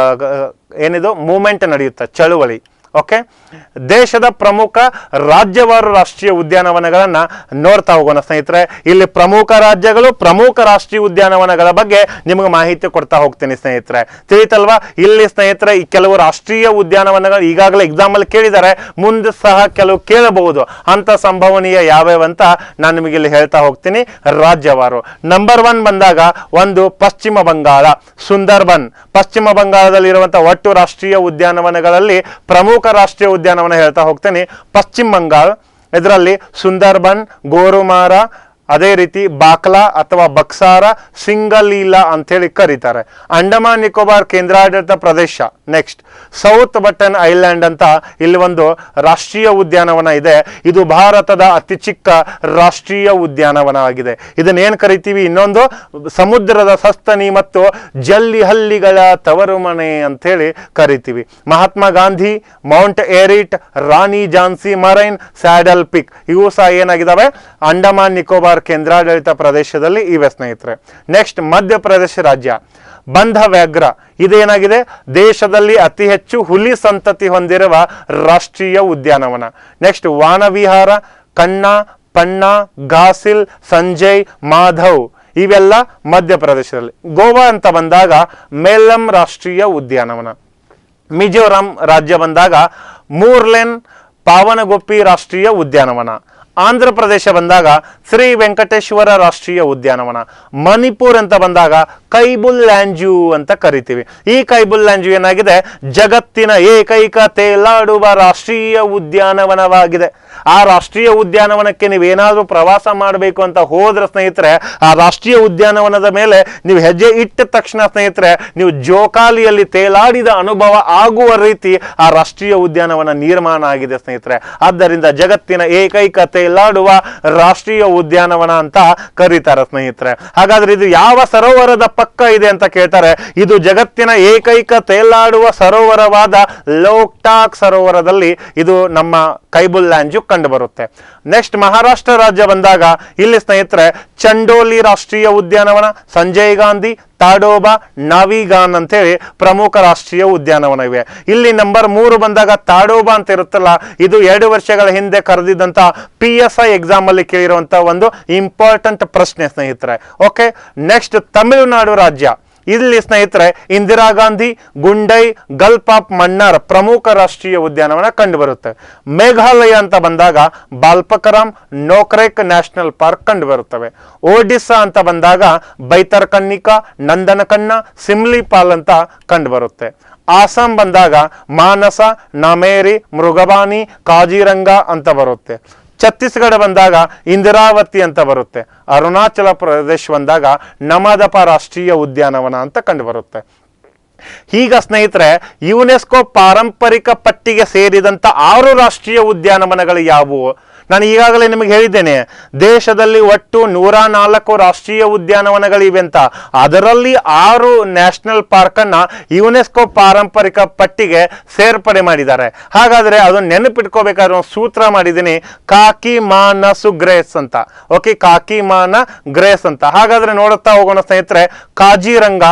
ಏನಿದು ಮೂವ್ಮೆಂಟ್ ನಡೆಯುತ್ತೆ, ಚಳುವಳಿ. ಓಕೆ, ದೇಶದ ಪ್ರಮುಖ ರಾಜ್ಯವಾರು ರಾಷ್ಟ್ರೀಯ ಉದ್ಯಾನವನಗಳನ್ನ ನೋಡ್ತಾ ಹೋಗೋಣ ಸ್ನೇಹಿತರೆ. ಇಲ್ಲಿ ಪ್ರಮುಖ ರಾಜ್ಯಗಳು, ಪ್ರಮುಖ ರಾಷ್ಟ್ರೀಯ ಉದ್ಯಾನವನಗಳ ಬಗ್ಗೆ ನಿಮಗೆ ಮಾಹಿತಿ ಕೊಡ್ತಾ ಹೋಗ್ತೀನಿ ಸ್ನೇಹಿತರೆ, ತಿಳಿತಲ್ವಾ. ಇಲ್ಲಿ ಸ್ನೇಹಿತರೆ ಈ ಕೆಲವು ರಾಷ್ಟ್ರೀಯ ಉದ್ಯಾನವನಗಳು ಈಗಾಗಲೇ ಎಕ್ಸಾಮ್ ಅಲ್ಲಿ ಕೇಳಿದ್ದಾರೆ, ಮುಂದೆ ಸಹ ಕೆಲವು ಕೇಳಬಹುದು. ಅಂತ ಸಂಭವನೀಯ ಯಾವ್ಯಾವ ಅಂತ ನಾನು ನಿಮಗೆ ಇಲ್ಲಿ ಹೇಳ್ತಾ ಹೋಗ್ತೀನಿ ರಾಜ್ಯವಾರು. ನಂಬರ್ 1 ಬಂದಾಗ ಒಂದು ಪಶ್ಚಿಮ ಬಂಗಾಳ, ಸುಂದರ್ಬನ್. ಪಶ್ಚಿಮ ಬಂಗಾಳದಲ್ಲಿರುವಂತಹ ಒಟ್ಟು ರಾಷ್ಟ್ರೀಯ ಉದ್ಯಾನವನಗಳಲ್ಲಿ ಪ್ರಮುಖ ರಾಷ್ಟ್ರೀಯ ಉದ್ಯಾನವನ ಹೇಳ್ತಾ ಹೋಗ್ತೇನೆ. ಪಶ್ಚಿಮ ಬಂಗಾಳ, ಇದರಲ್ಲಿ ಸುಂದರ್ಬನ್, ಗೋರುಮಾರ, ಅದೇ ರೀತಿ ಬಾಕ್ಲಾ ಅಥವಾ ಬಕ್ಸಾರ, ಸಿಂಗಲೀಲಾ ಅಂತ ಹೇಳಿ ಕರೀತಾರೆ. ಅಂಡಮಾನ್ ನಿಕೋಬಾರ್ ಕೇಂದ್ರಾಡಳಿತ ಪ್ರದೇಶ. ನೆಕ್ಸ್ಟ್ ಸೌತ್ ಬಟನ್ ಐಲ್ಯಾಂಡ್ ಅಂತ ಇಲ್ಲಿ ಒಂದು ರಾಷ್ಟ್ರೀಯ ಉದ್ಯಾನವನ ಇದೆ. ಇದು ಭಾರತದ ಅತಿ ಚಿಕ್ಕ ರಾಷ್ಟ್ರೀಯ ಉದ್ಯಾನವನವಾಗಿದೆ. ಇದನ್ನೇನು ಕರಿತೀವಿ, ಇನ್ನೊಂದು ಸಮುದ್ರದ ಸಸ್ತನಿ ಮತ್ತು ಜಲ್ಲಿ ಹಲ್ಲಿಗಳ ತವರು ಮನೆ ಅಂತ ಹೇಳಿ ಕರಿತೀವಿ. ಮಹಾತ್ಮ ಗಾಂಧಿ, ಮೌಂಟ್ ಏರಿಟ್, ರಾಣಿ ಝಾನ್ಸಿ ಮರೈನ್, ಸ್ಯಾಡಲ್ ಪಿಕ್ ಇವು ಸಹ ಏನಾಗಿದ್ದಾವೆ ಅಂಡಮಾನ್ ನಿಕೋಬಾರ್ ಕೇಂದ್ರಾಡಳಿತ ಪ್ರದೇಶದಲ್ಲಿ ಇವೆ ಸ್ನೇಹಿತರೆ. ನೆಕ್ಸ್ಟ್ ಮಧ್ಯಪ್ರದೇಶ ರಾಜ್ಯ, ಬಂಧ ವ್ಯಾಘ್ರ. ಇದೇನಾಗಿದೆ, ದೇಶದಲ್ಲಿ ಅತಿ ಹೆಚ್ಚು ಹುಲಿ ಸಂತತಿ ಹೊಂದಿರುವ ರಾಷ್ಟ್ರೀಯ ಉದ್ಯಾನವನ. ನೆಕ್ಸ್ಟ್ ವಾನವಿಹಾರ, ಕನ್ನಾ, ಪನ್ನಾ, ಘಾಸಿಲ್, ಸಂಜಯ್, ಮಾಧವ್ ಇವೆಲ್ಲ ಮಧ್ಯಪ್ರದೇಶದಲ್ಲಿ. ಗೋವಾ ಅಂತ ಬಂದಾಗ ಮೇಲಂ ರಾಷ್ಟ್ರೀಯ ಉದ್ಯಾನವನ. ಮಿಜೋರಾಂ ರಾಜ್ಯ ಬಂದಾಗ ಮೂರ್ಲೆನ್ ಪಾವನಗೊಪ್ಪಿ ರಾಷ್ಟ್ರೀಯ ಉದ್ಯಾನವನ. ಆಂಧ್ರ ಪ್ರದೇಶ ಬಂದಾಗ ಶ್ರೀ ವೆಂಕಟೇಶ್ವರ ರಾಷ್ಟ್ರೀಯ ಉದ್ಯಾನವನ. ಮಣಿಪುರ್ ಅಂತ ಬಂದಾಗ ಕೈಬುಲ್ ಲ್ಯಾಂಜು ಅಂತ ಕರಿತೀವಿ. ಈ ಕೈಬುಲ್ ಲ್ಯಾಂಜು ಏನಾಗಿದೆ, ಜಗತ್ತಿನ ಏಕೈಕ ತೇಲಾಡುವ ರಾಷ್ಟ್ರೀಯ ಉದ್ಯಾನವನವಾಗಿದೆ. ಆ ರಾಷ್ಟ್ರೀಯ ಉದ್ಯಾನವನಕ್ಕೆ ನೀವೇನಾದ್ರೂ ಪ್ರವಾಸ ಮಾಡಬೇಕು ಅಂತ ಹೋದ್ರೆ ಸ್ನೇಹಿತರೆ, ಆ ರಾಷ್ಟ್ರೀಯ ಉದ್ಯಾನವನದ ಮೇಲೆ ನೀವು ಹೆಜ್ಜೆ ಇಟ್ಟ ತಕ್ಷಣ ಸ್ನೇಹಿತರೆ, ನೀವು ಜೋಕಾಲಿಯಲ್ಲಿ ತೇಲಾಡಿದ ಅನುಭವ ಆಗುವ ರೀತಿ ಆ ರಾಷ್ಟ್ರೀಯ ಉದ್ಯಾನವನ ನಿರ್ಮಾಣ ಆಗಿದೆ ಸ್ನೇಹಿತರೆ. ಆದ್ದರಿಂದ ಜಗತ್ತಿನ ಏಕೈಕ ತೇಲಾಡುವ ರಾಷ್ಟ್ರೀಯ ಉದ್ಯಾನವನ ಅಂತ ಕರೀತಾರೆ ಸ್ನೇಹಿತರೆ. ಹಾಗಾದ್ರೆ ಇದು ಯಾವ ಸರೋವರದ ಪಕ್ಕ ಇದೆ ಅಂತ ಕೇಳ್ತಾರೆ. ಇದು ಜಗತ್ತಿನ ಏಕೈಕ ತೇಲಾಡುವ ಸರೋವರವಾದ ಲೋಕ್ಟಾಕ್ ಸರೋವರದಲ್ಲಿ ಇದು ನಮ್ಮ ಕೈಬುಲ್ ಲ್ಯಾಂಜು ಕಂಡು ಬರುತ್ತೆ. ನೆಕ್ಸ್ಟ್ ಮಹಾರಾಷ್ಟ್ರ ರಾಜ್ಯ ಬಂದಾಗ ಇಲ್ಲಿ ಸ್ನೇಹಿತರೆ ಚಂಡೋಲಿ ರಾಷ್ಟ್ರೀಯ ಉದ್ಯಾನವನ, ಸಂಜಯ್ ಗಾಂಧಿ, ತಾಡೋಬಾ, ನಾವಿಗಾನ್ ಅಂತೇಳಿ ಪ್ರಮುಖ ರಾಷ್ಟ್ರೀಯ ಉದ್ಯಾನವನ ಇವೆ. ಇಲ್ಲಿ ನಂಬರ್ 3 ಬಂದಾಗ ತಾಡೋಬಾ ಅಂತ ಇರುತ್ತಲ್ಲ, ಇದು 2 ವರ್ಷಗಳ ಹಿಂದೆ ಕರೆದಿದ್ದಂತ PSI ಎಕ್ಸಾಮ್ ಅಲ್ಲಿ ಕೇಳಿರುವಂತಹ ಒಂದು ಇಂಪಾರ್ಟೆಂಟ್ ಪ್ರಶ್ನೆ ಸ್ನೇಹಿತರೆ. ಓಕೆ, ನೆಕ್ಸ್ಟ್ ತಮಿಳುನಾಡು ರಾಜ್ಯ. ಇಲ್ಲಿ ಸ್ನೇಹಿತರೆ ಇಂದಿರಾ ಗಾಂಧಿ, ಗುಂಡೈ, ಗಲ್ಫ್ ಆಫ್ ಮನ್ನಾರ್ ಪ್ರಮುಖ ರಾಷ್ಟ್ರೀಯ ಉದ್ಯಾನವನ ಕಂಡು ಬರುತ್ತೆ. ಮೇಘಾಲಯ ಅಂತ ಬಂದಾಗ ಬಾಲ್ಪಕರಾಮ್, ನೋಕ್ರೆಕ್ ನ್ಯಾಷನಲ್ ಪಾರ್ಕ್ ಕಂಡು ಬರುತ್ತವೆ. ಒಡಿಸ್ಸಾ ಅಂತ ಬಂದಾಗ ಬೈತರ್ಕನ್ನಿಕಾ, ನಂದನಕನ್ನ, ಸಿಮ್ಲಿಪಾಲ್ ಅಂತ ಕಂಡು ಬರುತ್ತೆ. ಆಸಾಂ ಬಂದಾಗ ಮಾನಸ, ನಾಮೇರಿ, ಮೃಗಬಾನಿ, ಕಾಜಿರಂಗ ಅಂತ ಬರುತ್ತೆ. ಛತ್ತೀಸ್ಗಢ ಬಂದಾಗ ಇಂದಿರಾವತಿ ಅಂತ ಬರುತ್ತೆ. ಅರುಣಾಚಲ ಪ್ರದೇಶ ಬಂದಾಗ ನಮದಪ ರಾಷ್ಟ್ರೀಯ ಉದ್ಯಾನವನ ಅಂತ ಕಂಡು ಬರುತ್ತೆ. ಈಗ ಸ್ನೇಹಿತರೆ ಯುನೆಸ್ಕೋ ಪಾರಂಪರಿಕ ಪಟ್ಟಿಗೆ ಸೇರಿದಂತ 6 ರಾಷ್ಟ್ರೀಯ ಉದ್ಯಾನವನಗಳು ಯಾವುವು? ನಾನು ಈಗಾಗಲೇ ನಿಮಗೆ ಹೇಳಿದ್ದೇನೆ, ದೇಶದಲ್ಲಿ ಒಟ್ಟು 104 ರಾಷ್ಟ್ರೀಯ ಉದ್ಯಾನವನಗಳಿವೆ ಅಂತ. ಅದರಲ್ಲಿ 6 ನ್ಯಾಷನಲ್ ಪಾರ್ಕ್ ಅನ್ನ ಯುನೆಸ್ಕೋ ಪಾರಂಪರಿಕ ಪಟ್ಟಿಗೆ ಸೇರ್ಪಡೆ ಮಾಡಿದ್ದಾರೆ. ಹಾಗಾದ್ರೆ ಅದನ್ನ ನೆನಪಿಟ್ಕೋಬೇಕಾದ್ರೆ ಒಂದು ಸೂತ್ರ ಮಾಡಿದ್ದೀನಿ, ಕಾಕಿಮಾನಸು ಗ್ರೇಸ್ ಅಂತ. ಓಕೆ, ಕಾಕಿಮಾನ ಗ್ರೇಸ್ ಅಂತ. ಹಾಗಾದ್ರೆ ನೋಡುತ್ತಾ ಹೋಗೋಣ ಸ್ನೇಹಿತರೆ. ಕಾಜಿರಂಗ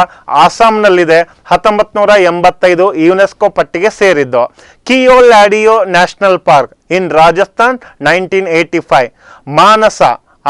ಆಸಾಂನಲ್ಲಿದೆ, 1985 ಯುನೆಸ್ಕೋ ಪಟ್ಟಿಗೆ ಸೇರಿದ್ದು. ಕಿಯೋಲಾಡಿಯೋ ನ್ಯಾಷನಲ್ ಪಾರ್ಕ್ ಇನ್ ರಾಜಸ್ಥಾನ್ 1985, ಮಾನಸ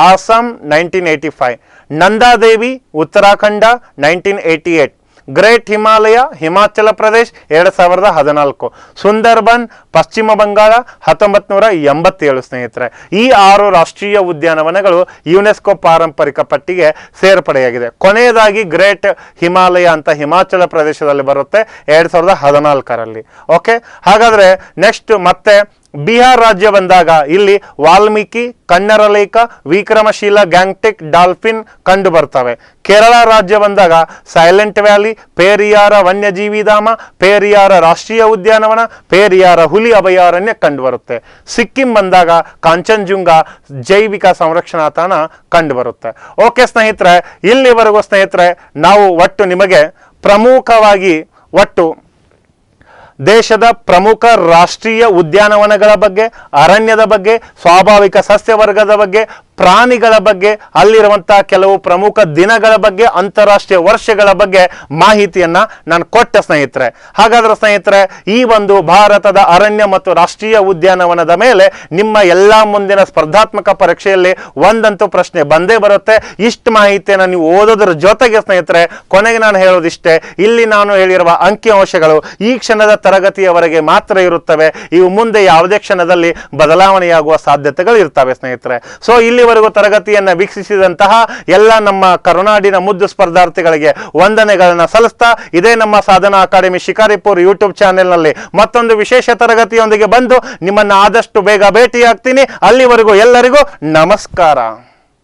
ಆಸಾಂ 1985, ನಂದಾದೇವಿ ಉತ್ತರಾಖಂಡ 1988, ಗ್ರೇಟ್ ಹಿಮಾಲಯ ಹಿಮಾಚಲ ಪ್ರದೇಶ್ 2014, ಸುಂದರ್ಬನ್ ಪಶ್ಚಿಮ ಬಂಗಾಳ 1987 ಸ್ನೇಹಿತರೆ. ಈ 6 ರಾಷ್ಟ್ರೀಯ ಉದ್ಯಾನವನಗಳು ಯುನೆಸ್ಕೋ ಪಾರಂಪರಿಕ ಪಟ್ಟಿಗೆ ಸೇರ್ಪಡೆಯಾಗಿದೆ. ಕೊನೆಯದಾಗಿ ಗ್ರೇಟ್ ಹಿಮಾಲಯ ಅಂತ ಹಿಮಾಚಲ ಪ್ರದೇಶದಲ್ಲಿ ಬರುತ್ತೆ 2014ರಲ್ಲಿ. ಓಕೆ, ಹಾಗಾದ್ರೆ ನೆಕ್ಸ್ಟ್ ಮತ್ತೆ ಬಿಹಾರ್ ರಾಜ್ಯ ಬಂದಾಗ ಇಲ್ಲಿ ವಾಲ್ಮೀಕಿ, ಕನ್ನರಲೇಖ, ವಿಕ್ರಮಶೀಲ, ಗ್ಯಾಂಗ್ಟೆಕ್, ಡಾಲ್ಫಿನ್ ಕಂಡು ಬರ್ತವೆ. ಕೇರಳ ರಾಜ್ಯ ಬಂದಾಗ ಸೈಲೆಂಟ್ ವ್ಯಾಲಿ, ಪೇರಿಯಾರ ವನ್ಯಜೀವಿ ಧಾಮ, ಪೇರಿಯಾರ ರಾಷ್ಟ್ರೀಯ ಉದ್ಯಾನವನ, ಪೇರಿಯಾರ ಹುಲಿ ಅಭಯಾರಣ್ಯ ಕಂಡು ಬರುತ್ತೆ. ಸಿಕ್ಕಿಂ ಬಂದಾಗ ಕಾಂಚನಜುಂಗ ಜೈವಿಕ ಸಂರಕ್ಷಣಾ ತಾಣ ಕಂಡು ಬರುತ್ತೆ. ಓಕೆ ಸ್ನೇಹಿತರೆ, ಇಲ್ಲಿವರೆಗೂ ಸ್ನೇಹಿತರೆ ನಾವು ಒಟ್ಟು ನಿಮಗೆ ಪ್ರಮುಖವಾಗಿ ಒಟ್ಟು ದೇಶದ ಪ್ರಮುಖ ರಾಷ್ಟ್ರೀಯ ಉದ್ಯಾನವನಗಳ ಬಗ್ಗೆ, ಅರಣ್ಯದ ಬಗ್ಗೆ, ಸ್ವಾಭಾವಿಕ ಸಸ್ಯವರ್ಗದ ಬಗ್ಗೆ, ಪ್ರಾಣಿಗಳ ಬಗ್ಗೆ, ಅಲ್ಲಿರುವಂತಹ ಕೆಲವು ಪ್ರಮುಖ ದಿನಗಳ ಬಗ್ಗೆ, ಅಂತಾರಾಷ್ಟ್ರೀಯ ವರ್ಷಗಳ ಬಗ್ಗೆ ಮಾಹಿತಿಯನ್ನ ನಾನು ಕೊಟ್ಟೆ ಸ್ನೇಹಿತರೆ. ಹಾಗಾದ್ರೆ ಸ್ನೇಹಿತರೆ ಈ ಒಂದು ಭಾರತದ ಅರಣ್ಯ ಮತ್ತು ರಾಷ್ಟ್ರೀಯ ಉದ್ಯಾನವನದ ಮೇಲೆ ನಿಮ್ಮ ಎಲ್ಲಾ ಮುಂದಿನ ಸ್ಪರ್ಧಾತ್ಮಕ ಪರೀಕ್ಷೆಯಲ್ಲಿ ಒಂದಂತೂ ಪ್ರಶ್ನೆ ಬಂದೇ ಬರುತ್ತೆ. ಇಷ್ಟು ಮಾಹಿತಿಯನ್ನು ನೀವು ಓದೋದ್ರ ಜೊತೆಗೆ ಸ್ನೇಹಿತರೆ ಕೊನೆಗೆ ನಾನು ಹೇಳೋದಿಷ್ಟೇ, ಇಲ್ಲಿ ನಾನು ಹೇಳಿರುವ ಅಂಕಿಅಂಶಗಳು ಈ ಕ್ಷಣದ ತರಗತಿಯವರೆಗೆ ಮಾತ್ರ ಇರುತ್ತವೆ. ಇವು ಮುಂದೆ ಯಾವುದೇ ಕ್ಷಣದಲ್ಲಿ ಬದಲಾವಣೆಯಾಗುವ ಸಾಧ್ಯತೆಗಳು ಇರ್ತವೆ ಸ್ನೇಹಿತರೆ. ಸೊ ಇಲ್ಲಿವರೆಗೂ ತರಗತಿಯನ್ನ ವೀಕ್ಷಿಸಿದಂತಹ ಎಲ್ಲ ನಮ್ಮ ಕರುನಾಡಿನ ಮುದ್ದು ಸ್ಪರ್ಧಾರ್ಥಿಗಳಿಗೆ ವಂದನೆಗಳನ್ನ ಸಲ್ಲಿಸ್ತಾ, ಇದೇ ನಮ್ಮ ಸಾಧನಾ ಅಕಾಡೆಮಿ ಶಿಕಾರಿಪುರ್ ಯೂಟ್ಯೂಬ್ ಚಾನೆಲ್ನಲ್ಲಿ ಮತ್ತೊಂದು ವಿಶೇಷ ತರಗತಿಯೊಂದಿಗೆ ಬಂದು ನಿಮ್ಮನ್ನ ಆದಷ್ಟು ಬೇಗ ಭೇಟಿಯಾಗ್ತೀನಿ. ಅಲ್ಲಿವರೆಗೂ ಎಲ್ಲರಿಗೂ ನಮಸ್ಕಾರ.